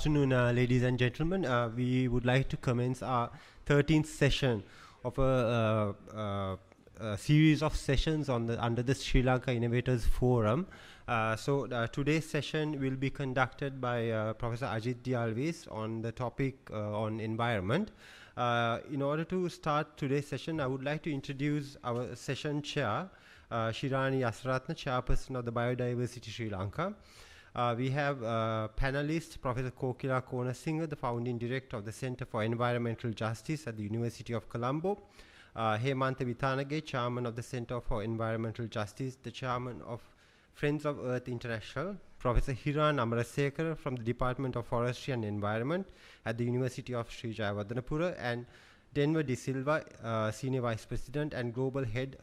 afternoon, ladies and gentlemen. We would like to commence our 13th session of a series of sessions under the Sri Lanka Innovators Forum. Today's session will be conducted by Professor Ajith Alwis on the topic on environment. In order to start today's session, I would like to introduce our session chair, Shirani Asratna, Chairperson of the Biodiversity Sri Lanka. We have panelists, Professor Kokila Konasinghe, the Founding Director of the Center for Environmental Justice at the University of Colombo. Hemantha Vithanage, Chairman of the Center for Environmental Justice, the Chairman of Friends of Earth International. Professor Hiran Amarasekara from the Department of Forestry and Environment at the University of Sri Jayawardenepura. And Denver De Silva, Senior Vice President and Global Head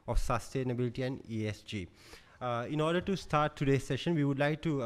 of Sustainability and ESG. In order to start today's session, we would like to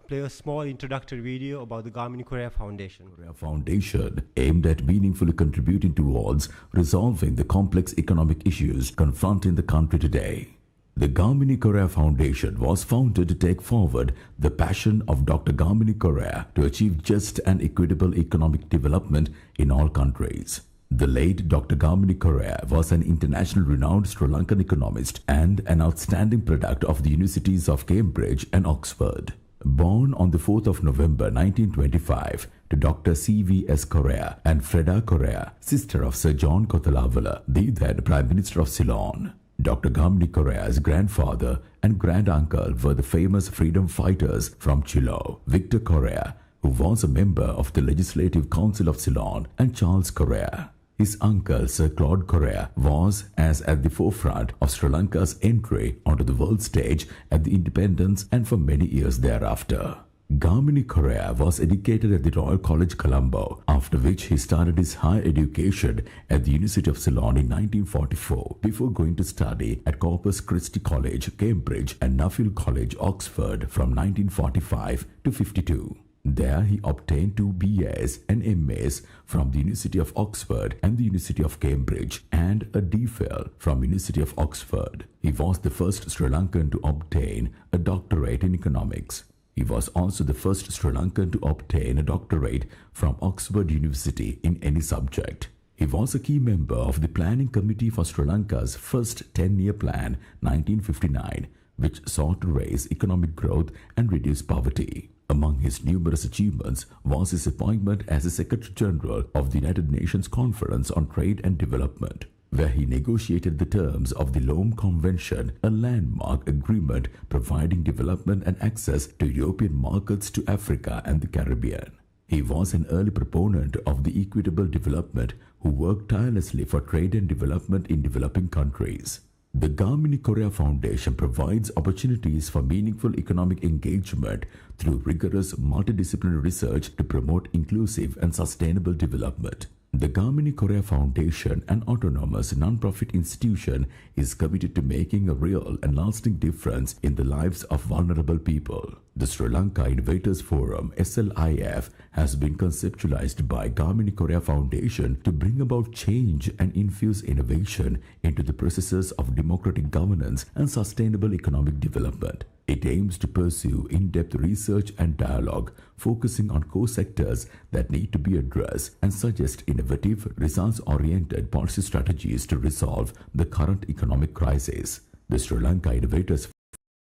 play a small introductory video about the Gamini Korea Foundation. Korea Foundation aimed at meaningfully contributing towards resolving the complex economic issues confronting the country today. The Gamini Korea Foundation was founded to take forward the passion of Dr. Gamini Korea to achieve just and equitable economic development in all countries. The late Dr. Gamini Korea was an internationally renowned Sri Lankan economist and an outstanding product of the universities of Cambridge and Oxford. Born on the 4th of November 1925 to Dr. C.V.S. Korea and Freda Korea, sister of Sir John Kothalavala, the then Prime Minister of Ceylon. Dr. Gamini Korea's grandfather and granduncle were the famous freedom fighters from Chilo, Victor Korea, who was a member of the Legislative Council of Ceylon, and Charles Korea. His uncle, Sir Claude Korea, was at the forefront of Sri Lanka's entry onto the world stage at the independence and for many years thereafter. Gamini Korea was educated at the Royal College Colombo, after which he started his higher education at the University of Ceylon in 1944 before going to study at Corpus Christi College, Cambridge and Nuffield College, Oxford from 1945 to 52. There he obtained 2 BAs and MAs from the University of Oxford and the University of Cambridge and a DPhil from University of Oxford. He was the first Sri Lankan to obtain a doctorate in economics. He was also the first Sri Lankan to obtain a doctorate from Oxford University in any subject. He was a key member of the Planning Committee for Sri Lanka's first 10-year plan, 1959, which sought to raise economic growth and reduce poverty. Among his numerous achievements was his appointment as the Secretary General of the United Nations Conference on Trade and Development, where he negotiated the terms of the Lome Convention, a landmark agreement providing development and access to European markets to Africa and the Caribbean. He was an early proponent of the equitable development who worked tirelessly for trade and development in developing countries. The Gamini Korea Foundation provides opportunities for meaningful economic engagement through rigorous multidisciplinary research to promote inclusive and sustainable development. The Gamini Korea Foundation, an autonomous non-profit institution, is committed to making a real and lasting difference in the lives of vulnerable people. The Sri Lanka Innovators Forum, SLIF, has been conceptualized by Gamini Korea Foundation to bring about change and infuse innovation into the processes of democratic governance and sustainable economic development. It aims to pursue in-depth research and dialogue, focusing on core sectors that need to be addressed and suggest innovative, results-oriented policy strategies to resolve the current economic crisis. The Sri Lanka Innovators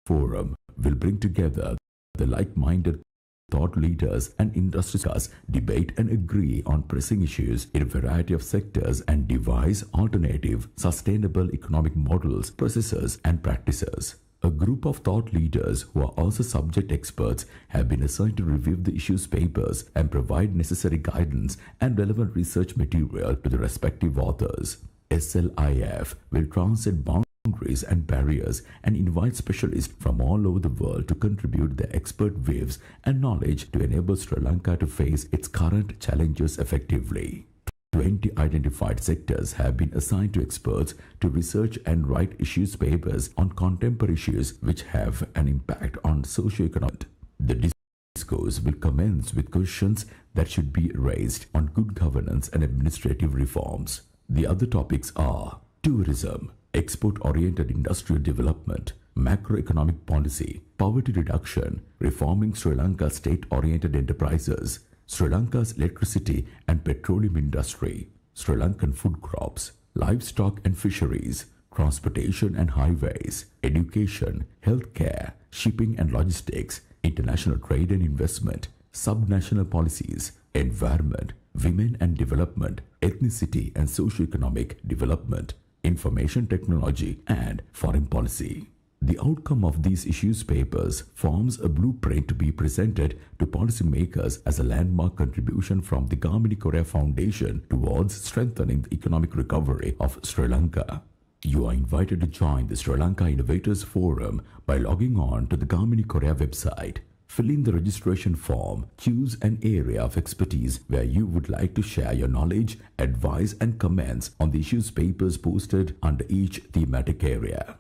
Forum will bring together the like-minded thought leaders and industries, debate and agree on pressing issues in a variety of sectors and devise alternative, sustainable economic models, processes and practices. A group of thought leaders who are also subject experts have been assigned to review the issues papers and provide necessary guidance and relevant research material to the respective authors. SLIF will transcend boundaries and barriers and invite specialists from all over the world to contribute their expert views and knowledge to enable Sri Lanka to face its current challenges effectively. 20 identified sectors have been assigned to experts to research and write issues papers on contemporary issues which have an impact on socio-economic. The discourse will commence with questions that should be raised on good governance and administrative reforms. The other topics are tourism, export-oriented industrial development, macroeconomic policy, poverty reduction, reforming Sri Lanka's state-oriented enterprises, Sri Lanka's electricity and petroleum industry, Sri Lankan food crops, livestock and fisheries, transportation and highways, education, healthcare, shipping and logistics, international trade and investment, subnational policies, environment, women and development, ethnicity and socio-economic development, information technology, and foreign policy. The outcome of these issues papers forms a blueprint to be presented to policymakers as a landmark contribution from the Gamini Korea Foundation towards strengthening the economic recovery of Sri Lanka. You are invited to join the Sri Lanka Innovators Forum by logging on to the Gamini Korea website. Fill in the registration form, choose an area of expertise where you would like to share your knowledge, advice and comments on the issues papers posted under each thematic area.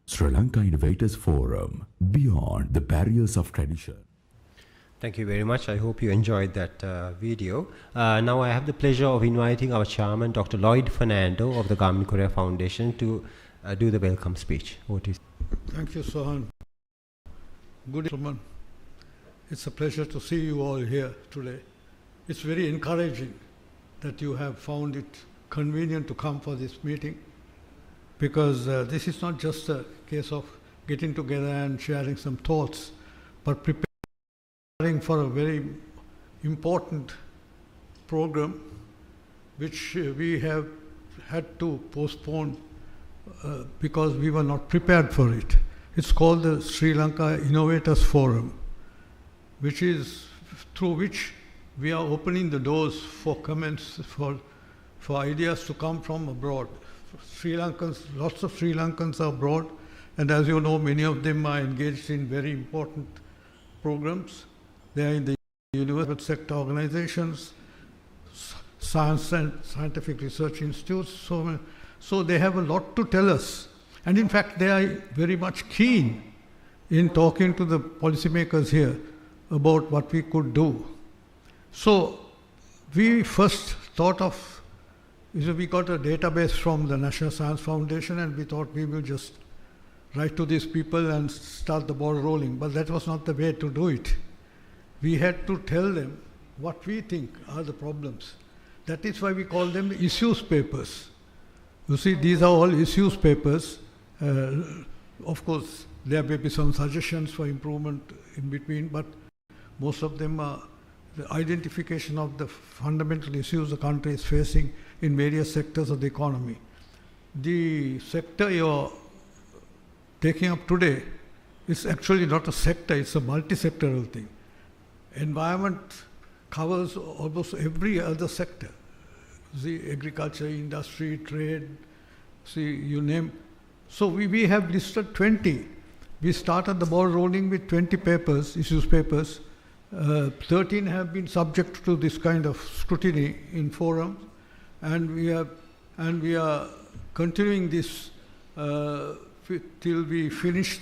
Sri Lanka Innovators Forum, beyond the barriers of tradition. Thank you very much. I hope you enjoyed that video. Now I have the pleasure of inviting our chairman, Dr. Lloyd Fernando of the Gamini Korea Foundation to do the welcome speech. Over to you. Thank you, Sohan. Good gentlemen. It's a pleasure to see you all here today. It's very encouraging that you have found it convenient to come for this meeting, because this is not just a case of getting together and sharing some thoughts, but preparing for a very important program which we have had to postpone because we were not prepared for it. It's called the Sri Lanka Innovators Forum, which is through which we are opening the doors for comments, for ideas to come from abroad. Sri Lankans, lots of Sri Lankans are abroad, and as you know, many of them are engaged in very important programs. They are in the university sector organizations, science and scientific research institutes, so they have a lot to tell us. And in fact, they are very much keen in talking to the policymakers here about what we could do. So we first thought of, we got a database from the National Science Foundation, and we thought we will just write to these people and start the ball rolling. But that was not the way to do it. We had to tell them what we think are the problems. That is why we call them issues papers. You see, these are all issues papers. Of course, there may be some suggestions for improvement in between, but most of them are the identification of the fundamental issues the country is facing in various sectors of the economy. The sector you're taking up today is actually not a sector, it's a multi-sectoral thing. Environment covers almost every other sector. The agriculture, industry, trade, see, you name. So we have listed 20. We started the ball rolling with 20 papers, issues papers. 13 have been subject to this kind of scrutiny in forums, and we are continuing this till we finish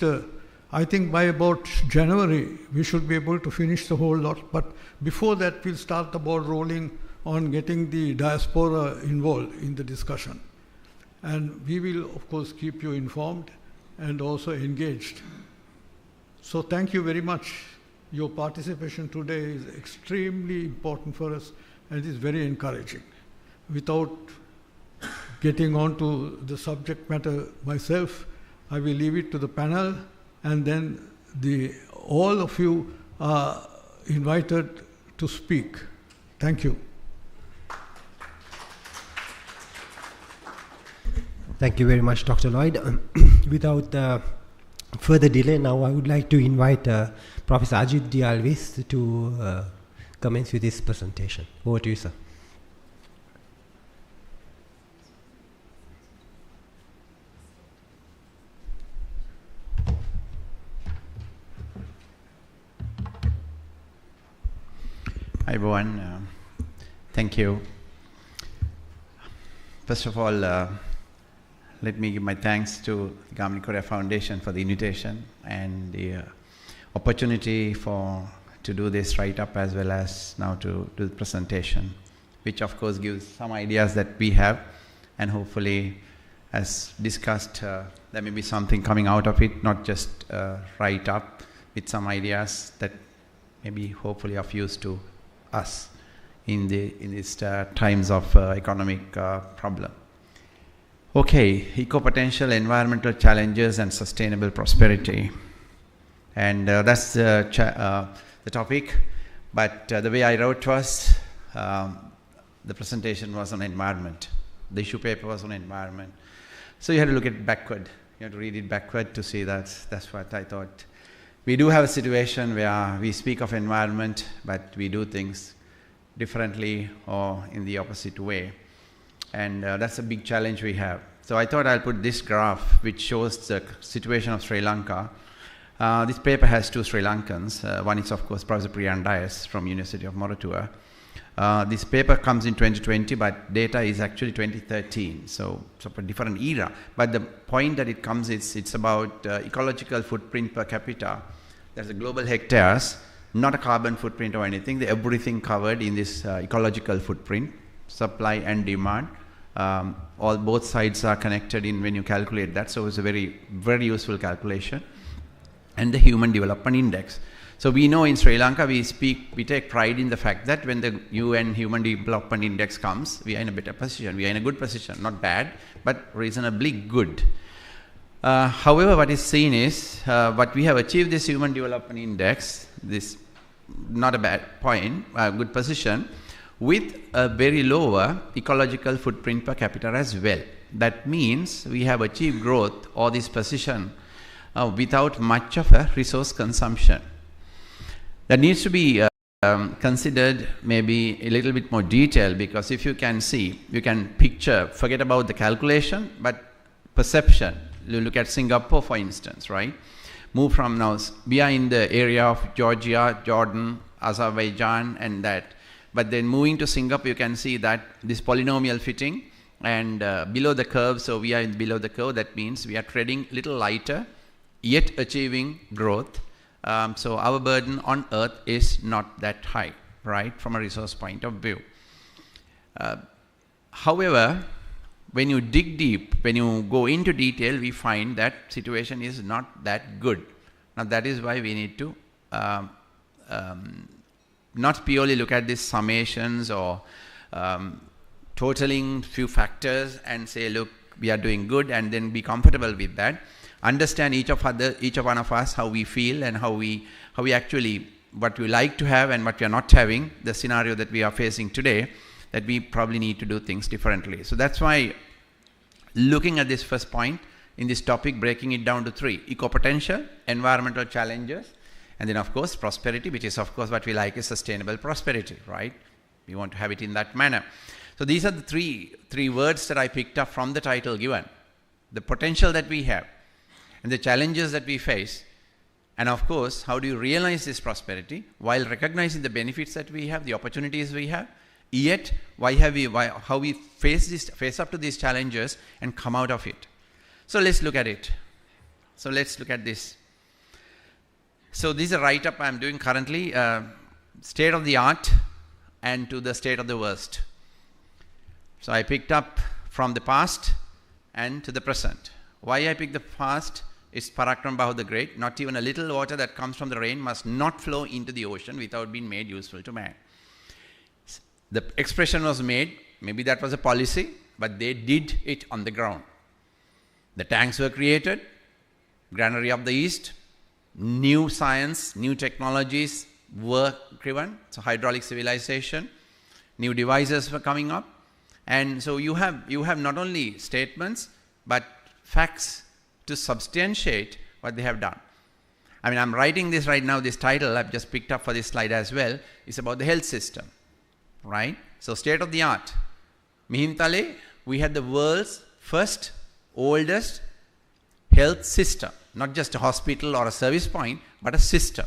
I think by about January we should be able to finish the whole lot, but before that we'll start the ball rolling on getting the diaspora involved in the discussion. And we will of course keep you informed and also engaged. So thank you very much. Your participation today is extremely important for us and is very encouraging. Without getting on to the subject matter myself, I will leave it to the panel, and then all of you are invited to speak. Thank you. Thank you very much, Dr. Lloyd. Without further delay, now I would like to invite Professor Ajith Alwis to commence with his presentation. Over to you, sir. Hi everyone, thank you. First of all, let me give my thanks to the Gamini Korea Foundation for the invitation and the opportunity to do this write-up, as well as now to do the presentation, which of course gives some ideas that we have, and hopefully, as discussed, there may be something coming out of it, not just write-up with some ideas that may be hopefully of use to us in these times of economic problem. Okay, eco-potential, environmental challenges and sustainable prosperity. And that's the topic. But the way I wrote was, the presentation was on environment. The issue paper was on environment. So you had to look at it backward. You have to read it backward to see that's what I thought. We do have a situation where we speak of environment, but we do things differently or in the opposite way. And that's a big challenge we have. So I thought I'll put this graph which shows the situation of Sri Lanka. This paper has two Sri Lankans. One is, of course, Professor Priyandias from University of Moratuwa. This paper comes in 2020, but data is actually 2013, so a different era. But the point that it comes is it's about ecological footprint per capita. There's a global hectares, not a carbon footprint or anything. Everything covered in this ecological footprint, supply and demand. Both sides are connected in when you calculate that, so it's a very, very useful calculation. And the Human Development Index. So we know in Sri Lanka we take pride in the fact that when the UN Human Development Index comes, we are in a better position. We are in a good position, not bad, but reasonably good. However, what is seen is what we have achieved this Human Development Index, this not a bad point, a good position, with a very lower ecological footprint per capita as well. That means we have achieved growth or this position without much of a resource consumption. That needs to be considered maybe a little bit more detail, because if you can see, you can picture, forget about the calculation, but perception. You look at Singapore, for instance, right? Move from now, we are in the area of Georgia, Jordan, Azerbaijan, and that. But then moving to Singapore, you can see that this polynomial fitting and below the curve, so we are below the curve, that means we are treading a little lighter, yet achieving growth. So our burden on earth is not that high, right, from a resource point of view. However, when you dig deep, when you go into detail, we find that situation is not that good. Now that is why we need to not purely look at these summations or totaling few factors and say, look, we are doing good, and then be comfortable with that. Understand each one of us, how we feel and how we actually, what we like to have and what we are not having, the scenario that we are facing today, that we probably need to do things differently. So that's why looking at this first point in this topic, breaking it down to three: eco-potential, environmental challenges, and then of course prosperity, which is of course what we like is sustainable prosperity, right? We want to have it in that manner. So these are the three words that I picked up from the title given. The potential that we have, and the challenges that we face, and of course, how do you realize this prosperity while recognizing the benefits that we have, the opportunities we have, yet how we face up to these challenges and come out of it. So let's look at it. So let's look at this. So this is a write-up I'm doing currently, state of the art and to the state of the worst. So I picked up from the past and to the present. Why I picked the past is Parakram Bahu the Great. Not even a little water that comes from the rain must not flow into the ocean without being made useful to man. The expression was made, maybe that was a policy, but they did it on the ground. The tanks were created, Granary of the East, new science, new technologies were driven, so hydraulic civilization, new devices were coming up, and so you have not only statements, but facts to substantiate what they have done. I mean, I'm writing this right now, this title I've just picked up for this slide as well, is about the health system, right? So state of the art. Mihintale, we had the world's first, oldest health system, not just a hospital or a service point, but a system.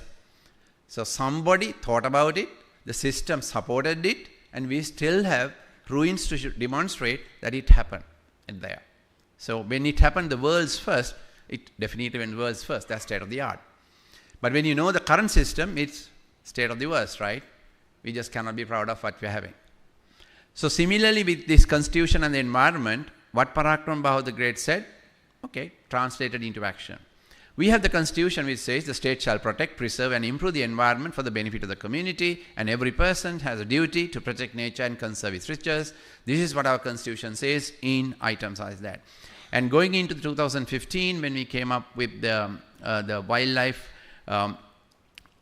So somebody thought about it, the system supported it, and we still have ruins to demonstrate that it happened there. So when it happened the world's first, it definitely went world's first, that's state of the art. But when you know the current system, it's state of the worst, right? We just cannot be proud of what we're having. So similarly with this constitution and the environment, what Parakram Bahu the Great said, okay, translated into action. We have the Constitution which says the state shall protect, preserve and improve the environment for the benefit of the community, and every person has a duty to protect nature and conserve its riches. This is what our Constitution says in items like that. And going into 2015, when we came up with the wildlife,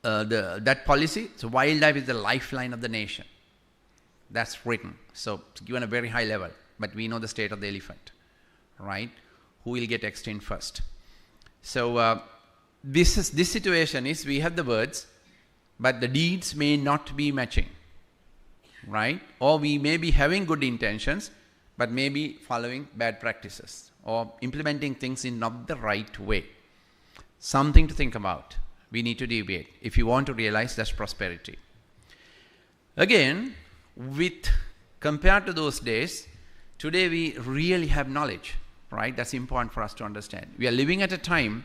that policy, so wildlife is the lifeline of the nation. That's written. So it's given a very high level, but we know the state of the elephant, right? Who will get extinct first? So this situation is we have the words, but the deeds may not be matching, right? Or we may be having good intentions, but maybe following bad practices or implementing things in not the right way. Something to think about. We need to deviate if you want to realize that's prosperity. Again, compared to those days, today we really have knowledge, right? That's important for us to understand. We are living at a time,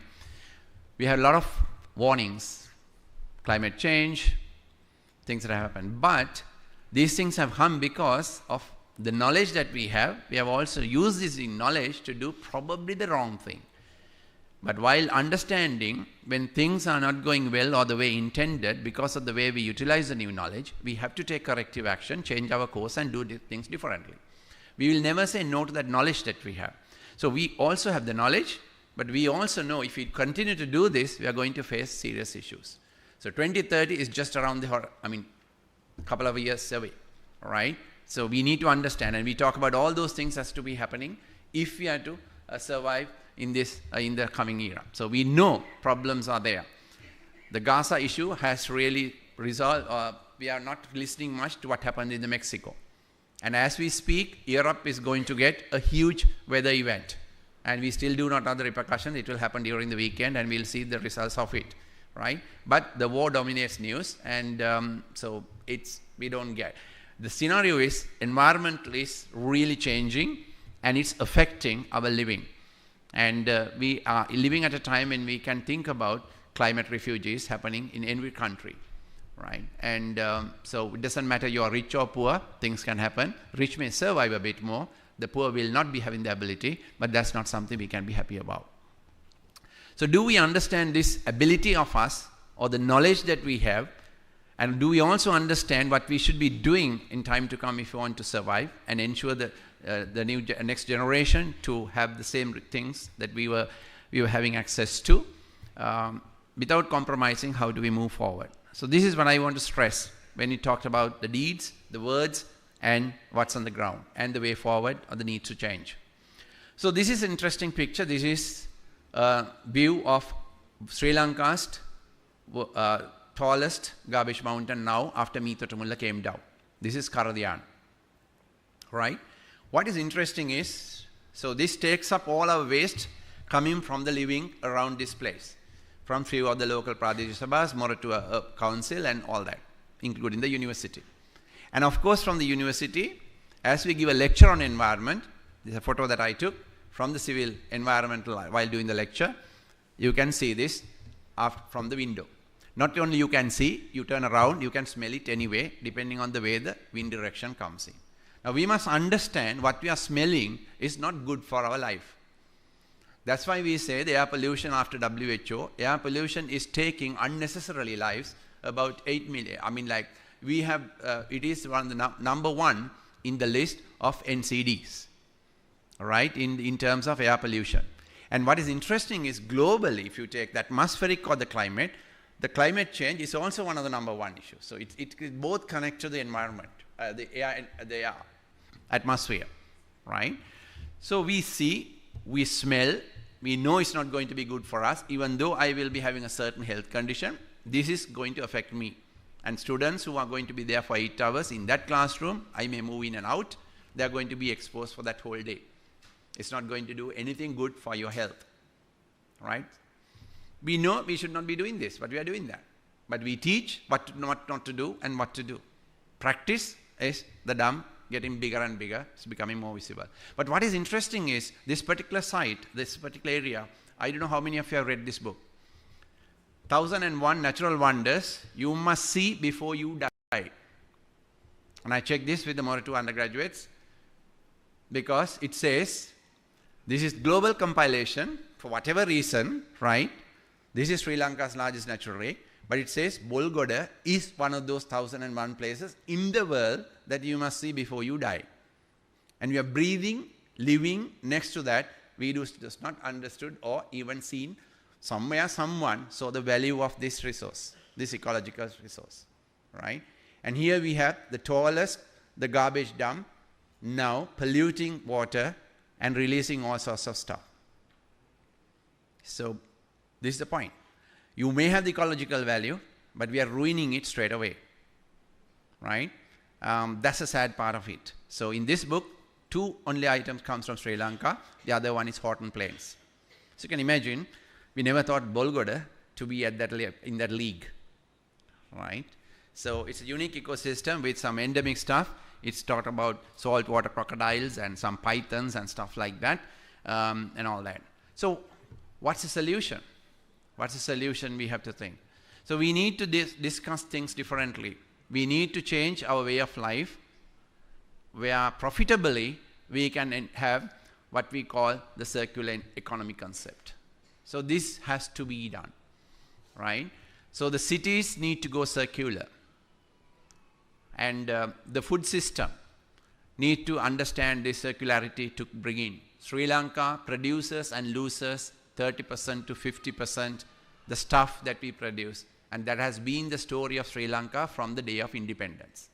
we have a lot of warnings, climate change, things that have happened. But these things have come because of the knowledge that we have. We have also used this knowledge to do probably the wrong thing. But while understanding when things are not going well or the way intended because of the way we utilize the new knowledge, we have to take corrective action, change our course and do things differently. We will never say no to that knowledge that we have. So we also have the knowledge, but we also know if we continue to do this, we are going to face serious issues. So 2030 is just around a couple of years away, right? So we need to understand, and we talk about all those things has to be happening if we are to survive in this in the coming era. So we know problems are there. The Gaza issue has really resolved. We are not listening much to what happened in Mexico. And as we speak, Europe is going to get a huge weather event. And we still do not know the repercussions. It will happen during the weekend and we'll see the results of it, right? But the war dominates news, and so we don't get. The scenario is environment is really changing and it's affecting our living. And we are living at a time when we can think about climate refugees happening in every country, right? And so it doesn't matter you are rich or poor, things can happen. Rich may survive a bit more. The poor will not be having the ability, but that's not something we can be happy about. So do we understand this ability of us or the knowledge that we have? And do we also understand what we should be doing in time to come if we want to survive and ensure that the next generation to have the same things that we were having access to without compromising? How do we move forward? So this is what I want to stress when we talked about the deeds, the words, and what's on the ground, and the way forward or the need to change. So this is an interesting picture. This is a view of Sri Lanka's tallest garbage mountain now after Meethotamulla came down. This is Karadhiyan, right? What is interesting is, so this takes up all our waste coming from the living around this place, from few of the local Pradesh Sabhas, more to a council and all that, including the university. And of course from the university, as we give a lecture on environment, this is a photo that I took from the civil environmental while doing the lecture. You can see this from the window. Not only you can see, you turn around, you can smell it anyway, depending on the way the wind direction comes in. Now we must understand what we are smelling is not good for our life. That's why we say the air pollution after WHO, air pollution is taking unnecessarily lives, about 8 million. We have, it is one of the number one in the list of NCDs, right, in terms of air pollution. And what is interesting is globally, if you take the atmospheric or the climate change is also one of the number one issues. So it both connect to the environment, the air, atmosphere, right? So we see, we smell, we know it's not going to be good for us. Even though I will be having a certain health condition, this is going to affect me. And students who are going to be there for 8 hours in that classroom, I may move in and out, they are going to be exposed for that whole day. It's not going to do anything good for your health, right? We know we should not be doing this, but we are doing that. But we teach what not to do and what to do. Practice is the dump getting bigger and bigger, it's becoming more visible. But what is interesting is this particular site, this particular area, I don't know how many of you have read this book. 1001 Natural Wonders you must see before you die. And I checked this with the Morato undergraduates because it says this is global compilation for whatever reason, right? This is Sri Lanka's largest natural lake, but it says Bolgoda is one of those 1001 places in the world that you must see before you die. And we are breathing, living next to that. We just not understood or even seen somewhere someone saw the value of this resource, this ecological resource, right? And here we have the tallest, the garbage dump, now polluting water and releasing all sorts of stuff. So this is the point. You may have the ecological value, but we are ruining it straight away, right? That's a sad part of it. So in this book, 2 only items comes from Sri Lanka. The other one is Horton Plains. So you can imagine, we never thought Bolgoda to be at in that league, right? So it's a unique ecosystem with some endemic stuff. It's talked about saltwater crocodiles and some pythons and stuff like that, and all that. So what's the solution? What's the solution we have to think? So we need to discuss things differently. We need to change our way of life, where profitably we can have what we call the circular economy concept. So this has to be done, right? So the cities need to go circular. And the food system need to understand this circularity to bring in. Sri Lanka produces and loses 30% to 50% the stuff that we produce. And that has been the story of Sri Lanka from the day of independence.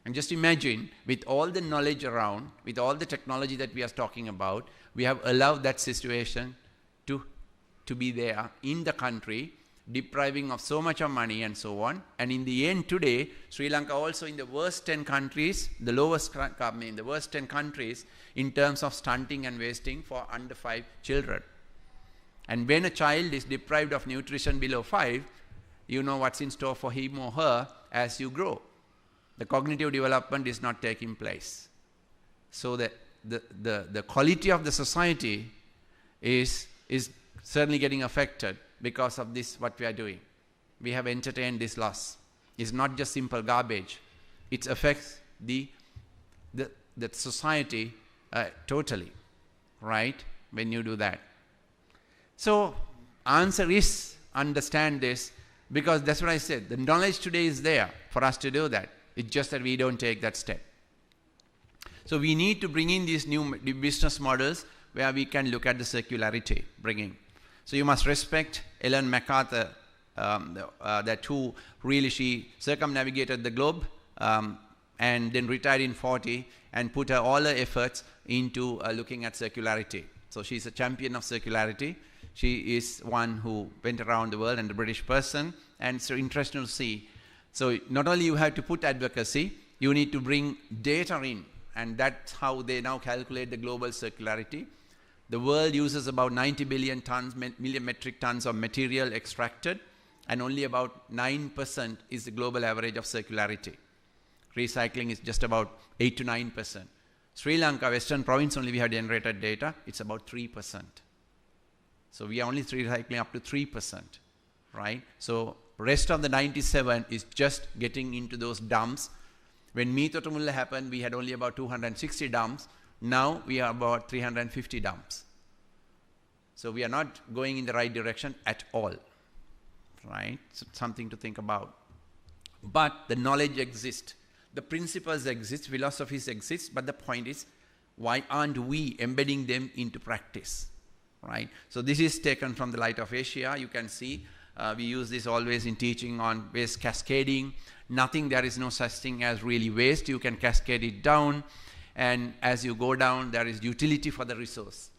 And just imagine, with all the knowledge around, with all the technology that we are talking about, we have allowed that situation to be there in the country, depriving of so much of money and so on. And in the end today, Sri Lanka also in the worst 10 countries, the lowest in the worst 10 countries in terms of stunting and wasting for under 5 children. And when a child is deprived of nutrition below 5, you know what's in store for him or her as you grow. The cognitive development is not taking place. So the quality of the society is certainly getting affected because of this, what we are doing. We have entertained this loss. It's not just simple garbage. It affects the society totally, right, when you do that. So answer is understand this, because that's what I said. The knowledge today is there for us to do that. It's just that we don't take that step. So we need to bring in these new business models where we can look at the circularity bringing. So you must respect Ellen MacArthur, that who really, she circumnavigated the globe and then retired in 40 and put all her efforts into looking at circularity. So she's a champion of circularity. She is one who went around the world and a British person, and it's so interesting to see. So not only you have to put advocacy, you need to bring data in, and that's how they now calculate the global circularity. The world uses about 90 billion tons, million metric tons of material extracted, and only about 9% is the global average of circularity. Recycling is just about 8 to 9%. Sri Lanka, Western Province, only we have generated data, it's about 3%. So we are only recycling up to 3%, right? So rest of the 97 is just getting into those dumps. When Meetotamulla happened, we had only about 260 dumps. Now we are about 350 dumps. So we are not going in the right direction at all, right? So something to think about. But the knowledge exists. The principles exist, philosophies exist, but the point is, why aren't we embedding them into practice, right? So this is taken from the Light of Asia. You can see we use this always in teaching on waste cascading. Nothing, there is no such thing as really waste. You can cascade it down, and as you go down, there is utility for the resource.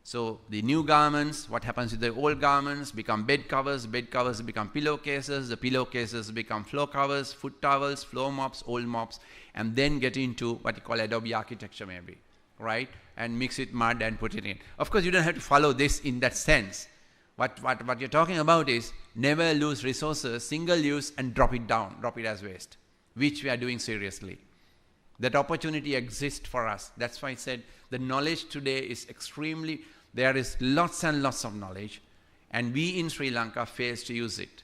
So the new garments, what happens with the old garments, become bed covers become pillowcases, the pillowcases become floor covers, foot towels, floor mops, old mops, and then get into what you call Adobe architecture maybe, right? And mix it mud and put it in. Of course, you don't have to follow this in that sense. What you're talking about is never lose resources, single use, and drop it down, drop it as waste, which we are doing seriously. That opportunity exists for us. That's why I said the knowledge today is extremely, there is lots and lots of knowledge, and we in Sri Lanka fail to use it,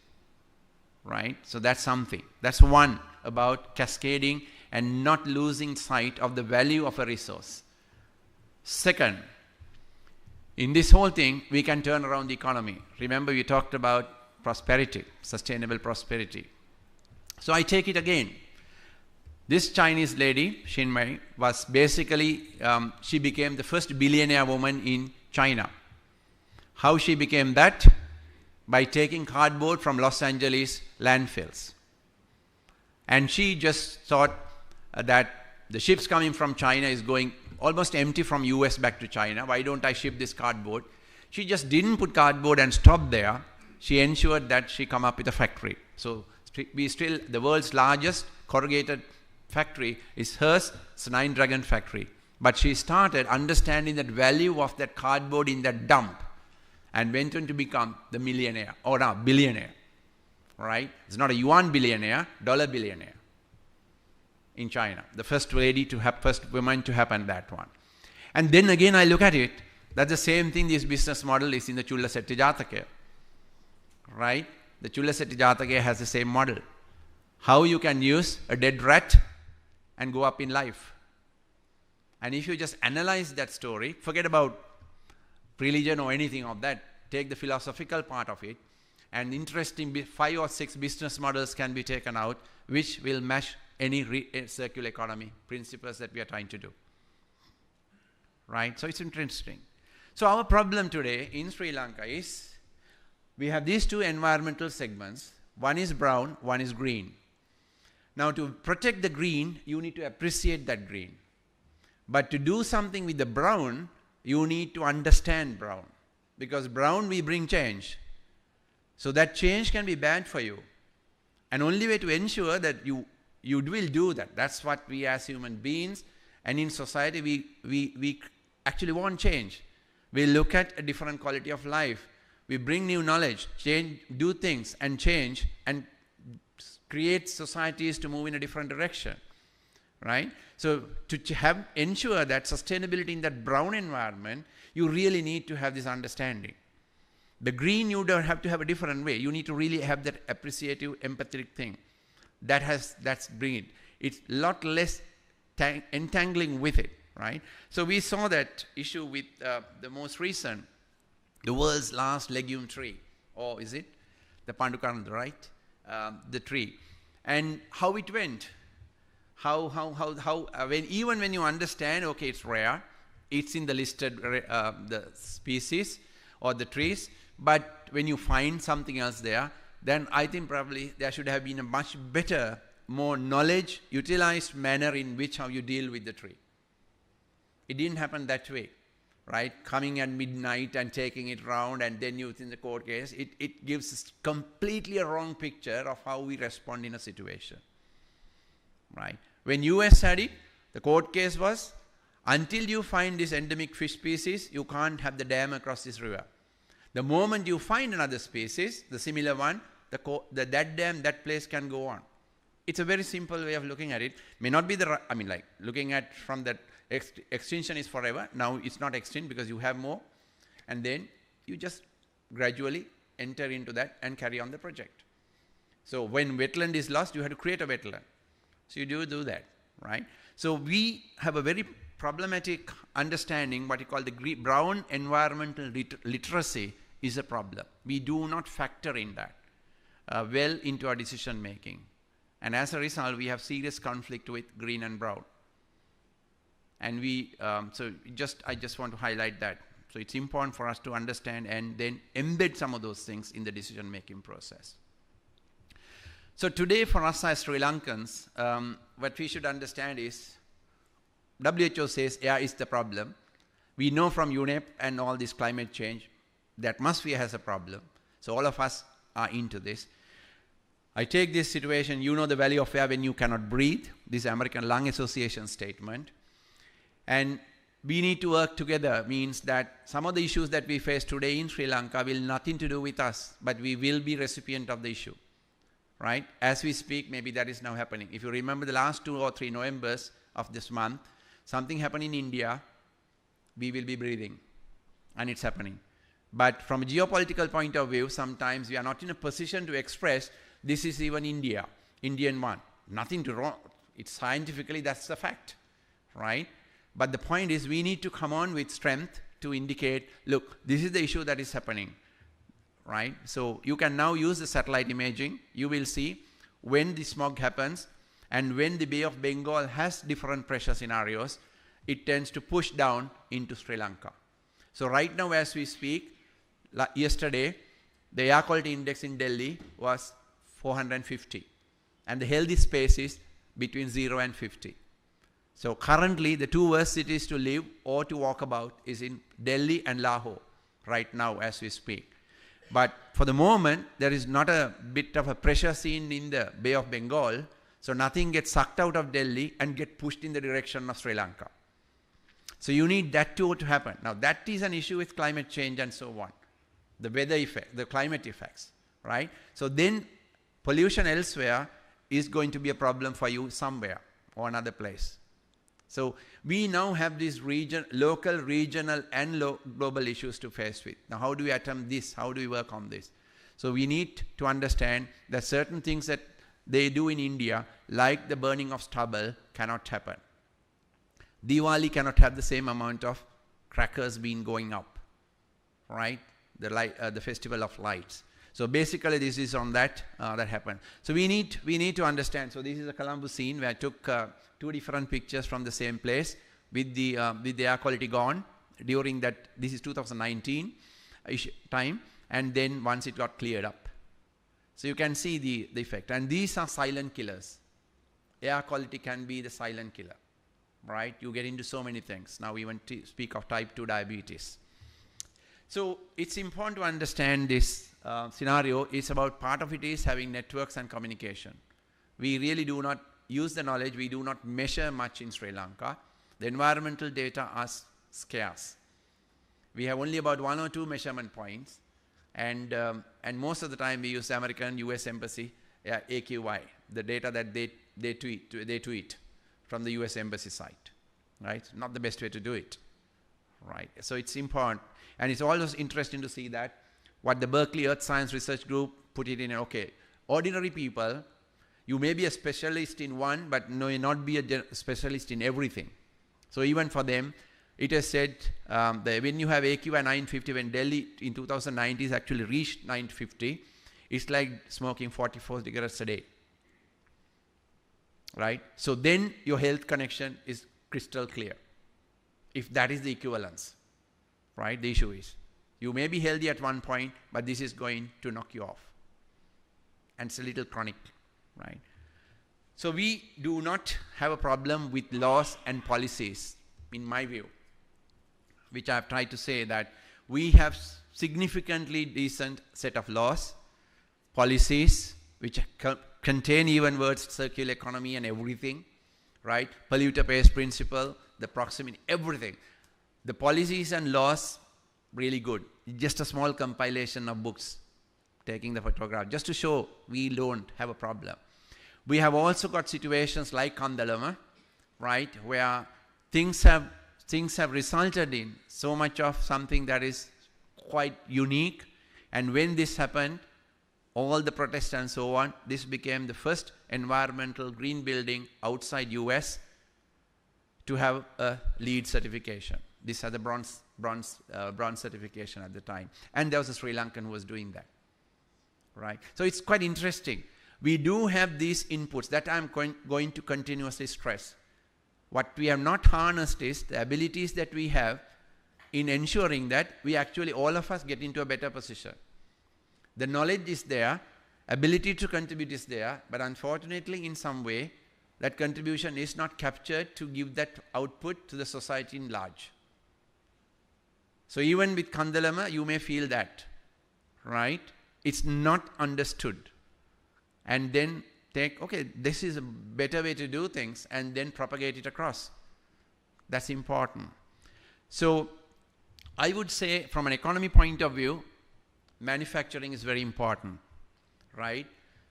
right? So that's something. That's one about cascading and not losing sight of the value of a resource. Second, in this whole thing, we can turn around the economy. Remember, we talked about prosperity, sustainable prosperity. So I take it again. This Chinese lady, Xin Mei, was basically, she became the first billionaire woman in China. How she became that? By taking cardboard from Los Angeles landfills. And she just thought that the ships coming from China is going almost empty from US back to China. Why don't I ship this cardboard? She just didn't put cardboard and stop there. She ensured that she come up with a factory. So we still, the world's largest corrugated factory is hers. It's a 9 Dragon factory. But she started understanding that value of that cardboard in that dump and went on to become the millionaire, or now billionaire, right? It's not a yuan billionaire, dollar billionaire in China. The first lady to have, first woman to happen that one. And then again I look at it, that's the same thing this business model is in the Chulla Setti Jataka, right? The Chulla Setti Jataka has the same model. How you can use a dead rat and go up in life. And if you just analyze that story, forget about religion or anything of that, take the philosophical part of it, and interesting 5 or 6 business models can be taken out which will match any circular economy principles that we are trying to do. Right? So it's interesting. So our problem today in Sri Lanka is we have these 2 environmental segments. One is brown, one is green. Now to protect the green, you need to appreciate that green. But to do something with the brown, you need to understand brown. Because brown we bring change. So that change can be bad for you. And only way to ensure that you will do that. That's what we as human beings and in society we actually want change. We look at a different quality of life. We bring new knowledge, change, do things and change and create societies to move in a different direction, right? So to ensure that sustainability in that brown environment, you really need to have this understanding. The green, you don't have to have a different way. You need to really have that appreciative, empathetic thing. That's bring it. It's a lot less entangling with it, right? So we saw that issue with the most recent, the world's last legume tree, or is it the Pandukaranda, right? The tree, and how it went. Even when you understand, okay, it's rare, it's in the listed the species or the trees, but when you find something else there, then I think probably there should have been a much better, more knowledge utilized manner in which how you deal with the tree. It didn't happen that way, right? Coming at midnight and taking it round and then using the court case, it gives completely a wrong picture of how we respond in a situation, right? When US had it, the court case was, until you find this endemic fish species, you can't have the dam across this river. The moment you find another species, the similar one, that dam, that place can go on. It's a very simple way of looking at it. May not be the, I mean, like looking at from that extinction is forever. Now it's not extinct because you have more. And then you just gradually enter into that and carry on the project. So when wetland is lost, you have to create a wetland. So you do that, right? So we have a very problematic understanding, what you call the brown environmental literacy is a problem. We do not factor in that well into our decision making. And as a result, we have serious conflict with green and brown. And I just want to highlight that. So it's important for us to understand and then embed some of those things in the decision making process. So today for us as Sri Lankans, what we should understand is, WHO says air is the problem. We know from UNEP and all this climate change, the atmosphere has a problem. So all of us are into this. I take this situation, you know the value of air when you cannot breathe. This American Lung Association statement. And we need to work together, means that some of the issues that we face today in Sri Lanka will nothing to do with us, but we will be recipient of the issue, right? As we speak, maybe that is now happening. If you remember the last 2 or 3 Novembers of this month, something happened in India, we will be breathing, and it's happening. But from a geopolitical point of view, sometimes we are not in a position to express, this is even India, Indian one. Nothing to wrong, it's scientifically, that's the fact, right? But the point is we need to come on with strength to indicate, look, this is the issue that is happening, right? So you can now use the satellite imaging. You will see when the smog happens and when the Bay of Bengal has different pressure scenarios, it tends to push down into Sri Lanka. So right now as we speak, yesterday, the air quality index in Delhi was 450, and the healthy space is between 0 and 50. So currently, the two worst cities to live or to walk about is in Delhi and Lahore, right now as we speak. But for the moment, there is not a bit of a pressure seen in the Bay of Bengal, so nothing gets sucked out of Delhi and get pushed in the direction of Sri Lanka. So you need that too to happen. Now that is an issue with climate change and so on. The weather effect, the climate effects, right? So then pollution elsewhere is going to be a problem for you somewhere or another place. So we now have these local, regional and global issues to face with. Now how do we attempt this? How do we work on this? So we need to understand that certain things that they do in India, like the burning of stubble, cannot happen. Diwali cannot have the same amount of crackers being going up, right? The festival of lights. So basically, this is on that happened. So we need to understand. So this is a Colombo scene where I took 2 different pictures from the same place with the air quality gone during that. This is 2019 time, and then once it got cleared up. So you can see the effect. And these are silent killers. Air quality can be the silent killer, right? You get into so many things. Now we want to speak of type 2 diabetes. So it's important to understand this scenario. It's about, part of it is having networks and communication. We really do not use the knowledge. We do not measure much in Sri Lanka. The environmental data are scarce. We have only about 1 or 2 measurement points. And most of the time we use the American US Embassy, AQI, the data that they tweet from the US Embassy site, right? Not the best way to do it, right? So it's important. And it's always interesting to see that what the Berkeley Earth Science Research Group put it in, okay, ordinary people, you may be a specialist in one, but may not be a specialist in everything. So even for them, it has said that when you have AQI 950, when Delhi in 2019 actually reached 950, it's like smoking 44 cigarettes a day, right? So then your health connection is crystal clear, if that is the equivalence. Right? The issue is, you may be healthy at one point, but this is going to knock you off. And it's a little chronic, right? So we do not have a problem with laws and policies, in my view, which I have tried to say that we have significantly decent set of laws, policies, which contain even words, circular economy and everything, right? Polluter pays principle, the proximity, everything. The policies and laws, really good. Just a small compilation of books, taking the photograph, just to show we don't have a problem. We have also got situations like Kandalama, right, where things have resulted in so much of something that is quite unique. And when this happened, all the protests and so on, this became the first environmental green building outside US to have a LEED certification. This had the bronze certification at the time. And there was a Sri Lankan who was doing that, right? So it's quite interesting. We do have these inputs that I'm going to continuously stress. What we have not harnessed is the abilities that we have in ensuring that we actually, all of us, get into a better position. The knowledge is there, ability to contribute is there, but unfortunately in some way, that contribution is not captured to give that output to the society in large. So even with Kandalama, you may feel that, right? It's not understood. And then take, okay, this is a better way to do things, and then propagate it across. That's important. So I would say from an economy point of view, manufacturing is very important, right?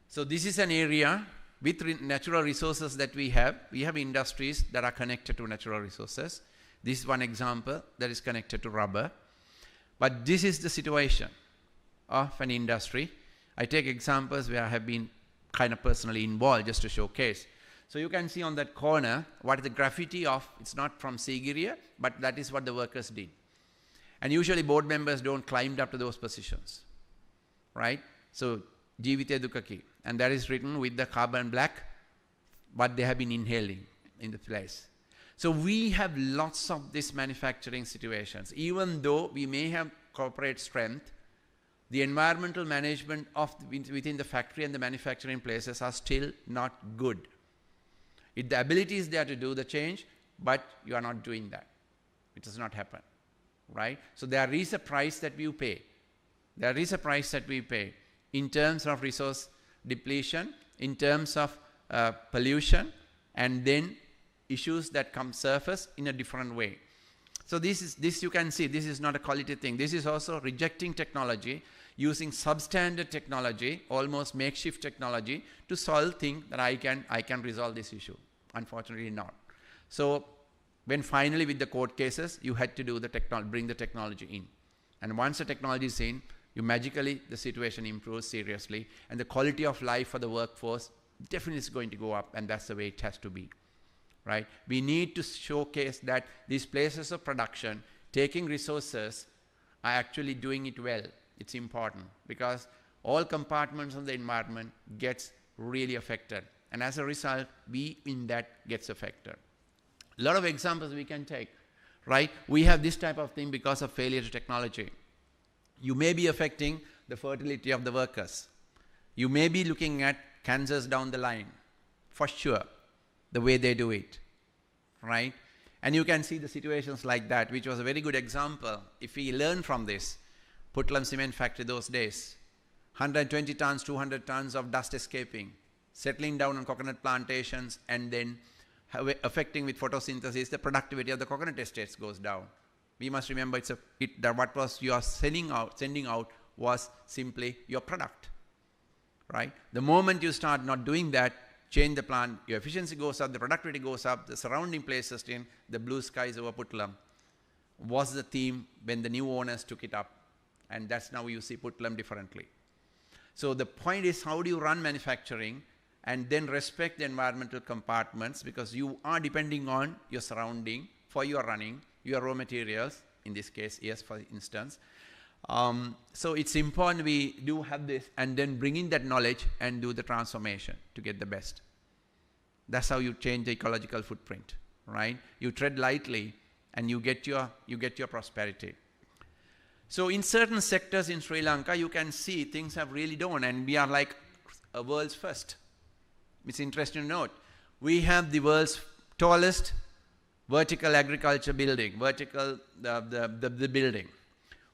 So this is an area with natural resources that we have. We have industries that are connected to natural resources. This is one example that is connected to rubber. But this is the situation of an industry. I take examples where I have been kind of personally involved just to showcase. So you can see on that corner what the graffiti of, it's not from Sigiriya, but that is what the workers did. And usually board members don't climb up to those positions, right? So, Jivite Dukaki, and that is written with the carbon black, what they have been inhaling in the place. So we have lots of these manufacturing situations. Even though we may have corporate strength, the environmental management of within the factory and the manufacturing places are still not good. The ability is there to do the change, but you are not doing that. It does not happen, right? So there is a price that we pay. There is a price that we pay in terms of resource depletion, in terms of pollution, and then issues that come surface in a different way. So this you can see, this is not a quality thing. This is also rejecting technology, using substandard technology, almost makeshift technology, to solve things that I can resolve this issue. Unfortunately not. So when finally with the court cases, you had to do bring the technology in. And once the technology is in, you magically, the situation improves seriously, and the quality of life for the workforce definitely is going to go up, and that's the way it has to be. Right? We need to showcase that these places of production, taking resources, are actually doing it well. It's important because all compartments of the environment gets really affected. And as a result, we in that gets affected. A lot of examples we can take, right? We have this type of thing because of failure to technology. You may be affecting the fertility of the workers. You may be looking at cancers down the line, for sure. The way they do it, right? And you can see the situations like that, which was a very good example. If we learn from this, Puttalam cement factory those days, 120 tons, 200 tons of dust escaping, settling down on coconut plantations, and then affecting with photosynthesis, the productivity of the coconut estates goes down. We must remember what was you are sending out was simply your product, right? The moment you start not doing that, change the plant, your efficiency goes up, the productivity goes up, the surrounding place sustain, the blue skies over Puttalam was the theme when the new owners took it up. And that's now you see Puttalam differently. So the point is, how do you run manufacturing and then respect the environmental compartments, because you are depending on your surrounding for your running, your raw materials, in this case, yes, for instance. So it's important we do have this and then bring in that knowledge and do the transformation to get the best. That's how you change the ecological footprint, right? You tread lightly and you get your prosperity. So in certain sectors in Sri Lanka, you can see things have really done, and we are like a world's first. It's interesting to note. We have the world's tallest vertical agriculture building, the building.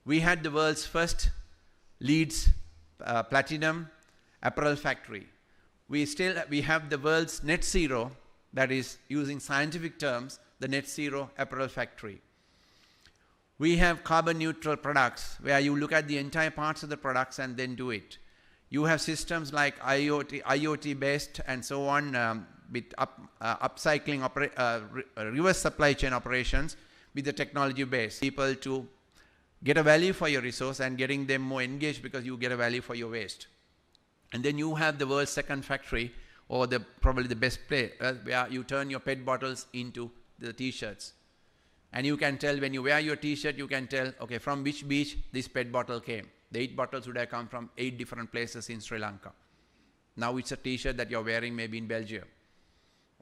We had the world's first Leeds platinum apparel factory. We have the world's net zero, that is, using scientific terms, the net zero apparel factory. We have carbon neutral products where you look at the entire parts of the products and then do it. You have systems like IoT based and so on, with upcycling, reverse supply chain operations with the technology base. People to get a value for your resource and getting them more engaged because you get a value for your waste. And then you have the world's second factory, or probably the best place, where you turn your PET bottles into the t-shirts. And you can tell when you wear your t-shirt, you can tell, okay, from which beach this PET bottle came. The 8 bottles would have come from 8 different places in Sri Lanka. Now it's a t-shirt that you're wearing maybe in Belgium,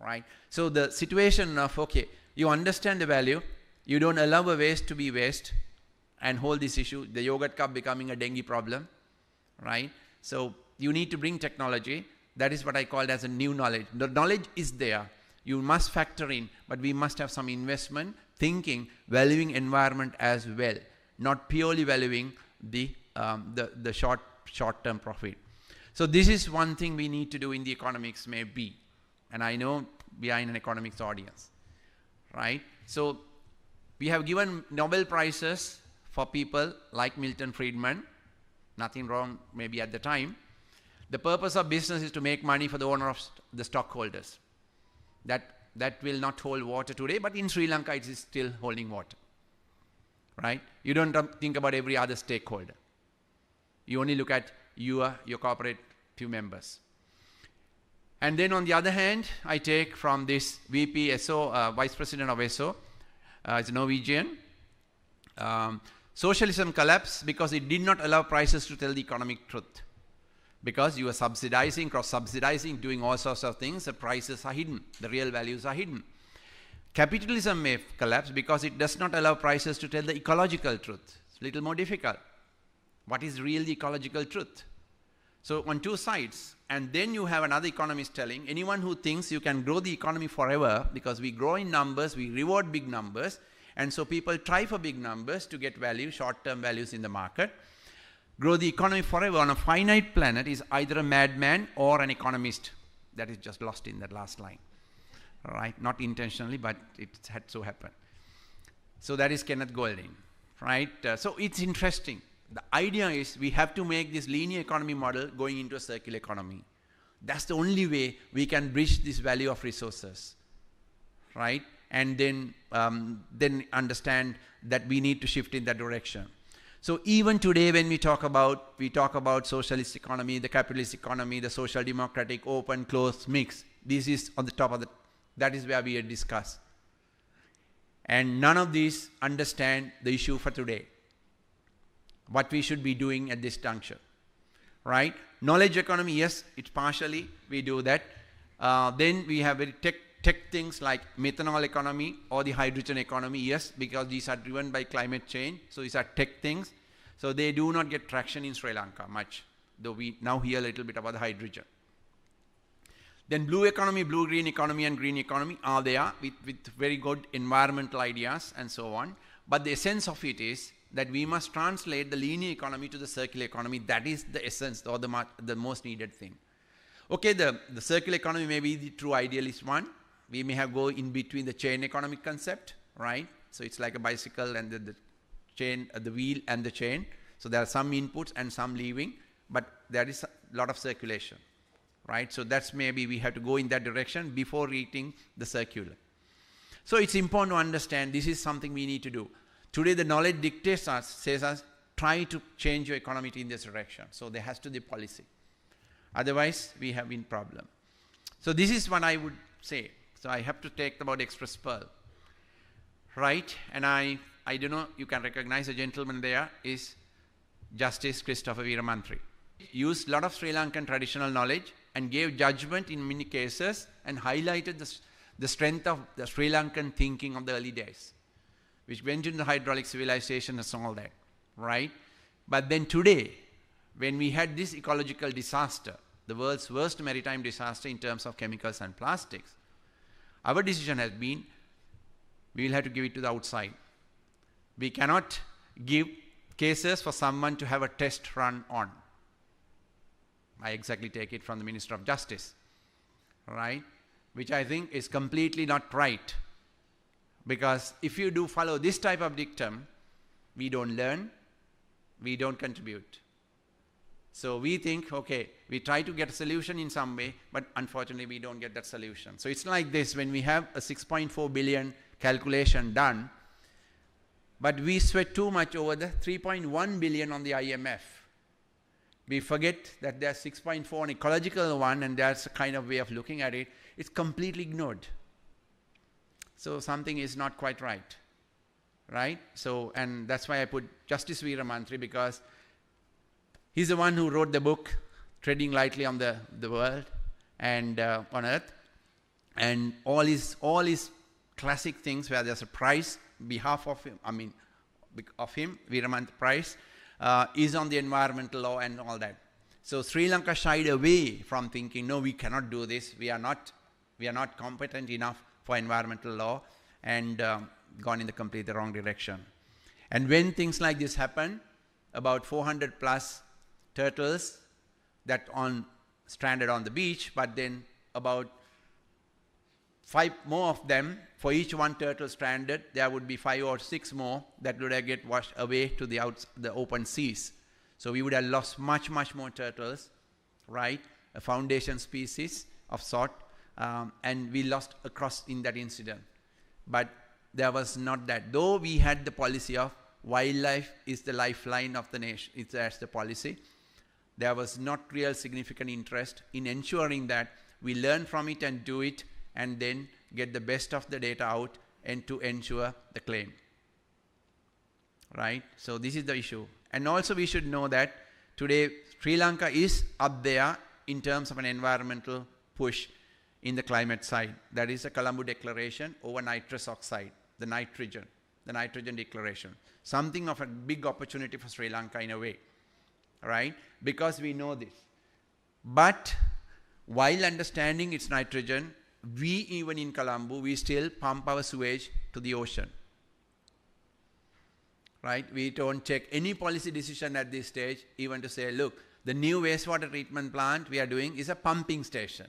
right? So the situation of, okay, you understand the value, you don't allow a waste to be waste, and hold this issue, the yogurt cup becoming a dengue problem, right? So you need to bring technology. That is what I called as a new knowledge. The knowledge is there. You must factor in, but we must have some investment, thinking, valuing environment as well, not purely valuing the short-term profit. So this is one thing we need to do in the economics maybe. And I know we are in an economics audience, right? So we have given Nobel Prizes for people like Milton Friedman, nothing wrong maybe at the time. The purpose of business is to make money for the owner of the stockholders. That will not hold water today, but in Sri Lanka it is still holding water, right? You don't think about every other stakeholder. You only look at your corporate few members. And then on the other hand, I take from this VP SO, Vice President of SO, it's Norwegian. Socialism collapsed because it did not allow prices to tell the economic truth. Because you are subsidizing, cross-subsidizing, doing all sorts of things, the prices are hidden, the real values are hidden. Capitalism may collapse because it does not allow prices to tell the ecological truth. It's a little more difficult. What is real the ecological truth? So on two sides, and then you have another economist telling anyone who thinks you can grow the economy forever because we grow in numbers, we reward big numbers, and so people try for big numbers to get value, short-term values in the market. Grow the economy forever on a finite planet is either a madman or an economist. That is just lost in that last line. All right? Not intentionally, but it had so happened. So that is Kenneth Golding. Right? So it's interesting. The idea is we have to make this linear economy model going into a circular economy. That's the only way we can bridge this value of resources. Right? And then understand that we need to shift in that direction. So even today when we talk about socialist economy, the capitalist economy, the social democratic, open, closed, mix. This is on the top of that is where we discuss. And none of these understand the issue for today. What we should be doing at this juncture. Right? Knowledge economy, yes, it's partially, we do that. Then we have very tech things like methanol economy or the hydrogen economy, yes, because these are driven by climate change. So these are tech things. So they do not get traction in Sri Lanka much, though we now hear a little bit about the hydrogen. Then blue economy, blue-green economy and green economy are there with very good environmental ideas and so on. But the essence of it is that we must translate the linear economy to the circular economy. That is the essence or the most needed thing. Okay, the circular economy may be the true idealist one. We may have go in between the chain economic concept, right? So it's like a bicycle and the chain, the wheel and the chain. So there are some inputs and some leaving, but there is a lot of circulation, right? So that's maybe we have to go in that direction before reaching the circular. So it's important to understand this is something we need to do. Today the knowledge dictates us, says us, try to change your economy in this direction. So there has to be policy. Otherwise, we have in problem. So this is what I would say. So I have to take about Express Pearl, right? And I don't know, you can recognize a gentleman there is Justice Christopher Veeramantri. Used a lot of Sri Lankan traditional knowledge and gave judgment in many cases and highlighted the strength of the Sri Lankan thinking of the early days, which went into the hydraulic civilization and all that, right? But then today, when we had this ecological disaster, the world's worst maritime disaster in terms of chemicals and plastics, our decision has been, we will have to give it to the outside. We cannot give cases for someone to have a test run on. I exactly take it from the Minister of Justice, right? Which I think is completely not right. Because if you do follow this type of dictum, we don't learn, we don't contribute. So we think, okay, we try to get a solution in some way, but unfortunately we don't get that solution. So it's like this, when we have a 6.4 billion calculation done, but we sweat too much over the 3.1 billion on the IMF. We forget that there's 6.4 an ecological one, and that's a kind of way of looking at it. It's completely ignored. So something is not quite right, right? So, and that's why I put Justice Veeramantri, because he's the one who wrote the book, Treading Lightly on the World and on Earth. And all his classic things where there's a prize behalf of him, Veeramantri Prize, is on the environmental law and all that. So Sri Lanka shied away from thinking, no, we cannot do this. We are not competent enough for environmental law, and gone in the completely wrong direction. And when things like this happen, about 400 plus turtles that stranded on the beach, but then about 5 more of them, for each one turtle stranded, there would be 5 or 6 more that would get washed away to the open seas. So we would have lost much more turtles, right? A foundation species of sort, and we lost across in that incident. But there was not that. Though we had the policy of wildlife is the lifeline of the nation, that's the policy, there was not real significant interest in ensuring that we learn from it and do it, and then get the best of the data out and to ensure the claim. right? So this is the issue. And also we should know that today Sri Lanka is up there in terms of an environmental push in the climate side. That is the Colombo Declaration over nitrous oxide, the nitrogen declaration. Something of a big opportunity for Sri Lanka in a way, right? Because we know this. But while understanding its nitrogen, we even in Colombo, we still pump our sewage to the ocean. Right? We don't check any policy decision at this stage, even to say, look, the new wastewater treatment plant we are doing is a pumping station.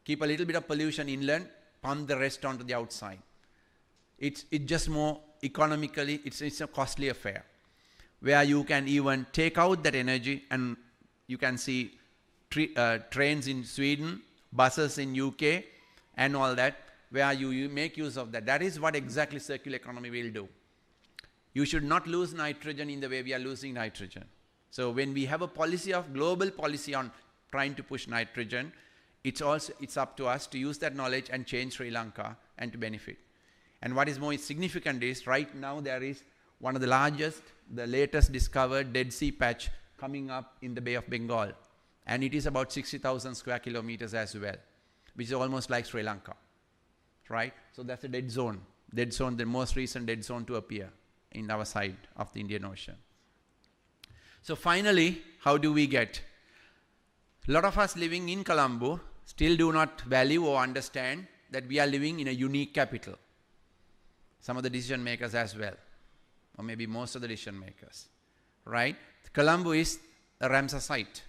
Keep a little bit of pollution inland, pump the rest onto the outside. It's just more economically, it's a costly affair, where you can even take out that energy, and you can see trains in Sweden, buses in UK, and all that, where you make use of that. That is what exactly circular economy will do. You should not lose nitrogen in the way we are losing nitrogen. So when we have a policy of global policy on trying to push nitrogen, it's up to us to use that knowledge and change Sri Lanka and to benefit. And what is more significant is right now there is one of the largest, the latest discovered Dead Sea patch coming up in the Bay of Bengal. And it is about 60,000 square kilometers as well, which is almost like Sri Lanka, right? So that's a dead zone, the most recent dead zone to appear in our side of the Indian Ocean. So finally, how do we get? A lot of us living in Colombo still do not value or understand that we are living in a unique capital. Some of the decision makers as well, or maybe most of the decision makers, right? Colombo is a Ramsar site.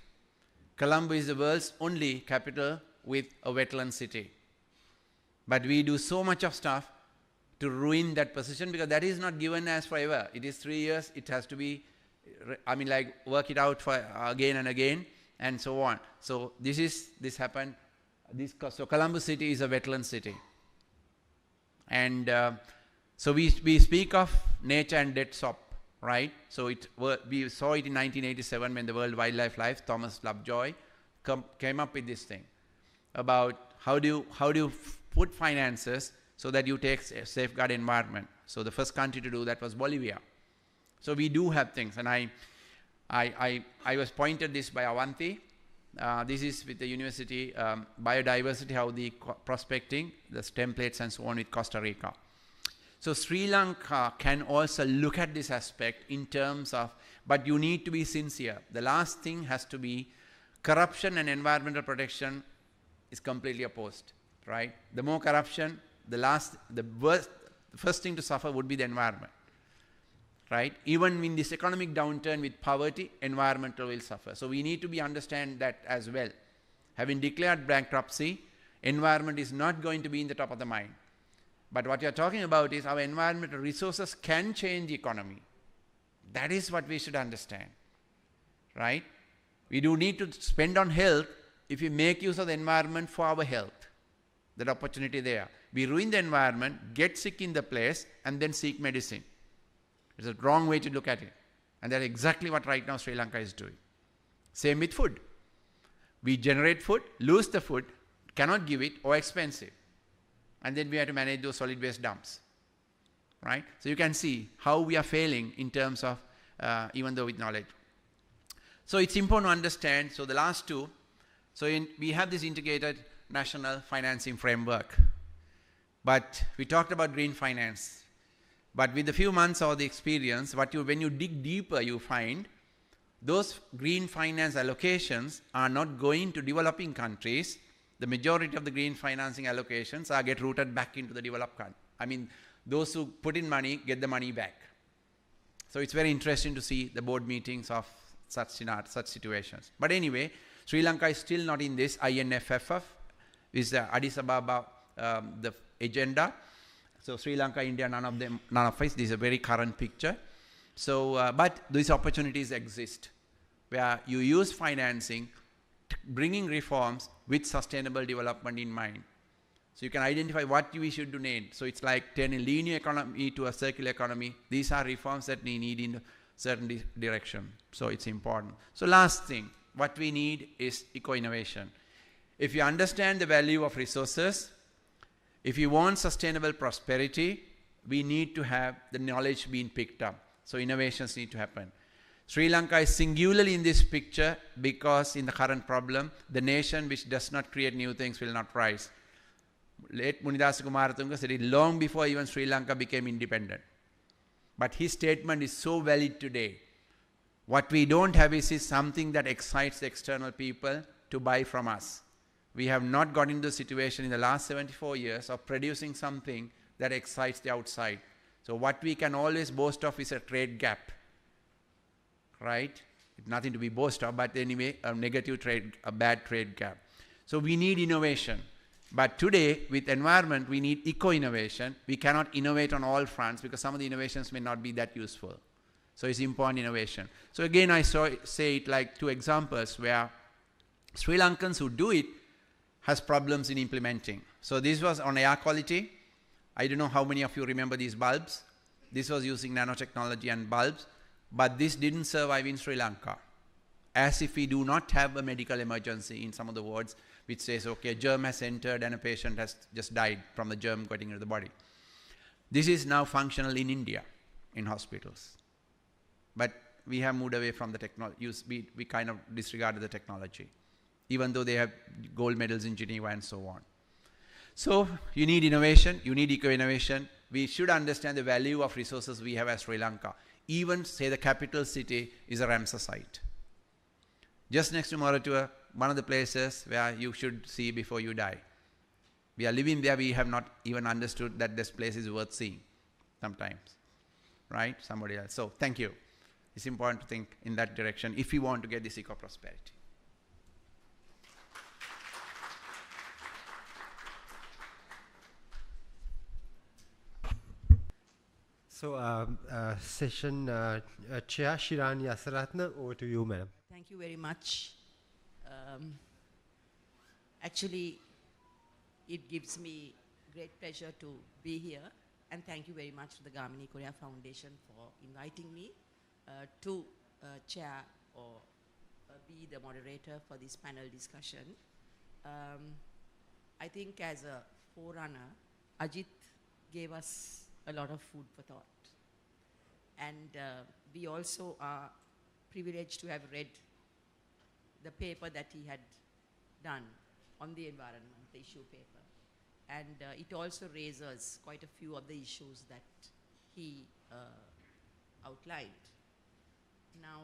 Colombo is the world's only capital with a wetland city. But we do so much of stuff to ruin that position, because that is not given as forever. It is 3 years, it has to be, work it out for again and again, and so on. So this happened, so Colombo city is a wetland city. And so we speak of nature and death swap, right? So we saw it in 1987 when the World Wildlife Life, Thomas Lovejoy, came up with this thing about how do you put finances so that you take a safeguard environment. So the first country to do that was Bolivia. So we do have things, and I was pointed this by Avanti. This is with the university biodiversity, how the prospecting, the templates and so on with Costa Rica. So Sri Lanka can also look at this aspect in terms of, but you need to be sincere. The last thing has to be corruption and environmental protection is completely opposed, right? The more corruption, the first thing to suffer would be the environment, right? Even in this economic downturn with poverty, environmental will suffer. So we need to understand that as well. Having declared bankruptcy, environment is not going to be in the top of the mind. But what you are talking about is our environmental resources can change the economy. That is what we should understand, right? We do need to spend on health if we make use of the environment for our health. That opportunity there. We ruin the environment, get sick in the place, and then seek medicine. It's a wrong way to look at it. And that's exactly what right now Sri Lanka is doing. Same with food. We generate food, lose the food, cannot give it, or expensive. And then we have to manage those solid waste dumps, right? So you can see how we are failing in terms of, even though with knowledge. So it's important to understand, so the last two, we have this integrated national financing framework. But we talked about green finance. But with a few months of the experience, when you dig deeper, you find those green finance allocations are not going to developing countries. The majority of the green financing allocations get routed back into the developed country. I mean, those who put in money get the money back. So it's very interesting to see the board meetings of such situations. But anyway, Sri Lanka is still not in this INFFF, is the Addis Ababa the agenda. So Sri Lanka, India, none of us. This is a very current picture. So, but these opportunities exist, where you use financing, bringing reforms with sustainable development in mind. So you can identify what we should do next. So it's like turning a linear economy to a circular economy. These are reforms that we need in a certain direction. So it's important. So last thing, what we need is eco-innovation. If you understand the value of resources, if you want sustainable prosperity, we need to have the knowledge being picked up. So innovations need to happen. Sri Lanka is singularly in this picture because in the current problem, the nation which does not create new things will not rise. Late Munidasa Kumaratunga said it long before even Sri Lanka became independent. But his statement is so valid today. What we don't have is something that excites the external people to buy from us. We have not got into the situation in the last 74 years of producing something that excites the outside. So what we can always boast of is a trade gap. Right? It's nothing to be boast of, but anyway, a negative trade, a bad trade gap. So we need innovation. But today, with environment, we need eco-innovation. We cannot innovate on all fronts because some of the innovations may not be that useful. So it's important innovation. So again, I say it like two examples where Sri Lankans who do it has problems in implementing. So this was on air quality. I don't know how many of you remember these bulbs. This was using nanotechnology and bulbs. But this didn't survive in Sri Lanka. As if we do not have a medical emergency in some of the wards which says, okay, a germ has entered and a patient has just died from the germ getting into the body. This is now functional in India, in hospitals. But we have moved away from the technology. We kind of disregarded the technology, even though they have gold medals in Geneva and so on. So you need innovation, you need eco-innovation. We should understand the value of resources we have as Sri Lanka. Even, say, the capital city is a Ramsar site. Just next to Moratuwa, one of the places where you should see before you die. We are living there, we have not even understood that this place is worth seeing sometimes. Right? Somebody else. So, thank you. It's important to think in that direction if we want to get this eco-prosperity. So, session chair Shirani Asaratna, over to you, madam. Thank you very much. Actually, it gives me great pleasure to be here, and thank you very much to the Gamini Korea Foundation for inviting me to chair or be the moderator for this panel discussion. I think as a forerunner, Ajith gave us a lot of food for thought. And we also are privileged to have read the paper that he had done on the environment, the issue paper. And it also raises quite a few of the issues that he outlined. Now,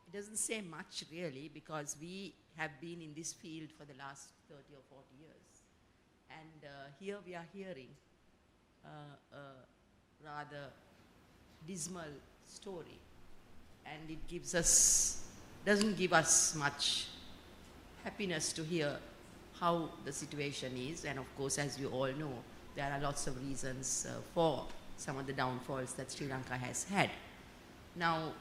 it doesn't say much really because we have been in this field for the last 30 or 40 years. And here we are hearing a rather dismal story, and it doesn't give us much happiness to hear how the situation is. And of course, as you all know, there are lots of reasons for some of the downfalls that Sri Lanka has had. Now,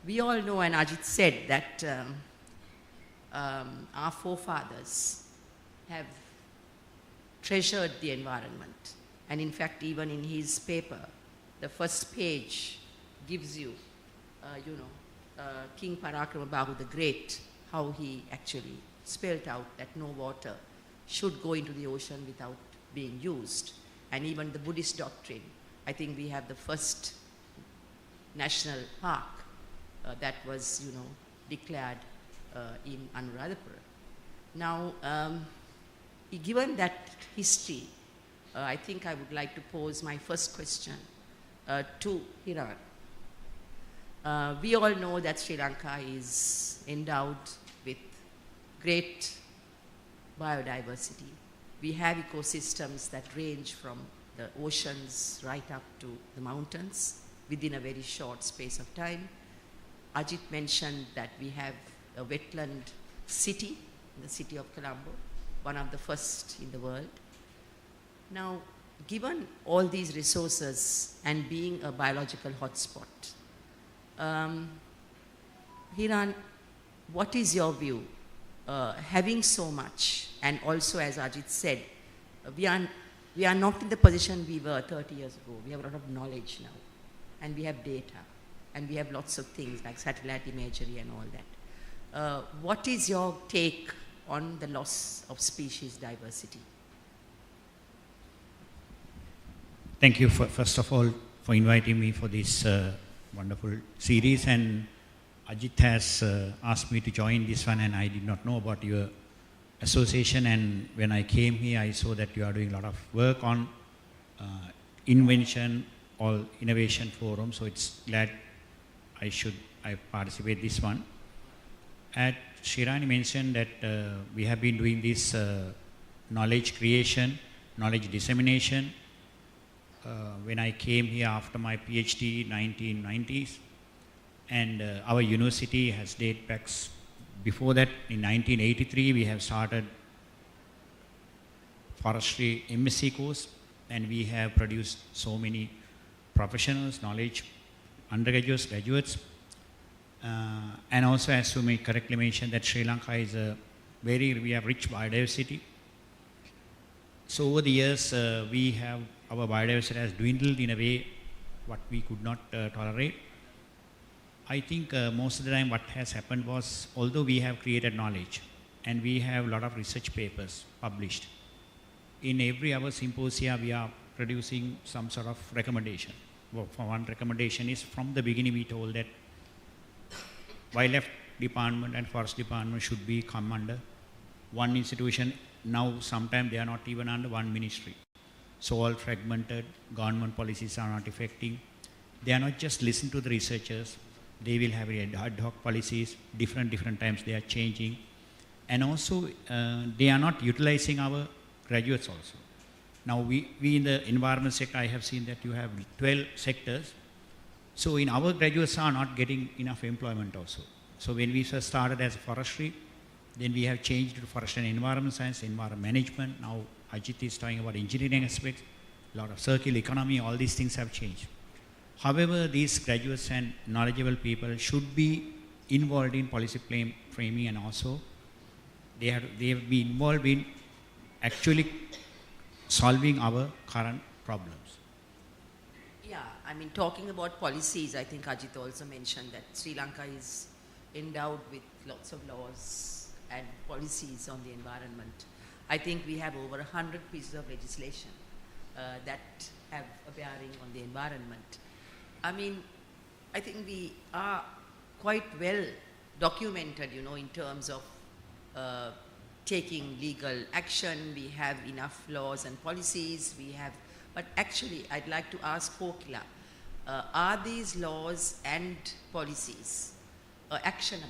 we all know, and Ajith said, that our forefathers have treasured the environment. And in fact, even in his paper, the first page gives you, King Parakramabahu the Great, how he actually spelled out that no water should go into the ocean without being used. And even the Buddhist doctrine, I think we have the first national park that was, declared in Anuradhapura. Now, given that history, I think I would like to pose my first question to Hiran. We all know that Sri Lanka is endowed with great biodiversity. We have ecosystems that range from the oceans right up to the mountains within a very short space of time. Ajith mentioned that we have a wetland city, the city of Colombo, one of the first in the world. Now, given all these resources and being a biological hotspot, Hiran, what is your view? Having so much, and also as Ajith said, we are not in the position we were 30 years ago. We have a lot of knowledge now, and we have data, and we have lots of things like satellite imagery and all that. What is your take on the loss of species diversity? Thank you, first of all, for inviting me for this wonderful series. And Ajith has asked me to join this one, and I did not know about your association. And when I came here, I saw that you are doing a lot of work on invention or innovation forum. So it's glad I participate this one. At Shirani mentioned that we have been doing this knowledge creation, knowledge dissemination. When I came here after my PhD 1990s, and our university has date back before that. In 1983 we have started forestry MSc course, and we have produced so many professionals, knowledge undergraduates, graduates, and also, as you may correctly mention, that Sri Lanka is we have rich biodiversity. So over the years our biodiversity has dwindled in a way what we could not tolerate. I think most of the time what has happened was, although we have created knowledge and we have a lot of research papers published, in every our symposia we are producing some sort of recommendation. Well, for one recommendation is, from the beginning we told that wildlife department and forest department should be come under one institution. Now sometimes they are not even under one ministry. So all fragmented, government policies are not effective. They are not just listen to the researchers. They will have ad hoc policies, different times they are changing. And also they are not utilizing our graduates also. Now we in the environment sector, I have seen that you have 12 sectors. So in our graduates are not getting enough employment also. So when we first started as forestry, then we have changed to forest and environment science, environment management. Now Ajith is talking about engineering aspects, a lot of circular economy, all these things have changed. However, these graduates and knowledgeable people should be involved in policy framing, and also they have been involved in actually solving our current problems. Yeah, I mean, talking about policies, I think Ajith also mentioned that Sri Lanka is endowed with lots of laws and policies on the environment. I think we have over 100 pieces of legislation that have a bearing on the environment. I mean, I think we are quite well documented, in terms of taking legal action. We have enough laws and policies. But actually, I'd like to ask Kokila, are these laws and policies actionable?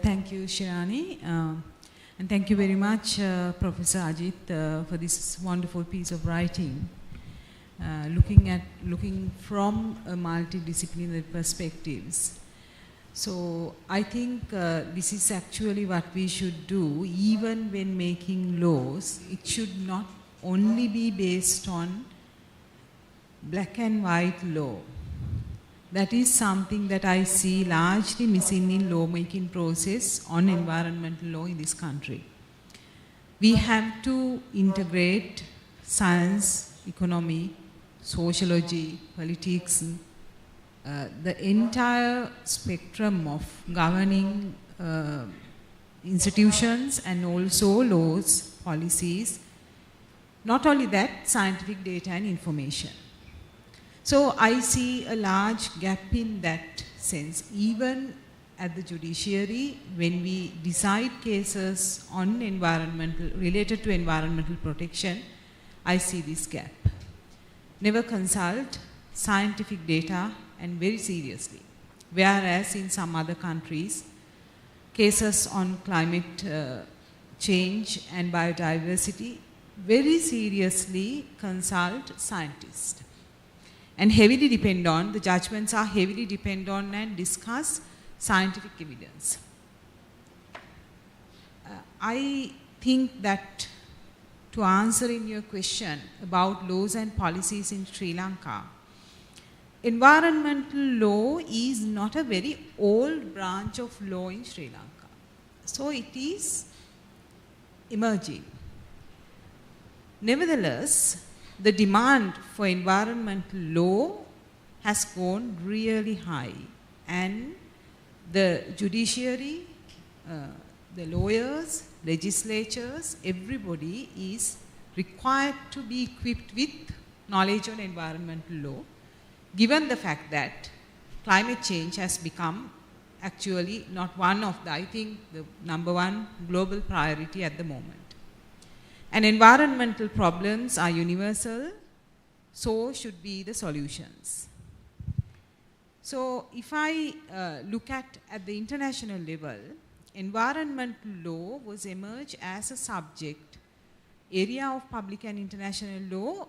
Thank you, Shirani. And thank you very much, Professor Ajith, for this wonderful piece of writing. Looking from a multidisciplinary perspectives. So I think this is actually what we should do. Even when making laws, it should not only be based on black and white law. That is something that I see largely missing in lawmaking process on environmental law in this country. We have to integrate science, economy, sociology, politics, the entire spectrum of governing institutions, and also laws, policies. Not only that, scientific data and information. So I see a large gap in that sense. Even at the judiciary, when we decide cases on related to environmental protection, I see this gap. Never consult scientific data, and very seriously. Whereas in some other countries, cases on climate change and biodiversity very seriously consult scientists. And the judgments are heavily depend on and discuss scientific evidence. I think that to answer in your question about laws and policies in Sri Lanka, environmental law is not a very old branch of law in Sri Lanka. So it is emerging. Nevertheless, the demand for environmental law has gone really high, and the judiciary, the lawyers, legislatures, everybody is required to be equipped with knowledge on environmental law, given the fact that climate change has become actually not one of the, I think, the #1 global priority at the moment. And environmental problems are universal, so should be the solutions. So if I look at the international level, environmental law was emerged as a subject area of public and international law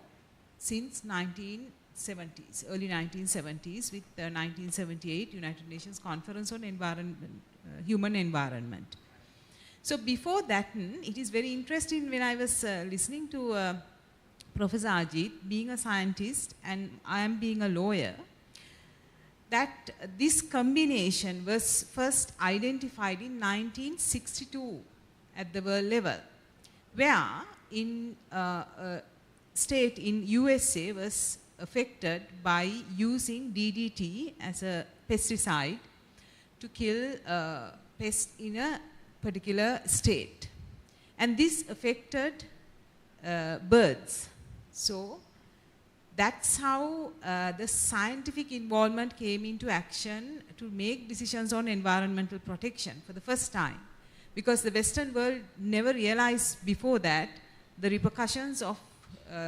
since 1970s, early 1970s, with the 1978 United Nations Conference on Human Environment. So before that, it is very interesting when I was listening to Professor Ajith, being a scientist and I am being a lawyer, that this combination was first identified in 1962 at the world level, where in a state in USA was affected by using DDT as a pesticide to kill pests in a particular state. And this affected birds. So that's how the scientific involvement came into action to make decisions on environmental protection for the first time. Because the Western world never realized before that the repercussions of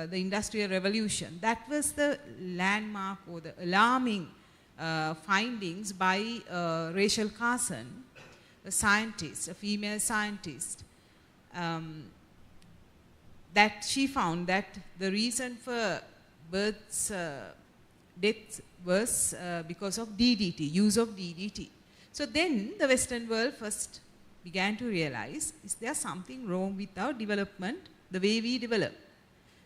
the Industrial Revolution. That was the landmark or the alarming findings by Rachel Carson, a scientist, a female scientist, that she found that the reason for birds' death was because of DDT, use of DDT. So then the Western world first began to realize, is there something wrong with our development, the way we develop?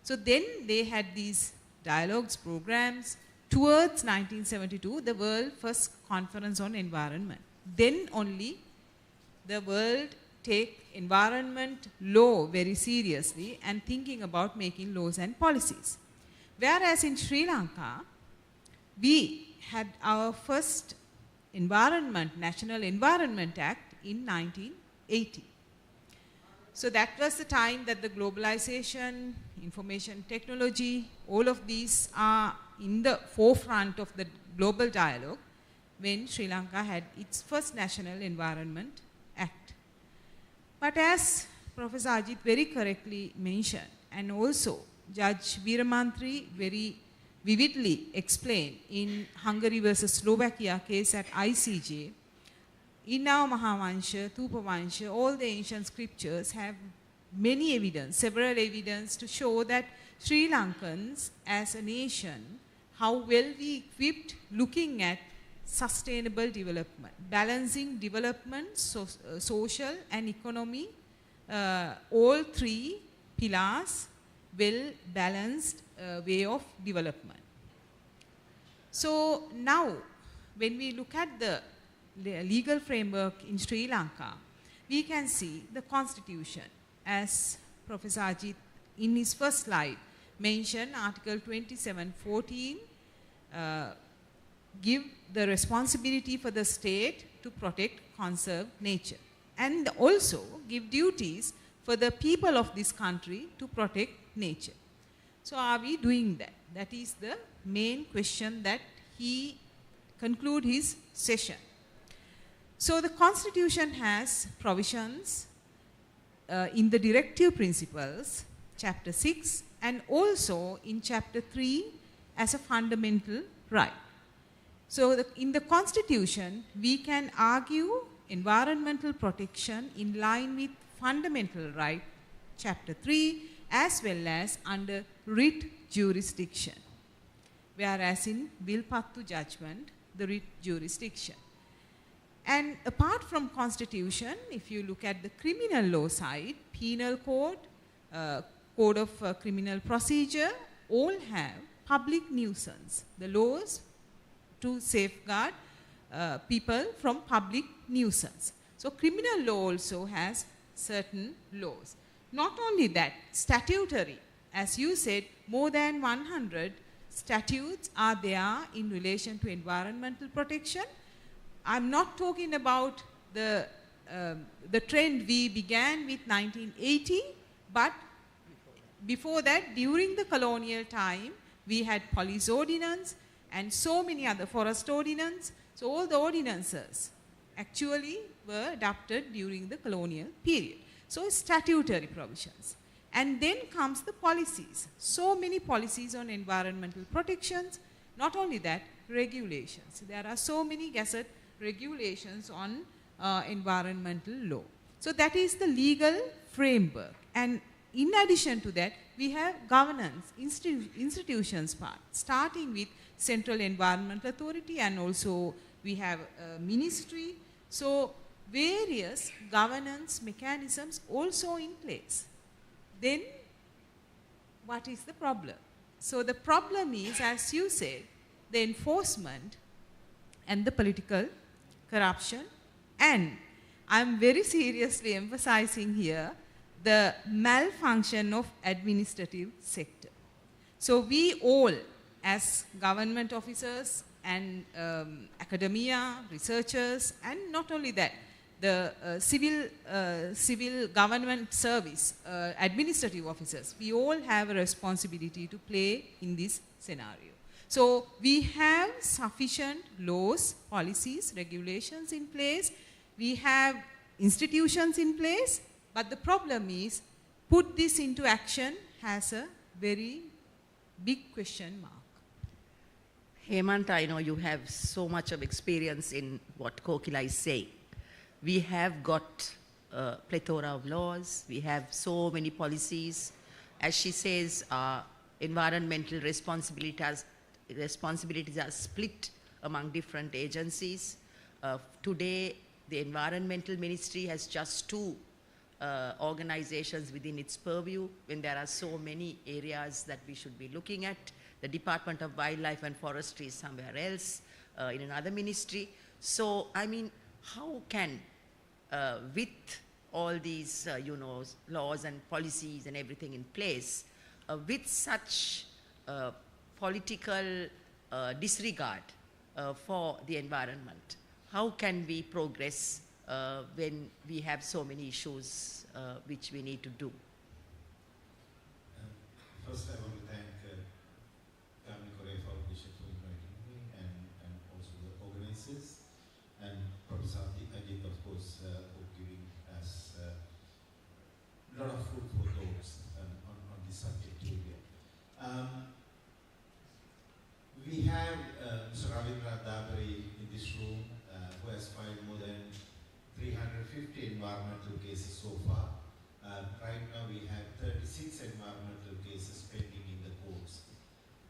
So then they had these dialogues, programs. Towards 1972, the world first conference on environment. Then only the world take environment law very seriously and thinking about making laws and policies. Whereas in Sri Lanka, we had our first National Environment Act in 1980. So that was the time that the globalization, information technology, all of these are in the forefront of the global dialogue when Sri Lanka had its first National Environment Act. But as Professor Ajith very correctly mentioned, and also Judge Veeramantri very vividly explained in Hungary versus Slovakia case at ICJ, in our Mahavansha, Thupavansha, all the ancient scriptures have many evidence, several evidence to show that Sri Lankans as a nation, how well we equipped looking at sustainable development, balancing development, social and economy, all three pillars, well balanced way of development. So now when we look at the legal framework in Sri Lanka, we can see the constitution, as Professor Ajith in his first slide mentioned, Article 2714 give the responsibility for the state to protect, conserve nature, and also give duties for the people of this country to protect nature. So are we doing that? That is the main question that he conclude his session. So the Constitution has provisions in the directive principles, chapter 6, and also in chapter 3 as a fundamental right. So in the Constitution, we can argue environmental protection in line with fundamental right, chapter 3, as well as under writ jurisdiction. Whereas in Vilpattu judgment, the writ jurisdiction. And apart from Constitution, if you look at the criminal law side, penal code, code of criminal procedure, all have public nuisance, the laws to safeguard people from public nuisance. So criminal law also has certain laws. Not only that, statutory, as you said, more than 100 statutes are there in relation to environmental protection. I'm not talking about the trend we began with 1980, but before that, during the colonial time, we had police ordinance and so many other forest ordinance. So all the ordinances actually were adopted during the colonial period. So statutory provisions. And then comes the policies. So many policies on environmental protections. Not only that, regulations. There are so many gazette regulations on environmental law. So that is the legal framework. And in addition to that, we have governance, institutions part, starting with Central Environmental Authority, and also we have a ministry. So various governance mechanisms also in place. Then what is the problem? So the problem is, as you said, the enforcement and the political corruption, and I'm very seriously emphasizing here the malfunction of administrative sector. So we all, as government officers and academia, researchers, and not only that, the civil government service, administrative officers, we all have a responsibility to play in this scenario. So we have sufficient laws, policies, regulations in place. We have institutions in place, but the problem is, put this into action has a very big question mark. Hemant, I know you have so much of experience in what Kokila is saying. We have got a plethora of laws, we have so many policies. As she says, environmental responsibilities are split among different agencies. Today, the Environmental Ministry has just 2 organizations within its purview, when there are so many areas that we should be looking at. The Department of Wildlife and Forestry is somewhere else, in another ministry. So, I mean, how can, with all these, laws and policies and everything in place, with such political disregard for the environment, how can we progress when we have so many issues which we need to do? First, I want to thank Gamini Korea Foundation for inviting me, and also the organizers, and Professor Ajith, of course, for giving us a lot of food for thoughts on this subject area. We have Mr. Ravindra Dabari in this room, who has filed more than 350 environmental cases so far. Right now we have 36 environmental cases pending in the courts.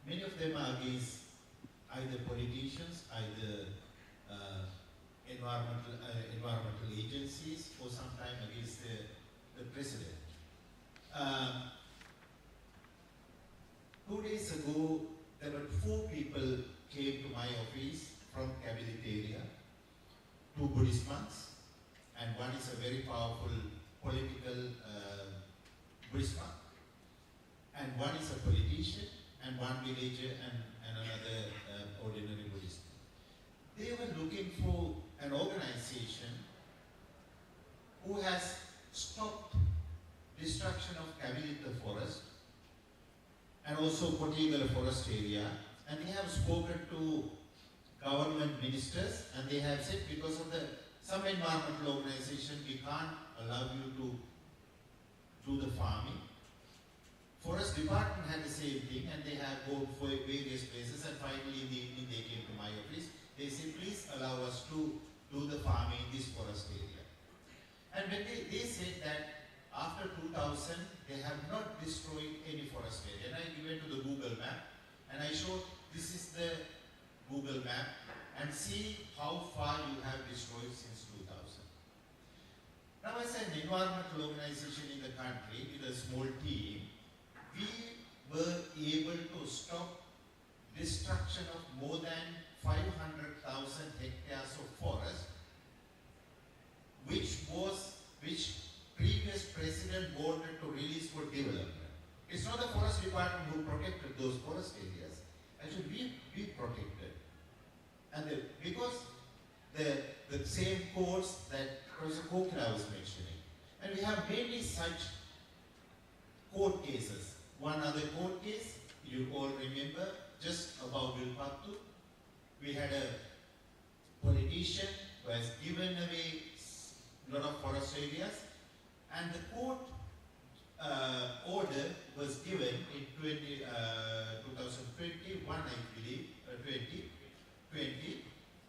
Many of them are against either politicians, either environmental agencies, or sometimes against the president. 2 days ago, there were 4 people came to my office from Cabinet area, 2 Buddhist monks, and one is a very powerful political Buddhist monk, and one is a politician, and one villager, and another ordinary Buddhist. They were looking for an organization who has stopped destruction of Cabinet forest and also Kotigala forest area, and they have spoken to government ministers, and they have said, because of some environmental organization, we can't allow you to do the farming. Forest department had the same thing, and they have gone for various places, and finally in the evening they came to my office. They said, please allow us to do the farming in this forest area. And when they said that after 2000, they have not destroyed any forest area. And I went to the Google map, and I showed, this is the Google map, and see how far you have destroyed since 2000. Now, as an environmental organization in the country with a small team, we were able to stop destruction of more than 500,000 hectares of forest, which previous president wanted to release for development. It's not the forest department who protected those forest areas. Actually, we protected. And because the same courts that Professor Kokila was mentioning. And we have many such court cases. one other court case, you all remember, just about Vilpattu. We had a politician who has given away a lot of forest areas, and the court order was given in 2021, I believe, 2020,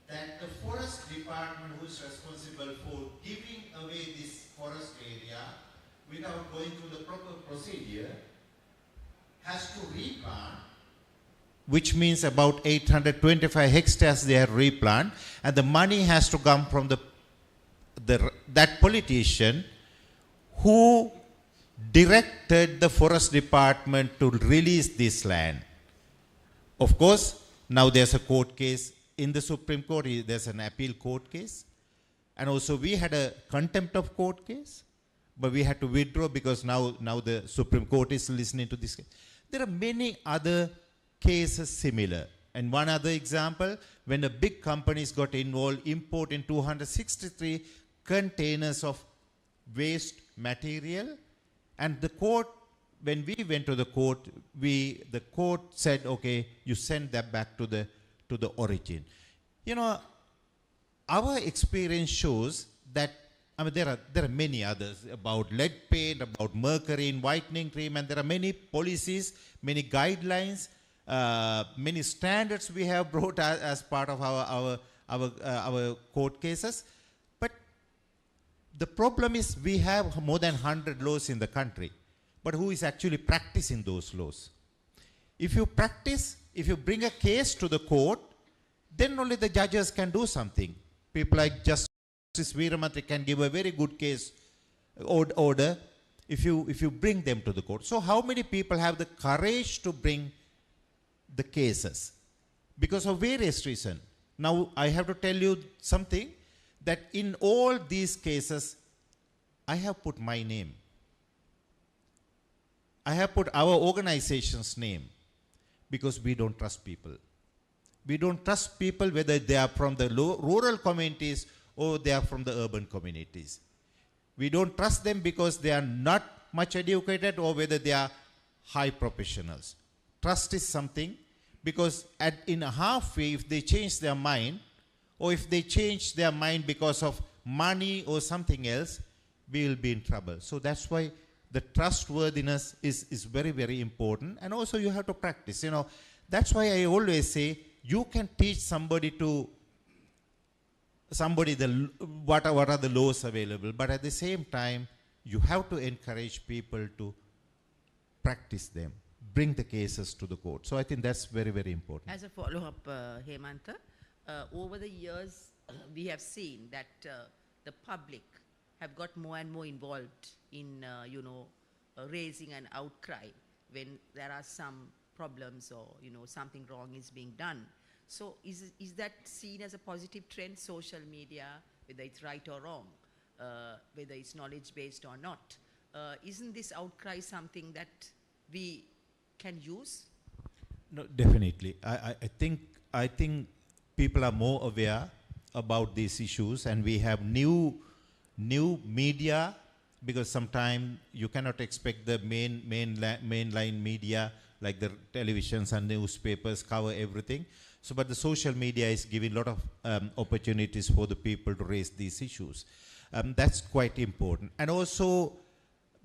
that the forest department, who is responsible for giving away this forest area without going through the proper procedure, has to replant, which means about 825 hectares they have replant, and the money has to come from that politician who directed the forest department to release this land. Of course, now there's a court case in the Supreme Court, there's an appeal court case, and also we had a contempt of court case, but we had to withdraw because now the Supreme Court is listening to this case. There are many other cases similar. And one other example, when the big companies got involved, importing 263 containers of waste material, and the court, when we went to the court, the court said, okay, you send that back to the origin. You know, our experience shows that, I mean, there are many others about lead paint, about mercury in whitening cream, and there are many policies, many guidelines, many standards we have brought as part of our court cases. But the problem is we have more than 100 laws in the country, but who is actually practicing those laws? If you bring a case to the court, then only the judges can do something. People like Justice Veeramatri can give a very good case order if you bring them to the court. So how many people have the courage to bring the cases? Because of various reasons. Now I have to tell you something, that in all these cases, I have put my name. I have put our organization's name, because we don't trust people. We don't trust people whether they are from the rural communities or they are from the urban communities. We don't trust them because they are not much educated or whether they are high professionals. Trust is something, because in a halfway, if they change their mind, or if they change their mind because of money or something else, we will be in trouble. So that's why the trustworthiness is very, very important. And also you have to practice. You know, that's why I always say, you can teach somebody what are the laws available, but at the same time, you have to encourage people to practice them, bring the cases to the court. So I think that's very, very important. As a follow-up, Hemantha, over the years, we have seen that the public have got more and more involved in, raising an outcry when there are some problems or, something wrong is being done. So is that seen as a positive trend, social media, whether it's right or wrong, whether it's knowledge-based or not? Isn't this outcry something that we can use? No, definitely. I think people are more aware about these issues, and we have new media, because sometimes you cannot expect the mainline media like the televisions and newspapers cover everything. So, but the social media is giving a lot of opportunities for the people to raise these issues. That's quite important. And also,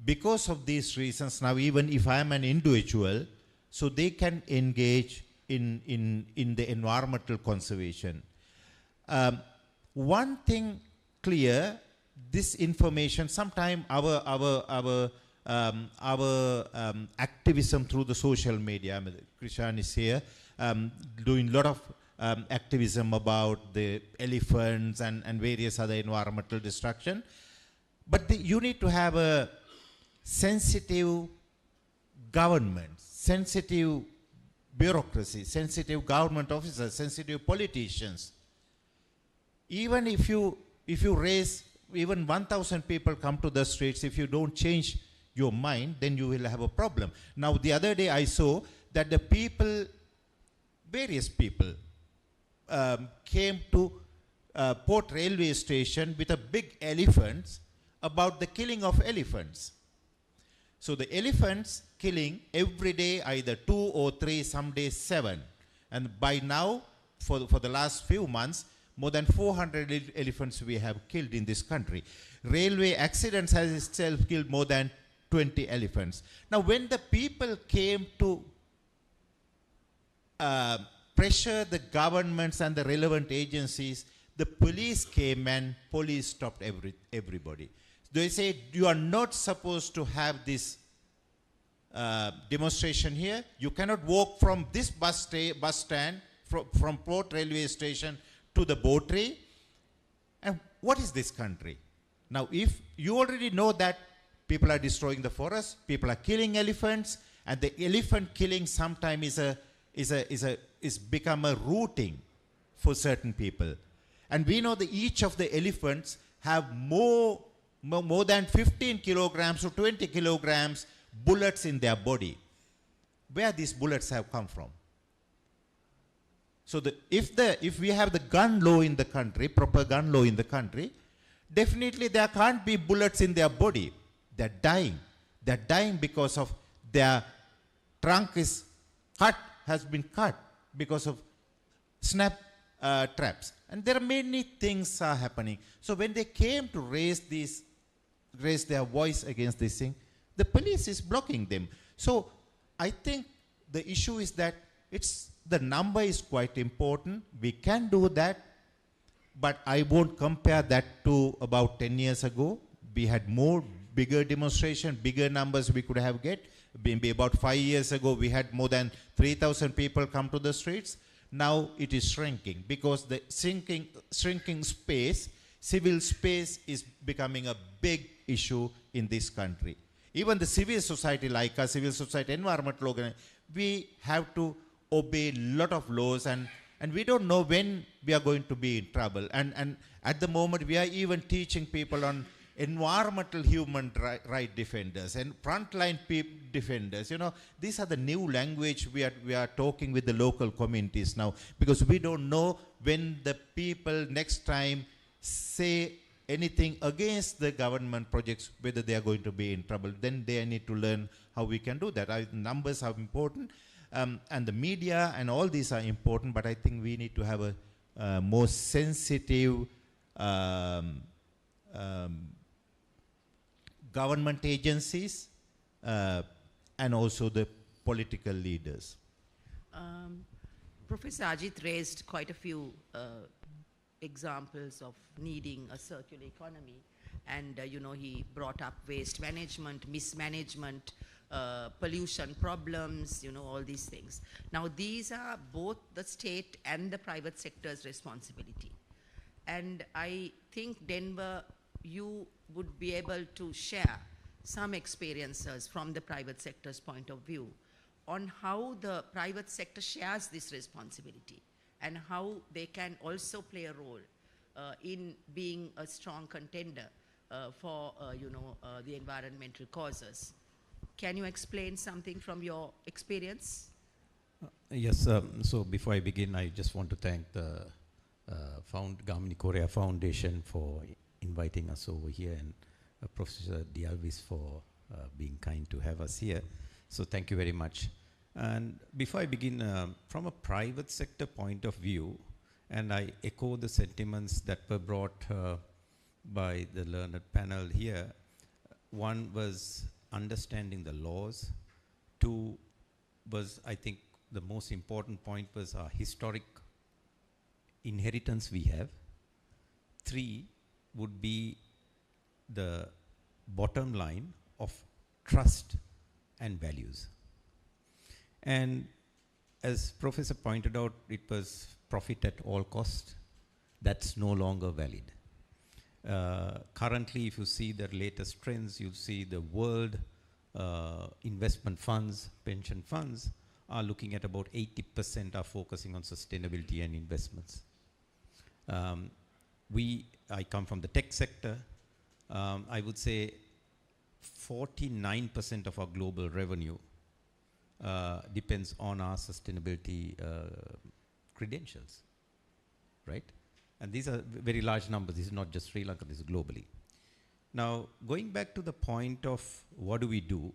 because of these reasons, now even if I am an individual, so they can engage in the environmental conservation. One thing clear, this information, sometime our activism through the social media, I mean, Krishan is here, doing a lot of activism about the elephants and various other environmental destruction. But you need to have a sensitive government, sensitive bureaucracy, sensitive government officers, sensitive politicians. Even if you raise, even 1,000 people come to the streets, if you don't change your mind, then you will have a problem. Now, the other day I saw that the people, various people, came to Port Railway Station with a big elephant about the killing of elephants. So the elephants killing every day either 2 or 3, some days 7. And by now, for the last few months, more than 400 elephants we have killed in this country. Railway accidents has itself killed more than 20 elephants. Now when the people came to pressure the governments and the relevant agencies, the police came and police stopped everybody. They said, you are not supposed to have this demonstration here. You cannot walk from this bus stand, from Port Railway Station to the boatry. And what is this country? Now, if you already know that people are destroying the forest, people are killing elephants, and the elephant killing sometimes is become a routine for certain people. And we know that each of the elephants have more than 15 kilograms or 20 kilograms bullets in their body. Where these bullets have come from? So if we have the gun law in the country, proper gun law in the country, definitely there can't be bullets in their body. They're dying. They're dying because of their trunk has been cut because of snap traps. And there are many things are happening. So when they came to raise their voice against this thing, the police is blocking them. So I think the issue is that the number is quite important. We can do that, but I won't compare that to about 10 years ago. We had bigger demonstration, bigger numbers we could have get. Maybe about 5 years ago, we had more than 3,000 people come to the streets. Now it is shrinking because the shrinking space, civil space is becoming a big issue in this country. Even the civil society like us, civil society environmental organization, we have to obey a lot of laws and we don't know when we are going to be in trouble. And at the moment, we are even teaching people on environmental human right defenders and frontline defenders. You know, these are the new language we are talking with the local communities now, because we don't know when the people next time say anything against the government projects, whether they are going to be in trouble. Then they need to learn how we can do that. Numbers are important, and the media and all these are important, but I think we need to have a more sensitive government agencies and also the political leaders. Professor Ajith raised quite a few examples of needing a circular economy, and he brought up waste management, mismanagement, pollution problems, all these things. Now these are both the state and the private sector's responsibility, and I think Denver, you would be able to share some experiences from the private sector's point of view on how the private sector shares this responsibility and how they can also play a role in being a strong contender for the environmental causes. Can you explain something from your experience? Yes, so before I begin, I just want to thank the Gamini Korea Foundation for inviting us over here, and Professor Alwis for being kind to have us here. So thank you very much. And before I begin, from a private sector point of view, and I echo the sentiments that were brought by the learned panel here. One was understanding the laws. Two was, I think, the most important point was our historic inheritance we have. Three would be the bottom line of trust and values. And as Professor pointed out, it was profit at all cost. That's no longer valid. Currently, if you see the latest trends, you'll see the world investment funds, pension funds, are looking at about 80% are focusing on sustainability and investments. I come from the tech sector. I would say 49% of our global revenue depends on our sustainability credentials, right? And these are very large numbers. This is not just Sri Lanka, this is globally. Now, going back to the point of what do we do,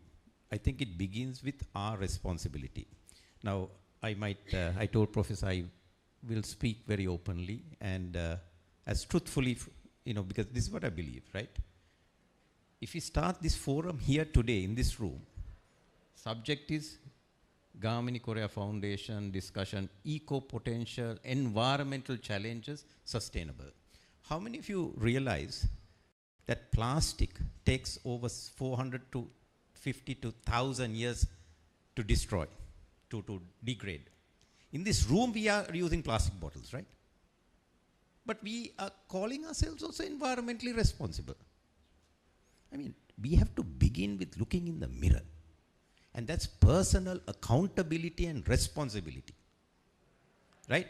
I think it begins with our responsibility. Now, I told Professor I will speak very openly and as truthfully, because this is what I believe, right? If we start this forum here today in this room, subject is Gamini Korea Foundation discussion, eco-potential, environmental challenges, sustainable. How many of you realize that plastic takes over 400 to 50 to 1,000 years to destroy, to degrade? In this room, we are using plastic bottles, right? But we are calling ourselves also environmentally responsible. I mean, we have to begin with looking in the mirror. And that's personal accountability and responsibility, right?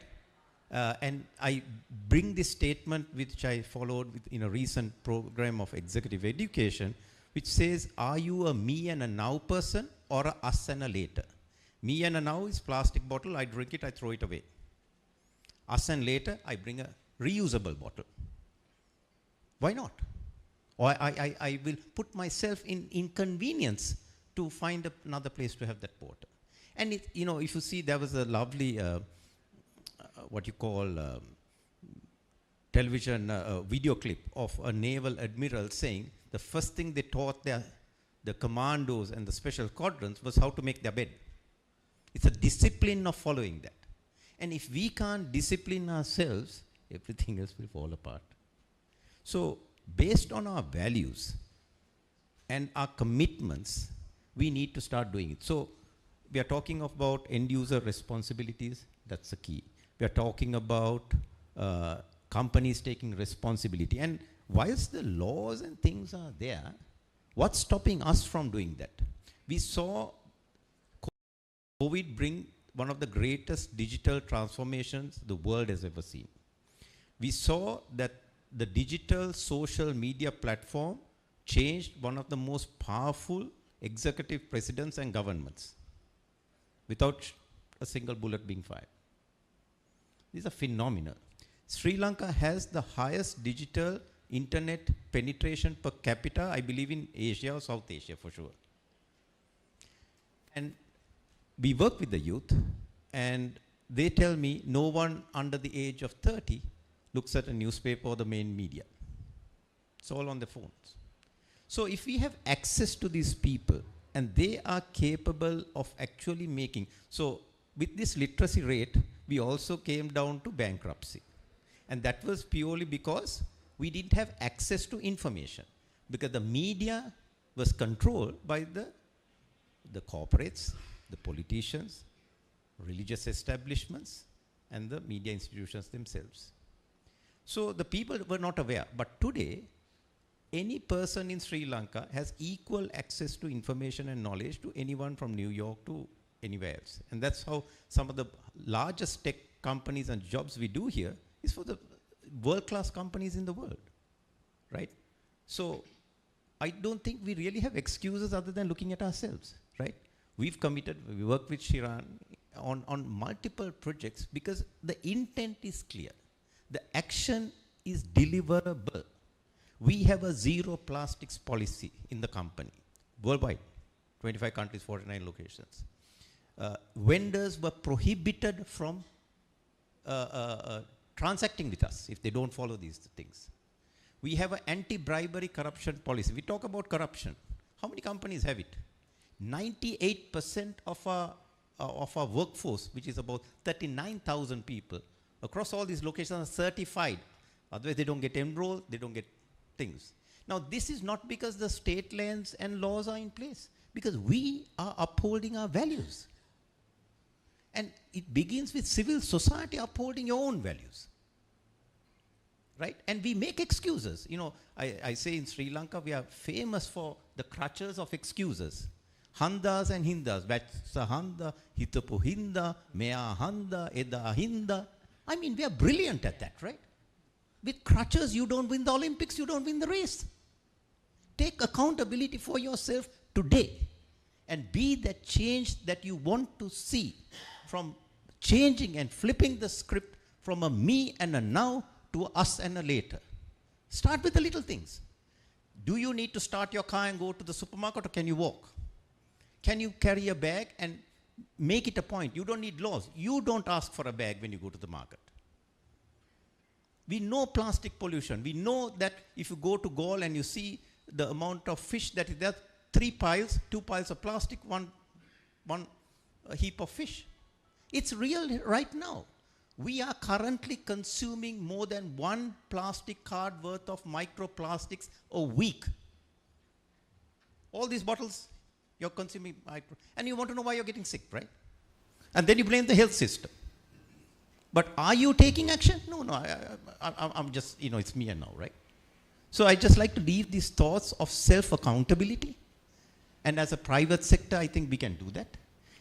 And I bring this statement which I followed in a recent program of executive education, which says, are you a me and a now person or a us and a later? Me and a now is plastic bottle, I drink it, I throw it away. Us and later, I bring a reusable bottle. Why not? Or I will put myself in inconvenience to find another place to have that water. And if you see, there was a lovely, what you call television video clip of a naval admiral saying the first thing they taught the commandos and the special squadrons was how to make their bed. It's a discipline of following that. And if we can't discipline ourselves, everything else will fall apart. So, based on our values and our commitments, we need to start doing it. So, we are talking about end user responsibilities, that's the key. We are talking about companies taking responsibility. And whilst the laws and things are there, what's stopping us from doing that? We saw COVID bring one of the greatest digital transformations the world has ever seen. We saw that the digital social media platform changed one of the most powerful executive presidents and governments without a single bullet being fired. These are phenomenal. Sri Lanka has the highest digital internet penetration per capita, I believe, in Asia or South Asia for sure. And we work with the youth, and they tell me no one under the age of 30 looks at a newspaper or the main media. It's all on their phones. So if we have access to these people, and they are capable of actually making, so with this literacy rate, we also came down to bankruptcy. And that was purely because we didn't have access to information, because the media was controlled by the corporates, the politicians, religious establishments, and the media institutions themselves. So the people were not aware. But today, any person in Sri Lanka has equal access to information and knowledge to anyone from New York to anywhere else. And that's how some of the largest tech companies and jobs we do here is for the world-class companies in the world, right? So I don't think we really have excuses other than looking at ourselves, right? We've committed, we work with Shiran on multiple projects because the intent is clear. The action is deliverable. We have a zero plastics policy in the company, worldwide, 25 countries, 49 locations. Vendors were prohibited from transacting with us if they don't follow these things. We have an anti-bribery corruption policy. We talk about corruption. How many companies have it? 98% of our workforce, which is about 39,000 people, across all these locations are certified. Otherwise, they don't get enrolled, they don't get things. Now, this is not because the state lands and laws are in place, because we are upholding our values. And it begins with civil society upholding your own values, right? And we make excuses. You know, I say in Sri Lanka, we are famous for the crutches of excuses. Handas and Hindas. Vatsa Handa, Hitapu Hinda, Mea Handa, Eda Hinda. I mean, we are brilliant at that, right? With crutches, you don't win the Olympics, you don't win the race. Take accountability for yourself today and be that change that you want to see, from changing and flipping the script from a me and a now to a us and a later. Start with the little things. Do you need to start your car and go to the supermarket, or can you walk? Can you carry a bag and make it a point? You don't need laws. You don't ask for a bag when you go to the market. We know plastic pollution. We know that if you go to Gaul and you see the amount of fish that is there, 3 piles, 2 piles of plastic, one heap of fish. It's real right now. We are currently consuming more than 1 plastic card worth of microplastics a week. All these bottles, you're consuming micro, and you want to know why you're getting sick, right? And then you blame the health system. But are you taking action? No, I'm just, it's me and now, right? So I just like to leave these thoughts of self-accountability. And as a private sector, I think we can do that.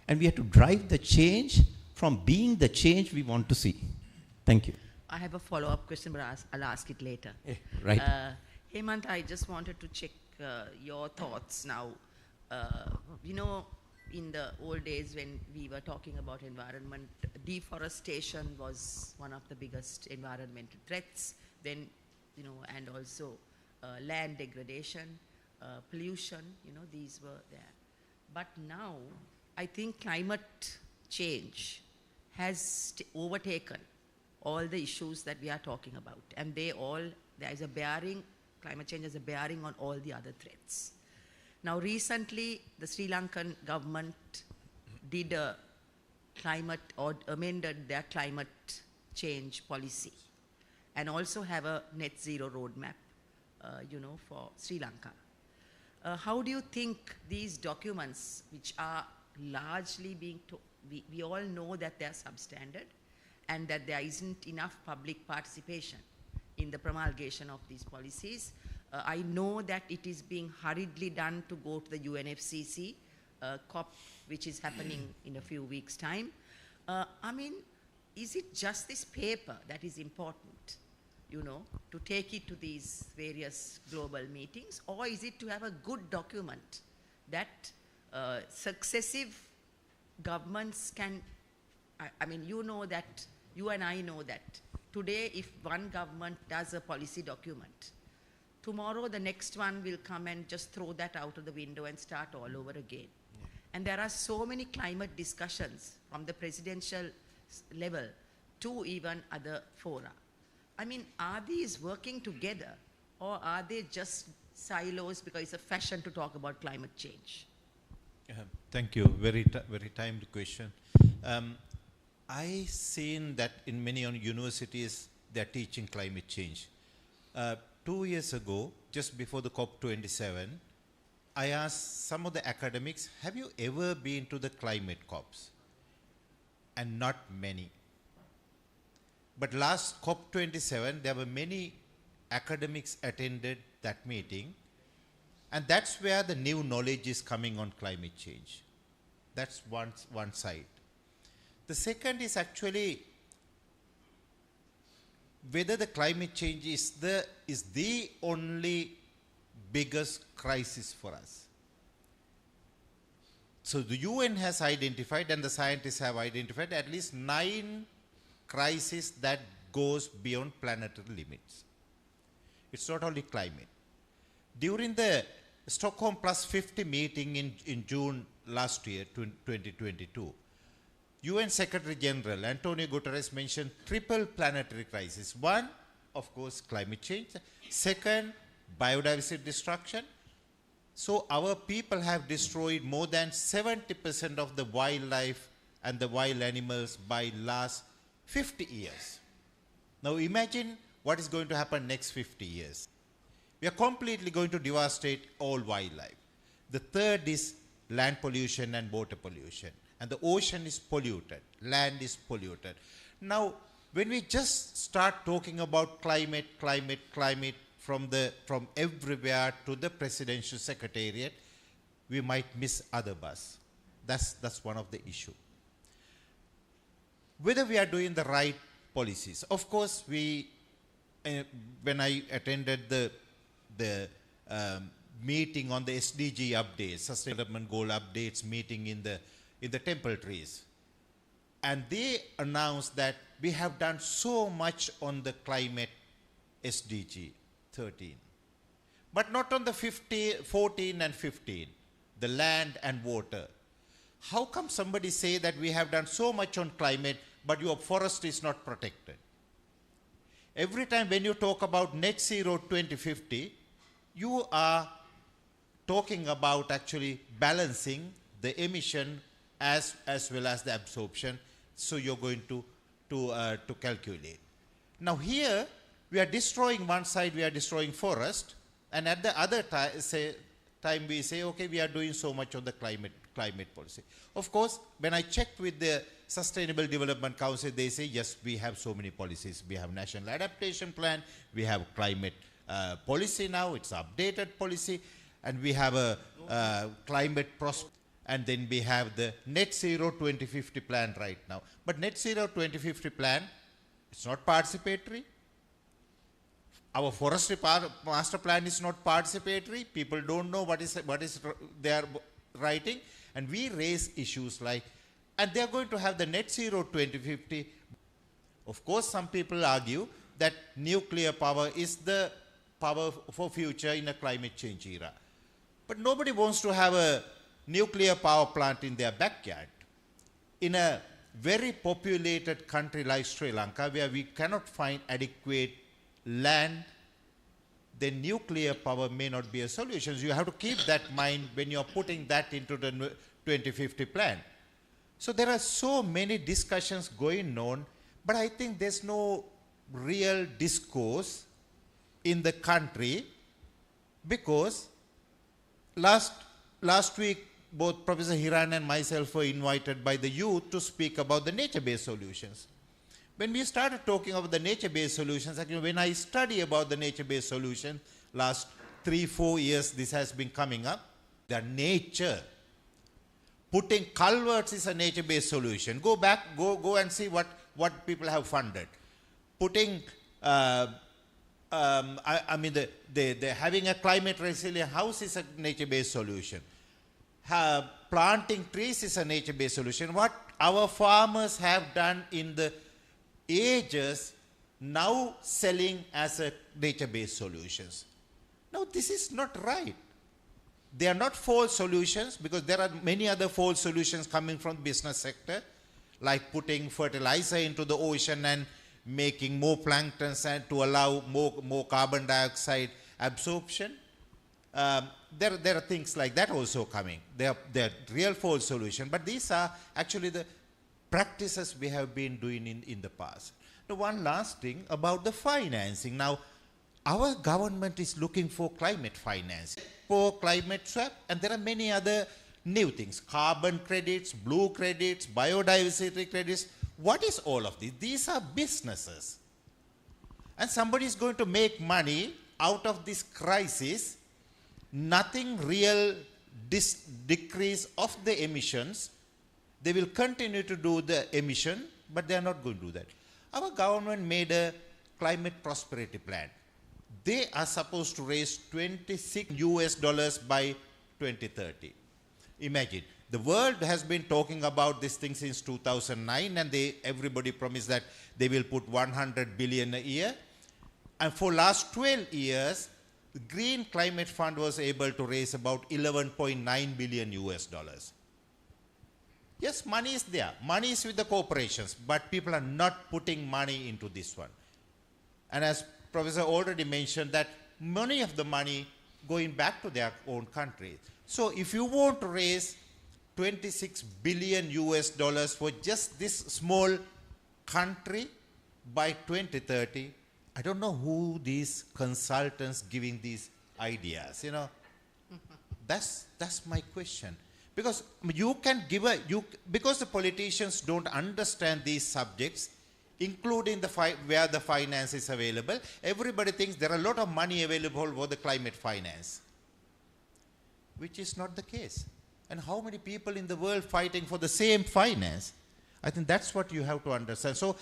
And we have to drive the change from being the change we want to see. Thank you. I have a follow-up question, but I'll ask it later. Right. Hemant, I just wanted to check your thoughts now. In the old days when we were talking about environment, deforestation was one of the biggest environmental threats. Then, and also land degradation, pollution, these were there. But now, I think climate change has overtaken all the issues that we are talking about. And there is a bearing, climate change has a bearing on all the other threats. Now recently, the Sri Lankan government did a amended their climate change policy and also have a net zero roadmap, for Sri Lanka. How do you think these documents, which are largely being, we all know that they are substandard and that there isn't enough public participation in the promulgation of these policies. I know that it is being hurriedly done to go to the UNFCCC COP, which is happening in a few weeks' time. Is it just this paper that is important, to take it to these various global meetings, or is it to have a good document that successive governments can, you and I know that today if one government does a policy document, tomorrow the next one will come and just throw that out of the window and start all over again. Yeah. And there are so many climate discussions from the presidential level to even other fora. Are these working together, or are they just silos because it's a fashion to talk about climate change? Thank you. Very timed question. I seen that in many universities they're teaching climate change. 2 years ago, just before the COP27, I asked some of the academics, have you ever been to the climate COPs? And not many. But last COP27, there were many academics attended that meeting, and that's where the new knowledge is coming on climate change. That's one side. The second is actually whether the climate change is the only biggest crisis for us. So the UN has identified, and the scientists have identified, at least 9 crises that goes beyond planetary limits. It's not only climate. During the Stockholm Plus 50 meeting in June last year, 2022, UN Secretary General Antonio Guterres mentioned triple planetary crises. One, of course, climate change. Second, biodiversity destruction. So our people have destroyed more than 70% of the wildlife and the wild animals by last 50 years. Now imagine what is going to happen next 50 years. We are completely going to devastate all wildlife. The third is land pollution and water pollution. And the ocean is polluted, land is polluted. Now, when we just start talking about climate from everywhere to the presidential secretariat, we might miss other bus. That's one of the issue. Whether we are doing the right policies. Of course, when I attended the meeting on the SDG updates, Sustainable Development Goal updates meeting in the Temple Trees. And they announced that we have done so much on the climate SDG 13. But not on the 14 and 15. the land and water. How come somebody say that we have done so much on climate, but your forest is not protected? Every time when you talk about net zero 2050, you are talking about actually balancing the emission as well as the absorption. So you're going to calculate. Now here we are destroying one side, we are destroying forest, and at the other time we say, okay, we are doing so much on the climate policy. Of course, when I checked with the Sustainable Development Council, they say, yes, we have so many policies. We have National Adaptation Plan, we have climate policy now, it's updated policy, and we have a climate and then we have the Net Zero 2050 plan right now. But Net Zero 2050 plan, it's not participatory. Our forestry master plan is not participatory. People don't know what is they are writing. And we raise issues like, and they are going to have the Net Zero 2050. Of course, some people argue that nuclear power is the power for future in a climate change era. But nobody wants to have a nuclear power plant in their backyard. In a very populated country like Sri Lanka, where we cannot find adequate land, then nuclear power may not be a solution. So you have to keep that in mind when you're putting that into the 2050 plan. So there are so many discussions going on, but I think there's no real discourse in the country, because last week both Professor Hiran and myself were invited by the youth to speak about the nature-based solutions. When we started talking about the nature-based solutions, actually when I study about the nature-based solution, last 3-4 years this has been coming up, the nature. Putting culverts is a nature-based solution. Go back, go and see what people have funded. Putting, the having a climate resilient house is a nature-based solution. Planting trees is a nature-based solution. What our farmers have done in the ages, now selling as a nature-based solutions. Now this is not right. They are not false solutions, because there are many other false solutions coming from the business sector, like putting fertilizer into the ocean and making more plankton and to allow more carbon dioxide absorption. There are things like that also coming. They are real false solutions, but these are actually the practices we have been doing in the past. Now, one last thing about the financing. Now, our government is looking for climate finance, for climate swap, and there are many other new things. Carbon credits, blue credits, biodiversity credits. What is all of these? These are businesses. And somebody is going to make money out of this crisis. Nothing real decrease of the emissions. They will continue to do the emission, but they are not going to do that. Our government made a climate prosperity plan. They are supposed to raise $26 by 2030. Imagine, the world has been talking about this thing since 2009, and everybody promised that they will put 100 billion a year. And for last 12 years, the Green Climate Fund was able to raise about $11.9 billion. Yes, money is there. Money is with the corporations, but people are not putting money into this one. And as Professor already mentioned, that many of the money going back to their own country. So if you want to raise $26 billion for just this small country by 2030, I don't know who these consultants giving these ideas, you know. That's my question. Because you can give because the politicians don't understand these subjects, including where the finance is available. Everybody thinks there are a lot of money available for the climate finance, which is not the case. And how many people in the world fighting for the same finance? I think that's what you have to understand. So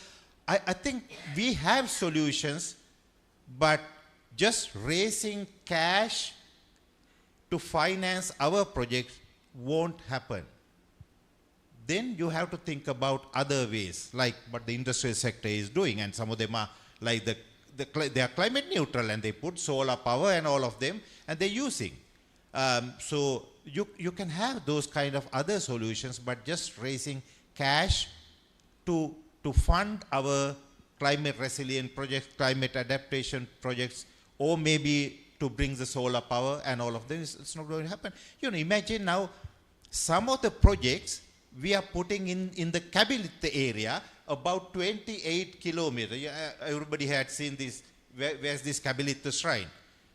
I think we have solutions, but just raising cash to finance our projects won't happen. Then you have to think about other ways, like what the industrial sector is doing, and some of them are like they are climate neutral, and they put solar power and all of them, and they're using. So you can have those kind of other solutions, but just raising cash to fund our climate resilient projects, climate adaptation projects, or maybe to bring the solar power and all of this, it's not going to happen. You know, imagine now some of the projects we are putting in the Kabilitta area, about 28 kilometers. Everybody had seen this, where's this Kabilitta shrine?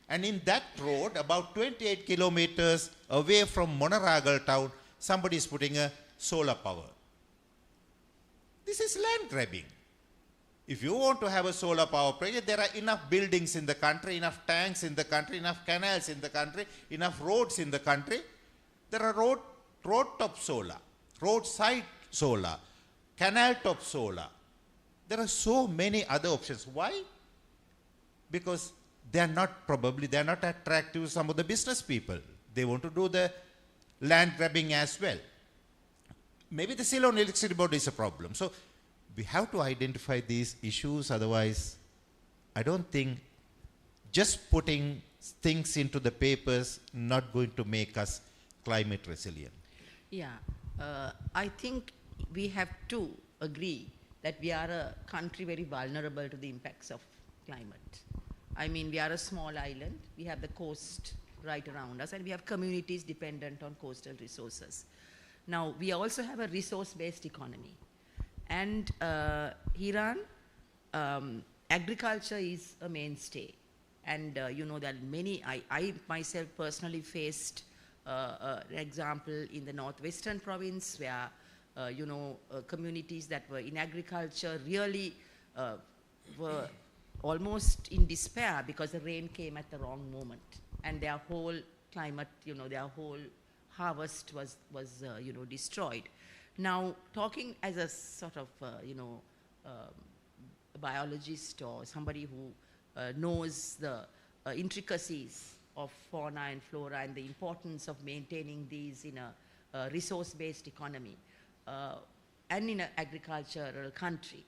And in that road, about 28 kilometers away from Monaragal town, somebody is putting a solar power. This is land grabbing. If you want to have a solar power project, there are enough buildings in the country, enough tanks in the country, enough canals in the country, enough roads in the country. There are road top solar, roadside solar, canal top solar. There are so many other options. Why? Because they are not attractive to some of the business people. They want to do the land grabbing as well. Maybe the Ceylon Electricity Board is a problem. So we have to identify these issues. Otherwise, I don't think just putting things into the papers not going to make us climate resilient. Yeah, I think we have to agree that we are a country very vulnerable to the impacts of climate. I mean, we are a small island. We have the coast right around us, and we have communities dependent on coastal resources. Now, we also have a resource-based economy. And Hiran, agriculture is a mainstay. And you know that many, I myself personally faced an example in the northwestern province where, you know, communities that were in agriculture really were almost in despair because the rain came at the wrong moment. And their whole climate, you know, their whole harvest was you know, destroyed. Now, talking as a sort of, you know, a biologist or somebody who knows the intricacies of fauna and flora and the importance of maintaining these in a resource-based economy and in an agricultural country,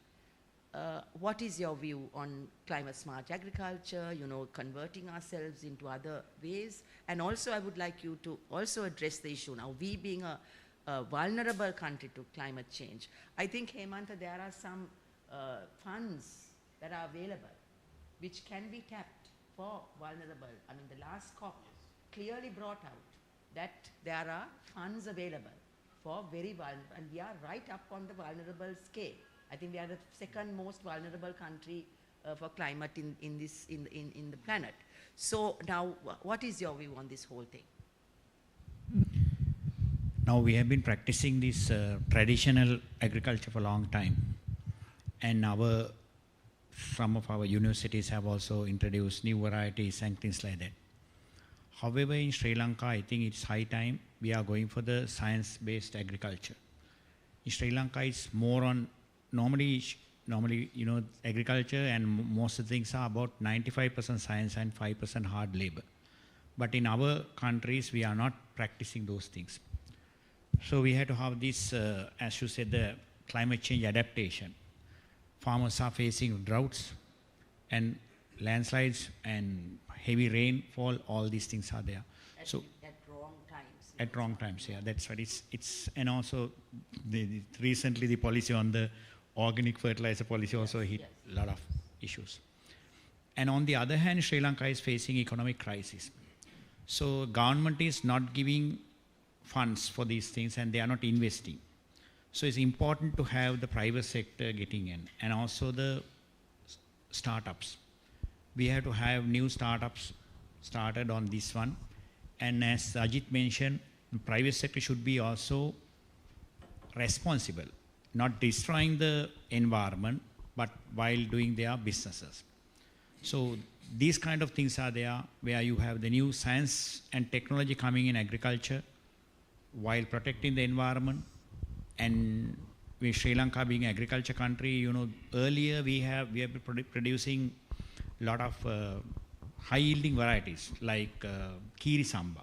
what is your view on climate smart agriculture, you know, converting ourselves into other ways? And also I would like you to also address the issue now, we being a vulnerable country to climate change. I think, Hemanta, there are some funds that are available which can be tapped for vulnerable. I mean, the last COP clearly brought out that there are funds available for very vulnerable, and we are right up on the vulnerable scale. I think we are the second most vulnerable country for climate in the planet. So now, what is your view on this whole thing? Now we have been practicing this traditional agriculture for a long time, and some of our universities have also introduced new varieties and things like that. However, in Sri Lanka, I think it's high time we are going for the science-based agriculture. In Sri Lanka, it's more on normally, you know, agriculture and most of the things are about 95% science and 5% hard labor. But in our countries, we are not practicing those things. So we had to have this, as you said, the climate change adaptation. Farmers are facing droughts and landslides and heavy rainfall. All these things are there. At wrong times. At wrong times, yeah, that's right. It's and also recently the policy on the organic fertilizer policy also hit a lot of issues. And on the other hand, Sri Lanka is facing economic crisis. So government is not giving funds for these things and they are not investing. So it's important to have the private sector getting in and also the startups. We have to have new startups started on this one. And as Ajith mentioned, the private sector should be also responsible, not destroying the environment, but while doing their businesses. So these kind of things are there where you have the new science and technology coming in agriculture while protecting the environment. And with Sri Lanka being an agriculture country, you know, earlier we have been producing a lot of high yielding varieties like Kiri Samba,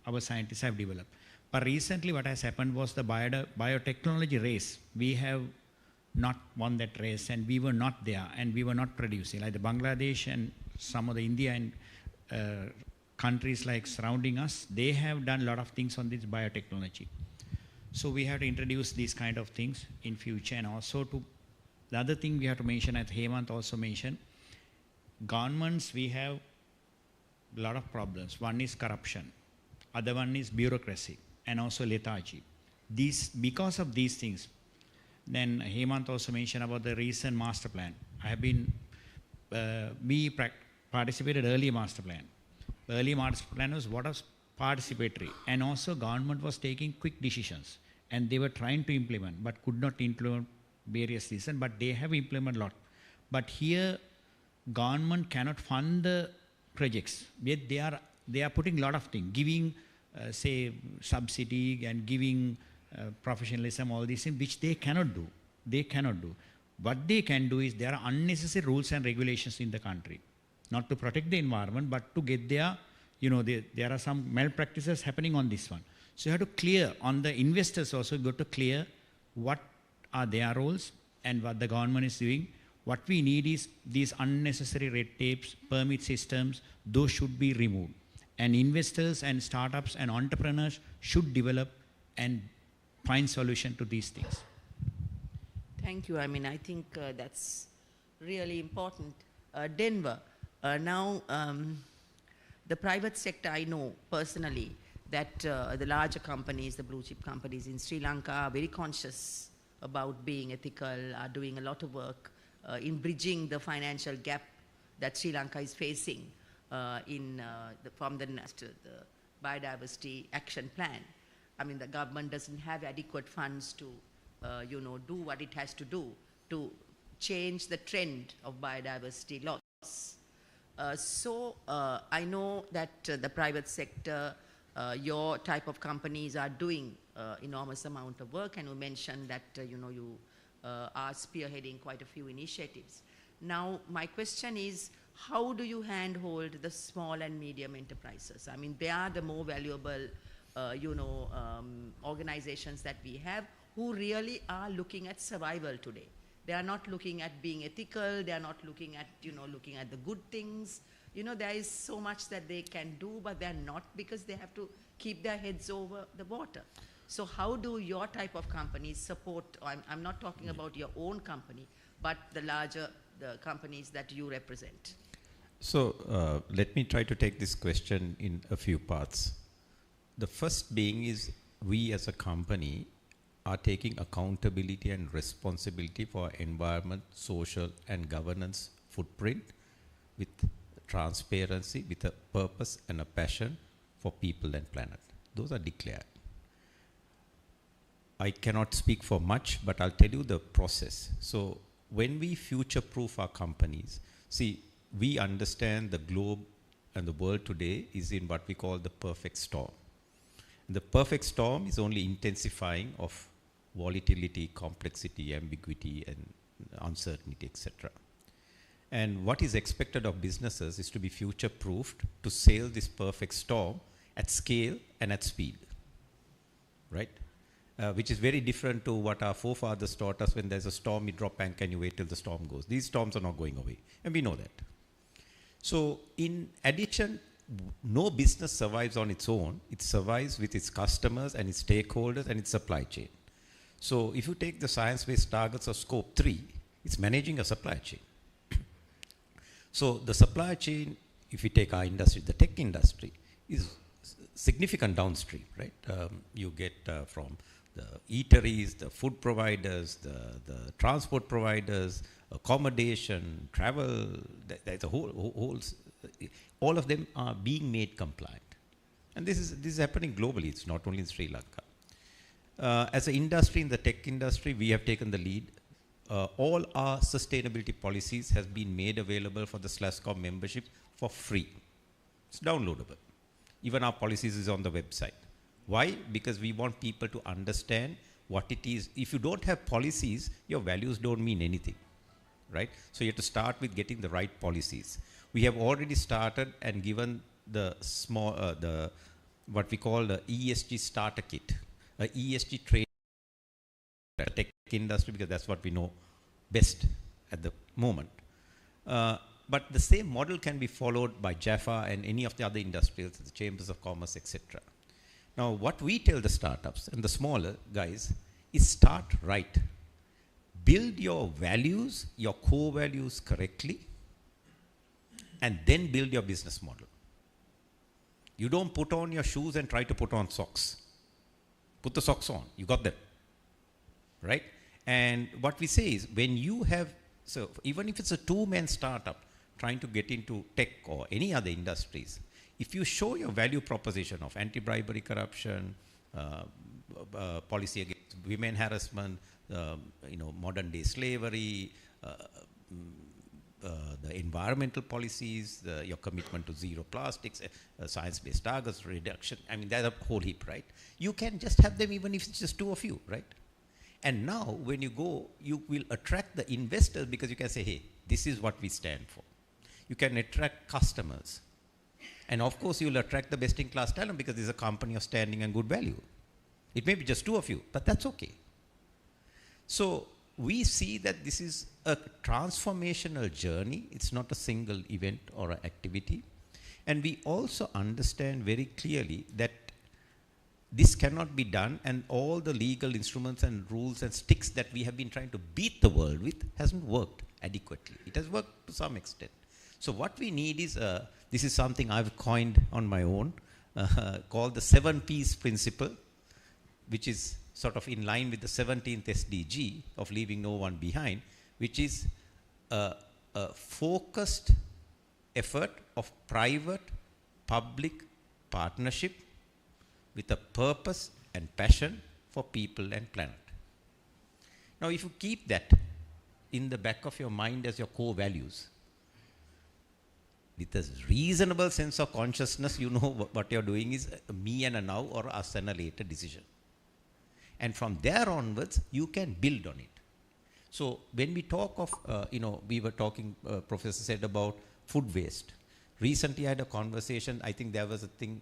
our scientists have developed. But recently what has happened was the biotechnology race. We have not won that race and we were not there and we were not producing. Like the Bangladesh and some of the India and countries like surrounding us, they have done a lot of things on this biotechnology. So we have to introduce these kind of things in future. And also the other thing we have to mention, as Hemant also mentioned, governments, we have a lot of problems. One is corruption, other one is bureaucracy, and also lethargy. Because of these things, then Hemant also mentioned about the recent master plan. I have been, participated early master plan. Early master plan was participatory, and also government was taking quick decisions, and they were trying to implement, but could not implement various reasons, but they have implemented a lot. But here, government cannot fund the projects, yet they are putting a lot of things, giving, say, subsidy and giving professionalism, all these things, which they cannot do. They cannot do. What they can do is there are unnecessary rules and regulations in the country, not to protect the environment, but to get there are some malpractices happening on this one. So you have to clear, on the investors also, you got to clear what are their roles and what the government is doing. What we need is these unnecessary red tapes, permit systems, those should be removed. And investors and startups and entrepreneurs should develop and find solution to these things. Thank you. I mean, I think that's really important. Denver, now the private sector, I know personally that the larger companies, the blue chip companies in Sri Lanka are very conscious about being ethical, are doing a lot of work in bridging the financial gap that Sri Lanka is facing from the biodiversity action plan. I mean, the government doesn't have adequate funds to, do what it has to do to change the trend of biodiversity loss. So I know that the private sector, your type of companies are doing enormous amount of work, and you mentioned that, you are spearheading quite a few initiatives. Now, my question is, how do you handhold the small and medium enterprises? I mean, they are the more valuable, organizations that we have who really are looking at survival today. They are not looking at being ethical. They are not looking at, looking at the good things. There is so much that they can do, but they're not, because they have to keep their heads over the water. So how do your type of companies support, I'm not talking about your own company, but the companies that you represent? So let me try to take this question in a few parts. The first being is, we as a company are taking accountability and responsibility for environment, social and governance footprint with transparency, with a purpose and a passion for people and planet. Those are declared. I cannot speak for much, but I'll tell you the process. So when we future-proof our companies, see, we understand the globe and the world today is in what we call the perfect storm. The perfect storm is only intensifying of volatility, complexity, ambiguity, and uncertainty, etc. And what is expected of businesses is to be future-proofed to sail this perfect storm at scale and at speed, right? Which is very different to what our forefathers taught us. When there's a storm, you drop anchor and you wait till the storm goes. These storms are not going away, and we know that. So in addition, no business survives on its own. It survives with its customers and its stakeholders and its supply chain. So if you take the science-based targets of scope 3, it's managing a supply chain. So the supply chain, if you take our industry, the tech industry, is significant downstream, right? You get from the eateries, the food providers, the transport providers, accommodation, travel, there's a whole, all of them are being made compliant. And this is happening globally, it's not only in Sri Lanka. As an industry, in the tech industry, we have taken the lead. All our sustainability policies have been made available for the SLASCOM membership for free. It's downloadable. Even our policies is on the website. Why? Because we want people to understand what it is. If you don't have policies, your values don't mean anything, right? So you have to start with getting the right policies. We have already started and given the small, what we call the ESG starter kit, a ESG trade tech industry, because that's what we know best at the moment. but the same model can be followed by Jaffa and any of the other industrials, the chambers of commerce, etc. Now, what we tell the startups and the smaller guys is start right. Build your values, your core values correctly, and then build your business model. You don't put on your shoes and try to put on socks. Put the socks on, you got them, right? And what we say is, when you have, so even if it's a two-man startup trying to get into tech or any other industries, if you show your value proposition of anti-bribery, corruption, policy against women harassment, modern day slavery, the environmental policies, your commitment to zero plastics, science-based targets, reduction, I mean, there's a whole heap, right? You can just have them even if it's just two of you, right? And now, when you go, you will attract the investors because you can say, hey, this is what we stand for. You can attract customers. And of course, you will attract the best-in-class talent because this is a company of standing and good value. It may be just two of you, but that's okay. So we see that this is a transformational journey. It's not a single event or an activity. And we also understand very clearly that this cannot be done, and all the legal instruments and rules and sticks that we have been trying to beat the world with hasn't worked adequately. It has worked to some extent. So what we need is, this is something I've coined on my own, called the 7 P's principle, which is sort of in line with the 17th SDG of leaving no one behind, which is a focused effort of private-public partnership with a purpose and passion for people and planet. Now, if you keep that in the back of your mind as your core values, with a reasonable sense of consciousness, you know what you're doing is a me and a now, or us and a later decision. And from there onwards, you can build on it. So when we talk of, we were talking, Professor said about food waste. Recently I had a conversation, I think there was a thing,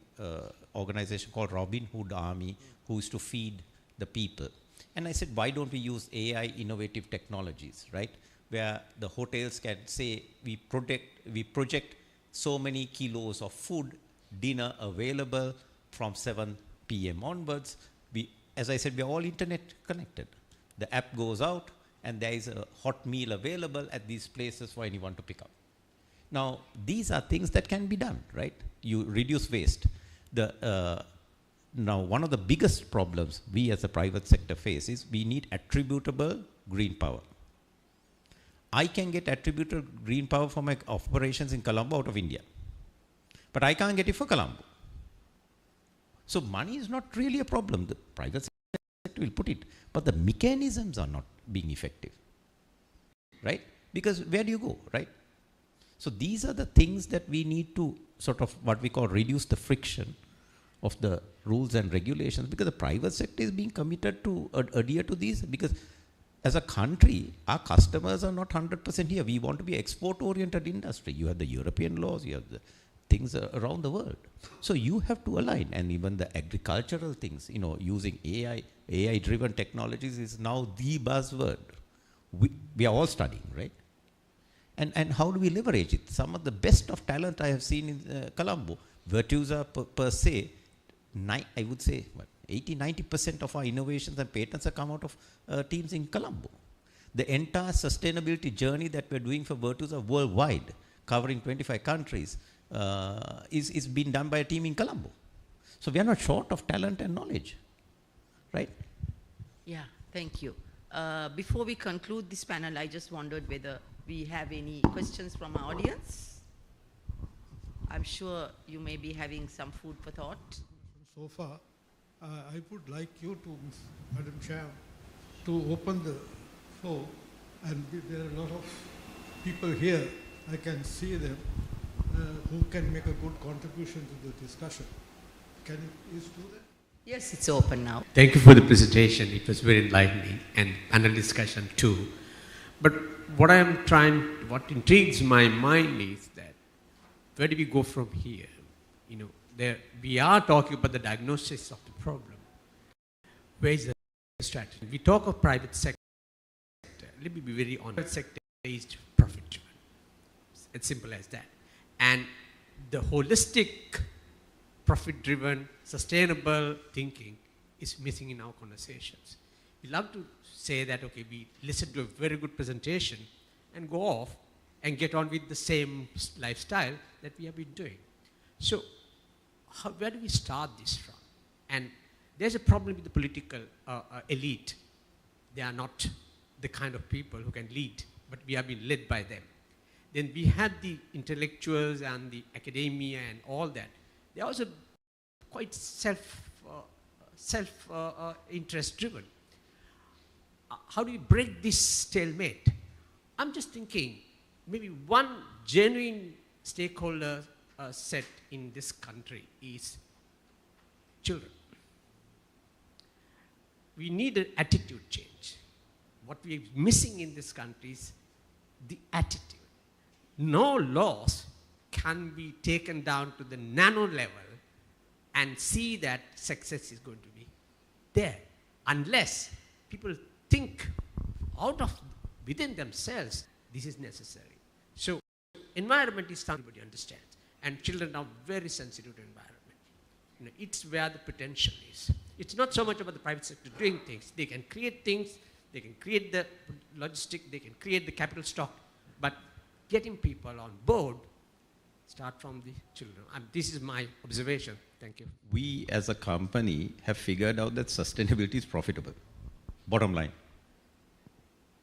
organization called Robin Hood Army, who used to feed the people. And I said, why don't we use AI innovative technologies, right? Where the hotels can say, we project so many kilos of food, dinner available from 7 p.m. onwards. As I said, we are all internet connected. The app goes out and there is a hot meal available at these places for anyone to pick up. Now, these are things that can be done, right? You reduce waste. Now, one of the biggest problems we as a private sector face is we need attributable green power. I can get attributable green power for my operations in Colombo out of India, but I can't get it for Colombo. So money is not really a problem. The private sector will put it, but the mechanisms are not being effective, right? Because where do you go, right? So these are the things that we need to sort of what we call reduce the friction of the rules and regulations, because the private sector is being committed to adhere to these, because as a country, our customers are not 100% here. We want to be export-oriented industry. You have the European laws, you have the things around the world. So you have to align, and even the agricultural things, using AI-driven technologies is now the buzzword. We are all studying, right? And how do we leverage it? Some of the best of talent I have seen in Colombo, Virtusa per se, I would say 80-90% of our innovations and patents have come out of teams in Colombo. The entire sustainability journey that we're doing for Virtusa worldwide, covering 25 countries, is being done by a team in Colombo. So we are not short of talent and knowledge, right? Yeah, thank you. Before we conclude this panel, I just wondered whether we have any questions from our audience. I'm sure you may be having some food for thought. So far, I would like you to, Madam Chair, to open the floor, and there are a lot of people here, I can see them, who can make a good contribution to the discussion. Can you please do that? Yes, it's open now. Thank you for the presentation. It was very enlightening, and panel discussion too. But what intrigues my mind is that where do we go from here? We are talking about the diagnosis of the problem. Where is the strategy? We talk of private sector. Let me be very honest. Private sector is profit-driven. It's simple as that. And the holistic, profit-driven, sustainable thinking is missing in our conversations. We love to say that, okay, we listen to a very good presentation and go off and get on with the same lifestyle that we have been doing. So where do we start this from? And there's a problem with the political elite. They are not the kind of people who can lead, but we have been led by them. Then we had the intellectuals and the academia and all that. They're also quite self-interest driven. How do you break this stalemate? I'm just thinking, maybe one genuine stakeholder set in this country is children. We need an attitude change. What we are missing in this country is the attitude. No laws can be taken down to the nano level and see that success is going to be there, unless people think out of within themselves this is necessary. So environment is something everybody understands, and children are very sensitive to environment. You know, it's where the potential is. It's not so much about the private sector doing things. They can create things, they can create the logistic, they can create the capital stock, but getting people on board start from the children. This is my observation. Thank you. We as a company have figured out that sustainability is profitable. Bottom line.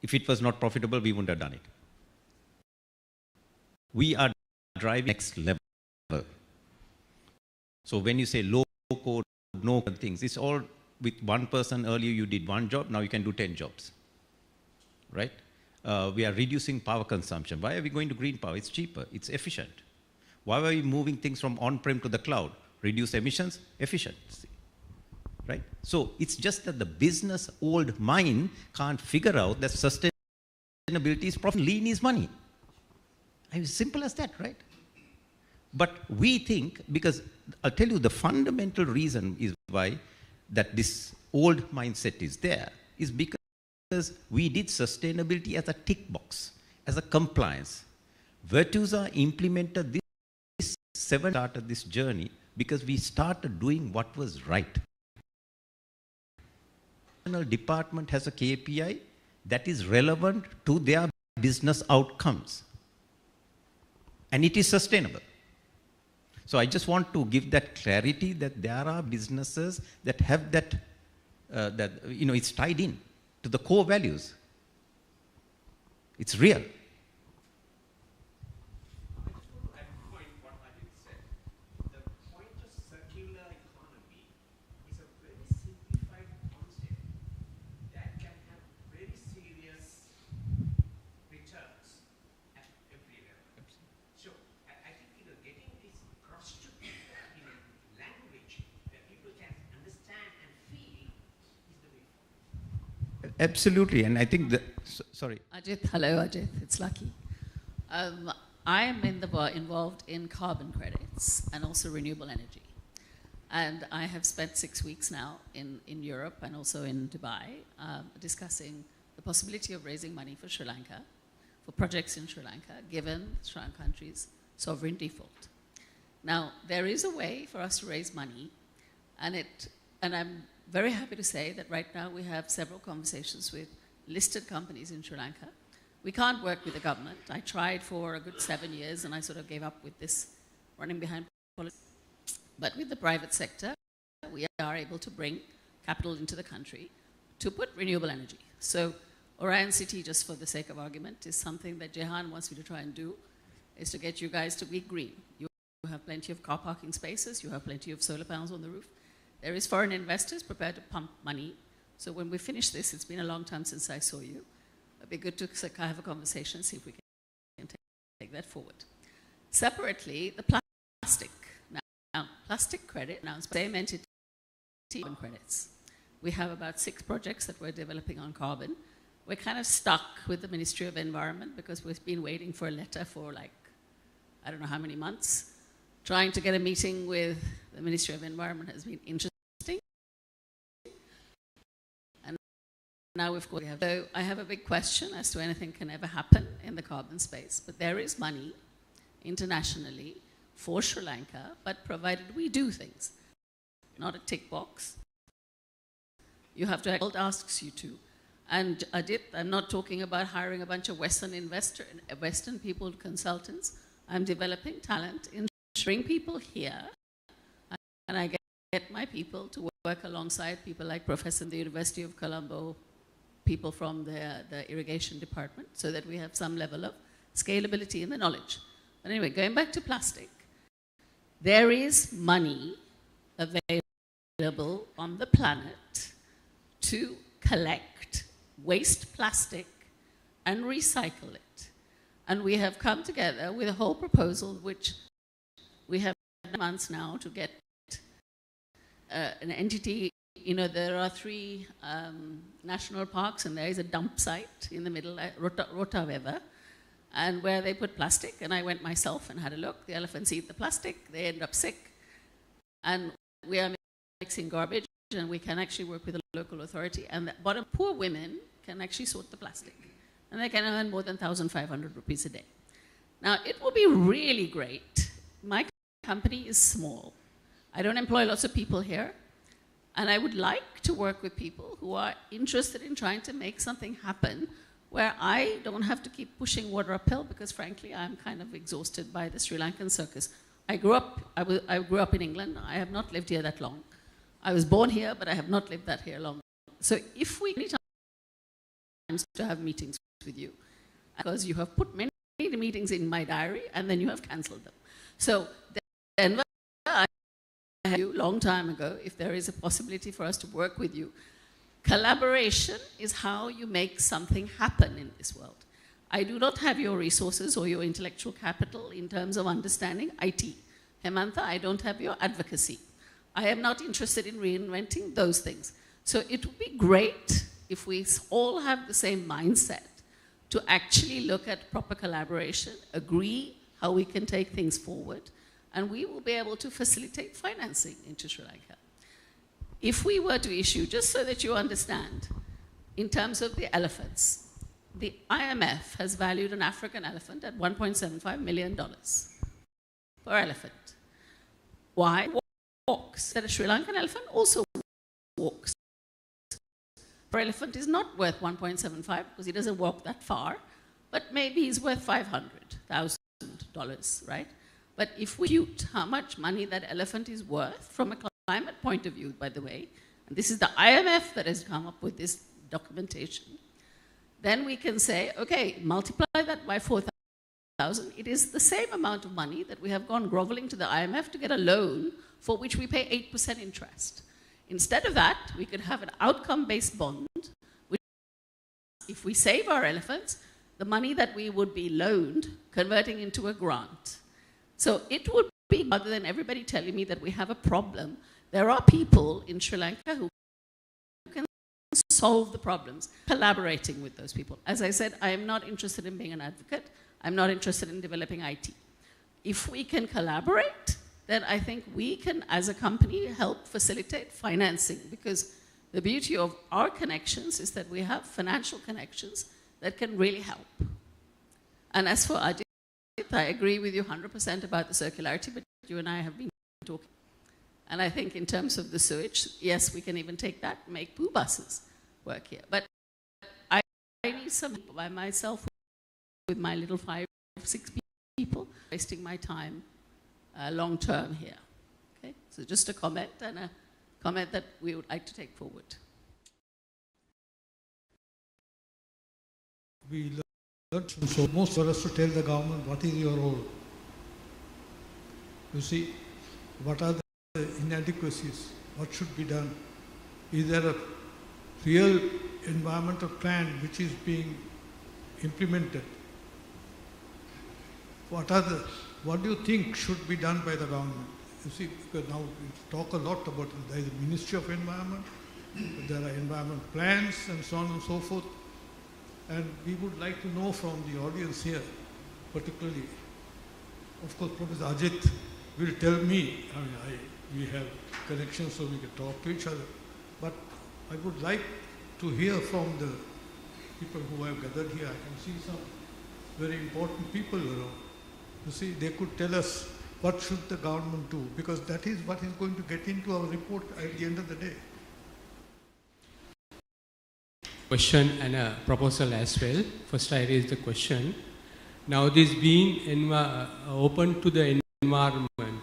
If it was not profitable, we wouldn't have done it. We are driving next level. So when you say low code, no things, it's all with one person. Earlier you did one job, now you can do 10 jobs. Right? We are reducing power consumption. Why are we going to green power? It's cheaper, it's efficient. Why are we moving things from on-prem to the cloud? Reduce emissions, efficiency. Right? So it's just that the business old mind can't figure out that sustainability is profit, lean is money. It's simple as that, right? But we think, because I'll tell you the fundamental reason is why that this old mindset is there, is because we did sustainability as a tick box, as a compliance. Virtusa implemented this started this journey because we started doing what was right. The department has a KPI that is relevant to their business outcomes. And it is sustainable. So I just want to give that clarity that there are businesses that have that, it's tied in to the core values. It's real. Absolutely, and I think that, sorry. Ajith, hello Ajith, it's Lucky. I am involved in carbon credits and also renewable energy. And I have spent 6 weeks now in Europe and also in Dubai discussing the possibility of raising money for Sri Lanka, for projects in Sri Lanka, given Sri Lankan country's sovereign default. Now, there is a way for us to raise money, and I'm very happy to say that right now we have several conversations with listed companies in Sri Lanka. We can't work with the government. I tried for a good 7 years and I sort of gave up with this running behind politics. But with the private sector, we are able to bring capital into the country to put renewable energy. So Orion City, just for the sake of argument, is something that Jehan wants me to try and do, is to get you guys to be green. You have plenty of car parking spaces, you have plenty of solar panels on the roof. There is foreign investors prepared to pump money. So when we finish this, it's been a long time since I saw you. It'd be good to have a conversation, see if we can take that forward. Separately, the plastic. Now plastic credit, now it's the same entity, carbon credits. We have about 6 projects that we're developing on carbon. We're kind of stuck with the Ministry of Environment because we've been waiting for a letter for I don't know how many months. Trying to get a meeting with the Ministry of Environment has been interesting. And now we've got, so I have a big question as to anything can ever happen in the carbon space, but there is money internationally for Sri Lanka, but provided we do things. Not a tick box. You have to, the world asks you to. And Ajith, I'm not talking about hiring a bunch of Western people, consultants. I'm developing talent in bring people here, and I get my people to work alongside people like Professor in the University of Colombo, people from the irrigation department, so that we have some level of scalability in the knowledge. But anyway, going back to plastic, there is money available on the planet to collect waste plastic and recycle it. And we have come together with a whole proposal which we have months now to get an entity. You know, there are 3 national parks and there is a dump site in the middle, Rotaveva, and where they put plastic, and I went myself and had a look. The elephants eat the plastic, they end up sick, and we are mixing garbage, and we can actually work with a local authority, and the bottom poor women can actually sort the plastic, and they can earn more than 1,500 rupees a day. Now, it will be really great. My company is small. I don't employ lots of people here, and I would like to work with people who are interested in trying to make something happen where I don't have to keep pushing water uphill, because frankly, I'm kind of exhausted by the Sri Lankan circus. I grew up in England. I have not lived here that long. I was born here, but I have not lived that here long. So if we need times to have meetings with you, because you have put many meetings in my diary and then you have cancelled them. So Denver, I had you a long time ago, if there is a possibility for us to work with you. Collaboration is how you make something happen in this world. I do not have your resources or your intellectual capital in terms of understanding IT. Hemantha, I don't have your advocacy. I am not interested in reinventing those things. So it would be great if we all have the same mindset to actually look at proper collaboration, agree how we can take things forward, and we will be able to facilitate financing into Sri Lanka. If we were to issue, just so that you understand, in terms of the elephants, the IMF has valued an African elephant at $1.75 million per elephant. Why? Walks. That a Sri Lankan elephant also walks. Per elephant is not worth 1.75 because he doesn't walk that far, but maybe he's worth $500,000, right? But if we compute how much money that elephant is worth from a climate point of view, by the way, and this is the IMF that has come up with this documentation, then we can say, okay, multiply that by 4,000. It is the same amount of money that we have gone groveling to the IMF to get a loan for which we pay 8% interest. Instead of that, we could have an outcome-based bond, which if we save our elephants, the money that we would be loaned, converting into a grant. So it would be, rather than everybody telling me that we have a problem, there are people in Sri Lanka who can solve the problems, collaborating with those people. As I said, I am not interested in being an advocate. I'm not interested in developing IT. If we can collaborate, then I think we can, as a company, help facilitate financing, because the beauty of our connections is that we have financial connections that can really help. And as for Ajith, I agree with you 100% about the circularity, but you and I have been talking. And I think in terms of the sewage, yes, we can even take that and make poo buses work here. But I need some help by myself with my little 5, 6 people, wasting my time long term here. Okay? So just a comment, and a comment that we would like to take forward. We learned so most for us to tell the government what is your role. You see, what are the inadequacies? What should be done? Is there a real environmental plan which is being implemented? What do you think should be done by the government? You see, because now we talk a lot about there is a Ministry of Environment, there are environment plans and so on and so forth. And we would like to know from the audience here, particularly, of course, Professor Ajith will tell me, we have connections so we can talk to each other. But I would like to hear from the people who have gathered here. I can see some very important people around. You see, they could tell us what should the government do, because that is what is going to get into our report at the end of the day. Question and a proposal as well. First I raise the question. Now this being open to the environment,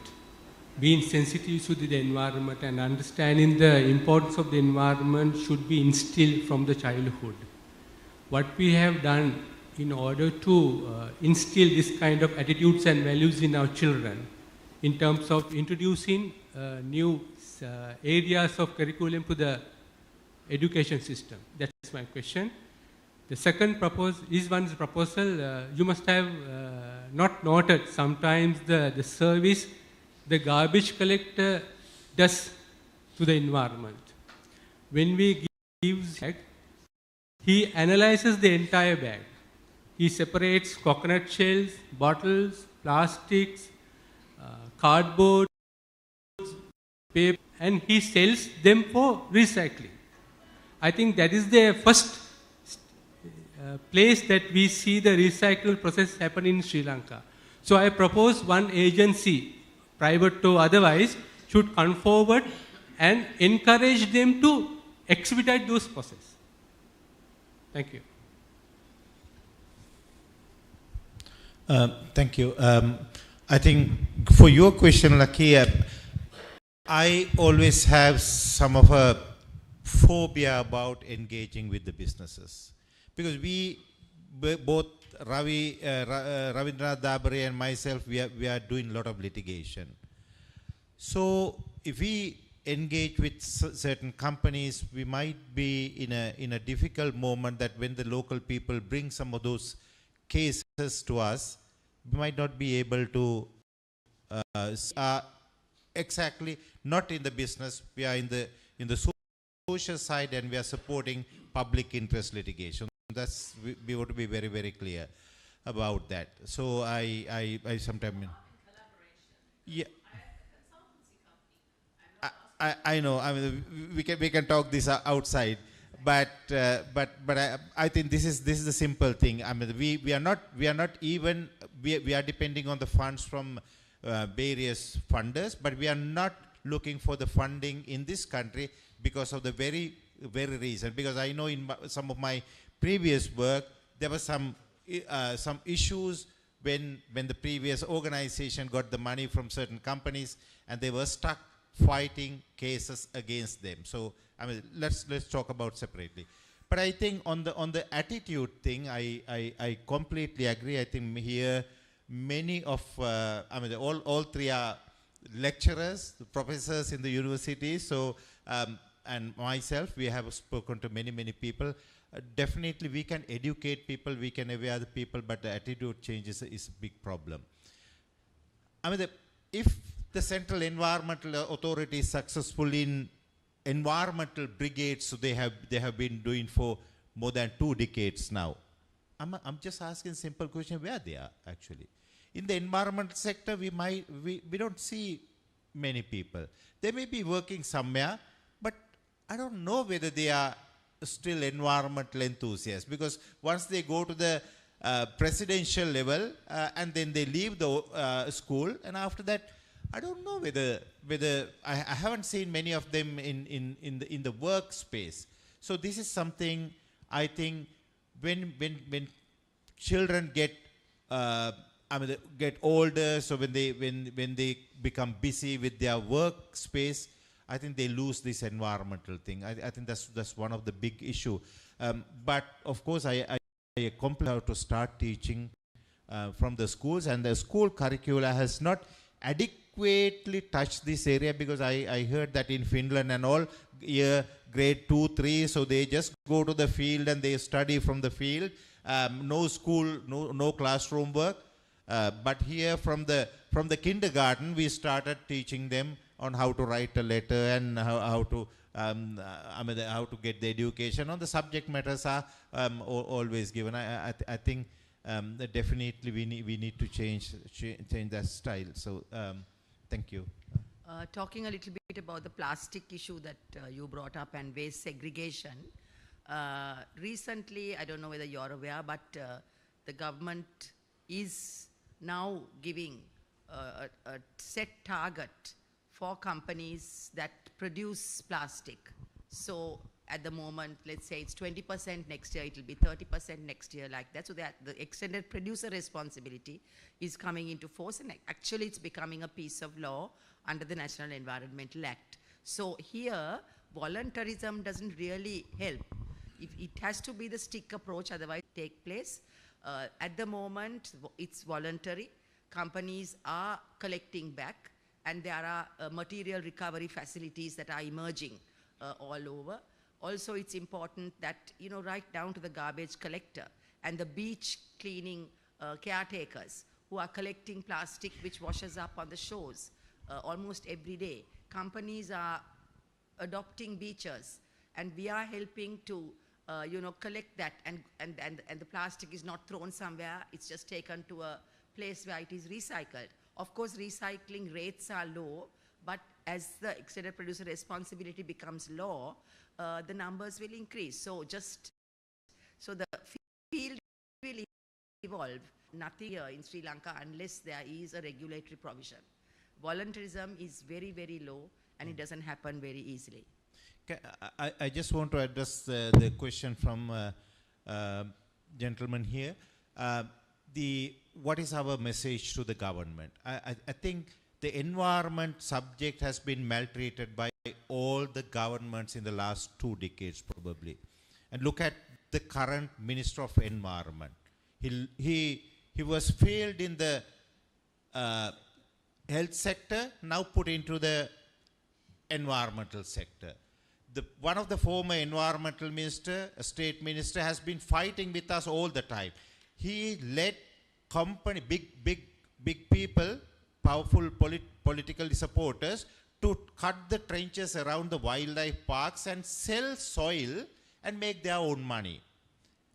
being sensitive to the environment and understanding the importance of the environment should be instilled from the childhood. What we have done in order to instill this kind of attitudes and values in our children in terms of introducing new areas of curriculum to the education system. That's my question. The second proposal, you must have not noted sometimes the service the garbage collector does to the environment. When we give bag, he analyzes the entire bag. He separates coconut shells, bottles, plastics, cardboard, paper, and he sells them for recycling. I think that is the first place that we see the recycle process happen in Sri Lanka. So I propose one agency, private or otherwise, should come forward and encourage them to expedite those processes. Thank you. Thank you. I think for your question, Lucky, I always have some of a phobia about engaging with the businesses, because we both Ravindranath Dabare and myself, we are doing a lot of litigation. So if we engage with certain companies, we might be in a difficult moment that when the local people bring some of those cases to us, we might not be able to exactly not in the business. We are in the social side, and we are supporting public interest litigation. That's we want to be very, very clear about that. So I sometimes, yeah, I know. I mean, we can talk this outside, but I think this is the simple thing. I mean, we are not even we are depending on the funds from various funders, but we are not looking for the funding in this country because of the very reason. Because I know in some of my previous work there were some issues when the previous organization got the money from certain companies and they were stuck fighting cases against them. So I mean, let's talk about separately. But I think on the attitude thing, I completely agree. I think here many of I mean all three are lecturers, professors in the university. So and myself, we have spoken to many people. Definitely we can educate people, we can aware the people, but the attitude change is a big problem. I mean, if the Central Environmental Authority is successful in environmental brigades, so they have been doing for more than 2 decades now. I'm just asking a simple question, where they are actually. In the environmental sector, we don't see many people. They may be working somewhere, but I don't know whether they are still environmental enthusiasts, because once they go to the presidential level and then they leave the school, and after that I don't know whether I haven't seen many of them in the workspace. So this is something I think when children get get older, so when they become busy with their workspace, I think they lose this environmental thing. I think that's one of the big issue. But of course, I completely have to start teaching from the schools, and the school curricula has not adequately touched this area, because I heard that in Finland and all, grade 2, 3, so they just go to the field and they study from the field. No school, no classroom work. But here from the kindergarten, we started teaching them on how to write a letter and how to how to get the education. On the subject matters are always given. I think definitely we need to change that style. So thank you. Talking a little bit about the plastic issue that you brought up and waste segregation. Recently, I don't know whether you're aware, but the government is now giving a set target for companies that produce plastic. So at the moment, let's say it's 20% next year, it will be 30% next year, like that. So that the extended producer responsibility is coming into force, and actually it's becoming a piece of law under the National Environmental Act. So here, voluntarism doesn't really help. If it has to be the stick approach, otherwise it take place. At the moment, it's voluntary. Companies are collecting back, and there are material recovery facilities that are emerging all over. Also, it's important that, you know, right down to the garbage collector and the beach cleaning caretakers who are collecting plastic which washes up on the shores almost every day. Companies are adopting beaches, and we are helping to you know, collect that, and the plastic is not thrown somewhere, it's just taken to a place where it is recycled. Of course, recycling rates are low, but as the extended producer responsibility becomes law, the numbers will increase. So the field will evolve. Nothing here in Sri Lanka unless there is a regulatory provision. Voluntarism is very, very low, and it doesn't happen very easily. Okay, I just want to address the question from gentleman here. What is our message to the government? I think the environment subject has been maltreated by all the governments in the last 2 decades probably. And look at the current Minister of Environment. He was failed in the health sector, now put into the environmental sector. One of the former environmental minister, a state minister, has been fighting with us all the time. He led company, big people, powerful political supporters, to cut the trenches around the wildlife parks and sell soil and make their own money.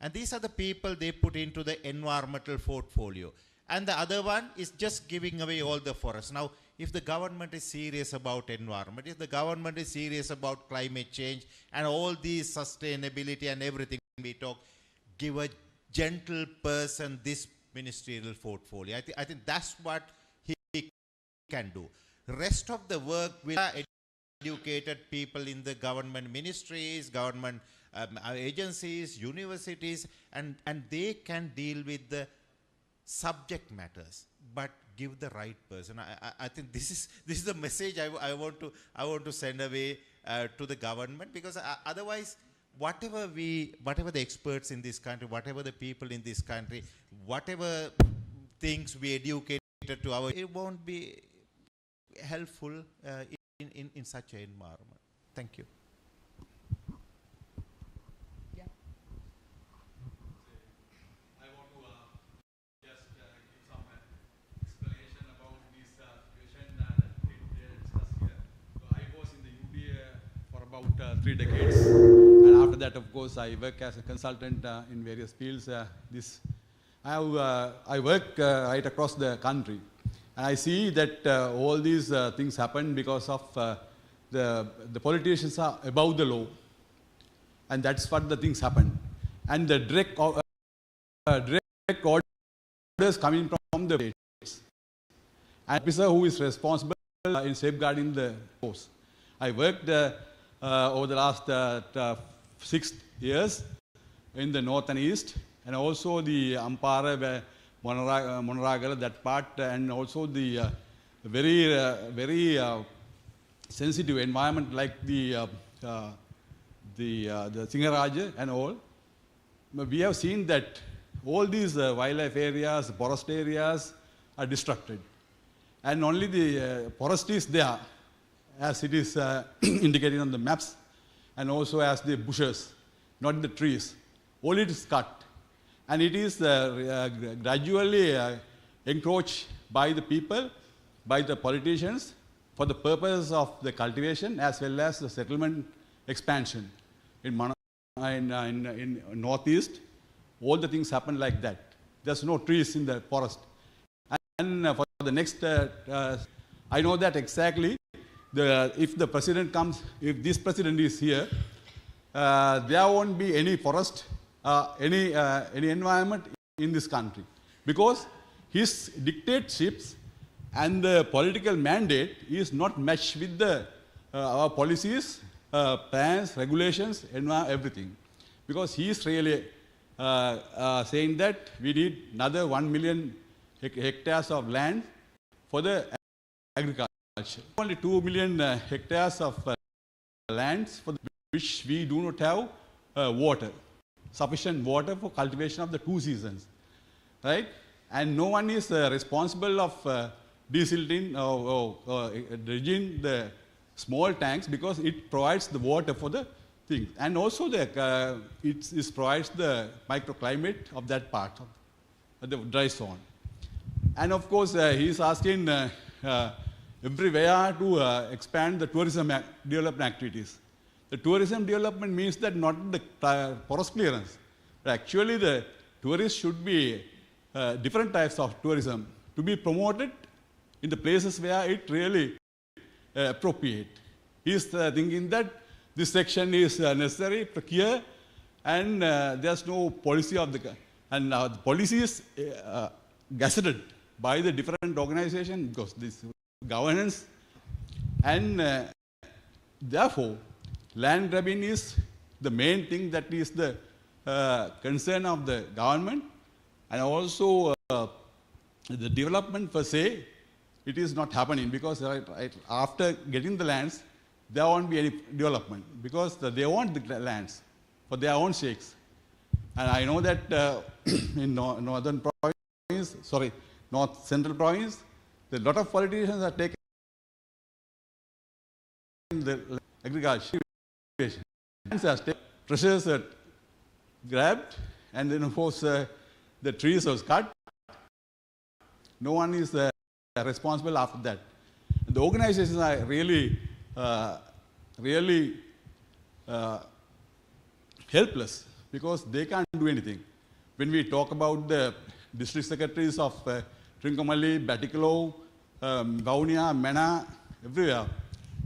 And these are the people they put into the environmental portfolio. And the other one is just giving away all the forests. Now, if the government is serious about environment, if the government is serious about climate change and all these sustainability and everything we talk, give a gentle person this ministerial portfolio. I think that's what he can do. Rest of the work will educated people in the government ministries, government agencies, universities, and they can deal with the subject matters, but give the right person. I think this is the message I want to send away to the government, because otherwise, whatever the experts in this country, whatever the people in this country, whatever things we educated to our, it won't be helpful in such an environment. Thank you. About 3 decades, and after that, of course, I work as a consultant in various fields. I work right across the country, and I see that all these things happen because of the politicians are above the law, and that's what the things happen, and the direct orders coming from the states, and officer who is responsible in safeguarding the coast. I worked over the last 6 years in the north and east, and also the Ampara, Monaragala, that part, and also the very sensitive environment like the Singaraja and all. We have seen that all these wildlife areas, forest areas are destructed, and only the forest is there, as it is indicated on the maps, and also as the bushes, not the trees. All it is cut, and it is gradually encroached by the people, by the politicians, for the purpose of the cultivation as well as the settlement expansion. In northeast, all the things happen like that. There's no trees in the forest. And for the next, I know that exactly. If the president comes, if this president is here, there won't be any forest, any environment in this country, because his dictatorships and the political mandate is not matched with the our policies, plans, regulations, everything. Because he is really saying that we need another 1 million hectares of land for the agriculture. Only 2 million hectares of lands for which we do not have water, sufficient water for cultivation of the 2 seasons, right? And no one is responsible of desilting or dredging the small tanks because it provides the water for the thing. And also it provides the microclimate of that part of the dry zone. And of course, he is asking everywhere to expand the tourism development activities. The tourism development means that not the forest clearance, but actually the tourists should be different types of tourism to be promoted in the places where it really appropriate. He is thinking that this section is necessary, here, and there's no policy of the, and the policy is gazetted by the different organization because this governance, and therefore land grabbing is the main thing that is the concern of the government, and also the development per se, it is not happening because right after getting the lands, there won't be any development because they want the lands for their own sakes. And I know that in northern province, north central province, a lot of politicians are taking the agriculture. Treasures are grabbed, and then of course the trees are cut. No one is responsible after that. The organizations are really, really helpless because they can't do anything. When we talk about the district secretaries of Trincomalee, Batticalow, Gaunia, Mena, everywhere,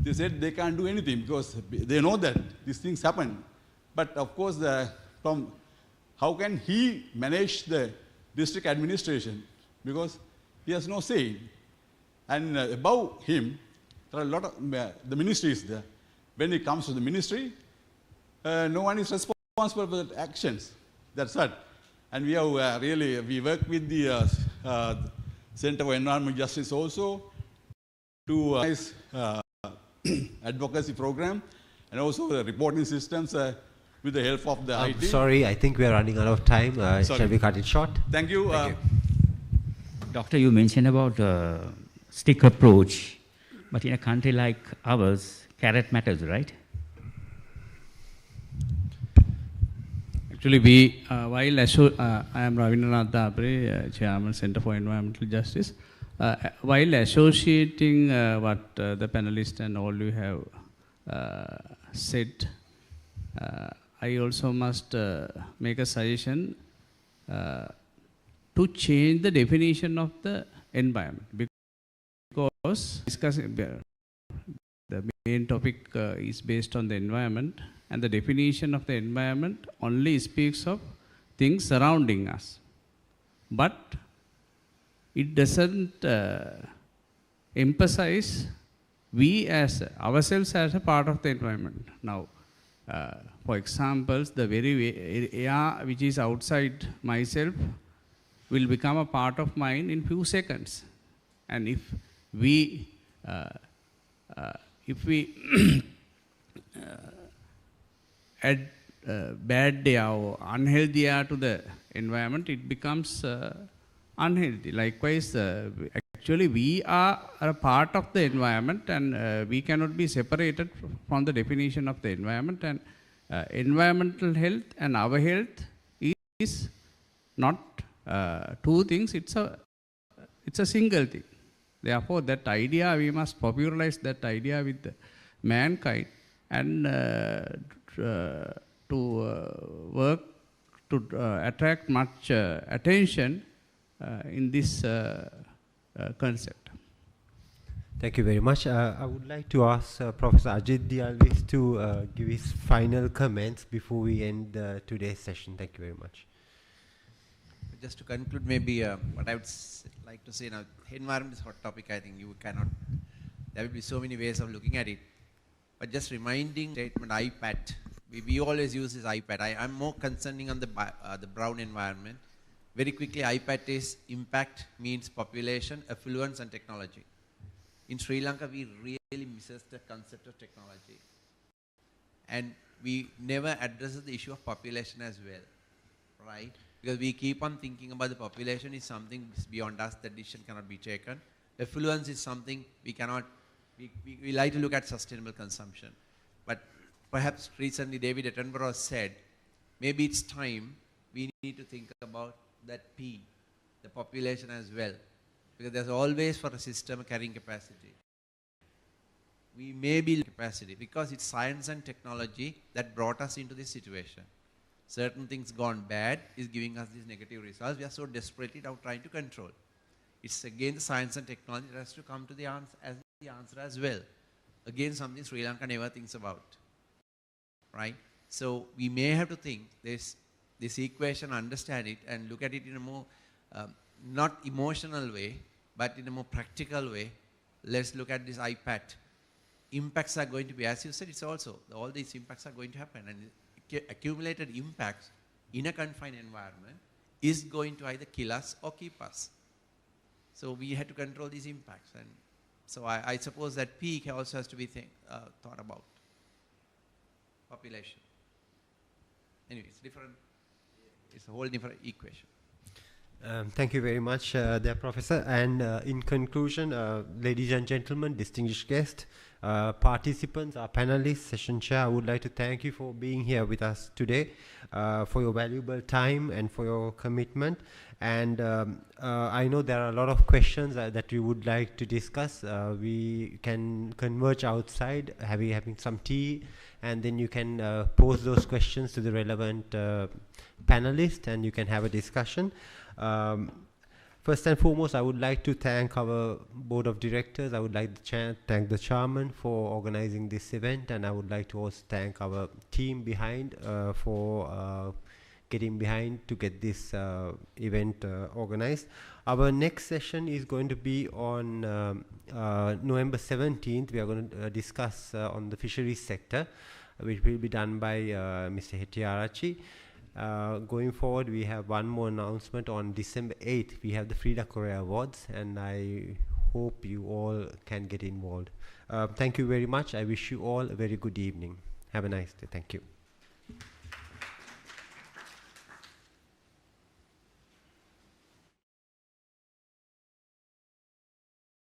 they said they can't do anything because they know that these things happen. But of course, from how can he manage the district administration? Because he has no say. And above him, there are a lot of the ministries there. When it comes to the ministry, no one is responsible for the actions. That's it. And we have we work with the Center for Environmental Justice also to advocacy program and also the reporting systems with the help of the IT. Sorry, I think we are running out of time. Shall we cut it short? Thank you. Doctor, you mentioned about stick approach, but in a country like ours, carrot matters, right? Actually, while I am Ravindranath Dabre, Chairman, Center for Environmental Justice. While associating what the panelists and all you have said, I also must make a suggestion to change the definition of the environment, because discussing the main topic is based on the environment, and the definition of the environment only speaks of things surrounding us, but it doesn't emphasize we as ourselves as a part of the environment. Now, for example, the very air which is outside myself will become a part of mine in few seconds. And if we add bad air or unhealthy air to the environment, it becomes unhealthy. Likewise, actually we are a part of the environment, and we cannot be separated from the definition of the environment. And environmental health and our health is not two things, it's a single thing. Therefore, that idea, we must popularize that idea with mankind, and to work to attract much attention in this concept. Thank you very much. I would like to ask Professor Ajith Alwis to give his final comments before we end today's session. Thank you very much. just to conclude, maybe what I would like to say now, environment is a hot topic. I think you cannot, there will be so many ways of looking at it. But just reminding statement iPad, we always use this iPad. I'm more concerning on the brown environment. Very quickly, iPad is impact means population, affluence and technology. In Sri Lanka, we really misses the concept of technology. And we never address the issue of population as well, right? Because we keep on thinking about the population is something beyond us, that decision cannot be taken. Affluence is something we cannot, we like to look at sustainable consumption. But perhaps recently David Attenborough said, maybe it's time we need to think about that P, the population as well. Because there's always for a system a carrying capacity. We may be capacity because it's science and technology that brought us into this situation. Certain things gone bad is giving us these negative results. We are so desperately now trying to control. It's again the science and technology that has to come to the answer as well. Again, something Sri Lanka never thinks about, right? So we may have to think this equation, understand it, and look at it in a more not emotional way, but in a more practical way. Let's look at this iPad. Impacts are going to be, as you said, it's also, all these impacts are going to happen, and accumulated impacts in a confined environment is going to either kill us or keep us. So we had to control these impacts, and so I suppose that peak also has to be thought about. Population. Anyway, it's different. It's a whole different equation. Thank you very much, there, Professor. And in conclusion, ladies and gentlemen, distinguished guests, participants, our panelists, session chair, I would like to thank you for being here with us today, for your valuable time and for your commitment. And I know there are a lot of questions that we would like to discuss. We can converge outside, having some tea, and then you can pose those questions to the relevant panelists, and you can have a discussion. First and foremost, I would like to thank our board of directors. I would like to thank the chairman for organizing this event, and I would like to also thank our team behind for getting behind to get this event organized. Our next session is going to be on November 17th. We are going to discuss on the fisheries sector, which will be done by Mr. Hettiarachchi. Going forward, we have one more announcement on December 8th. We have the Frida Korea Awards, and I hope you all can get involved. Thank you very much. I wish you all a very good evening. Have a nice day. Thank you.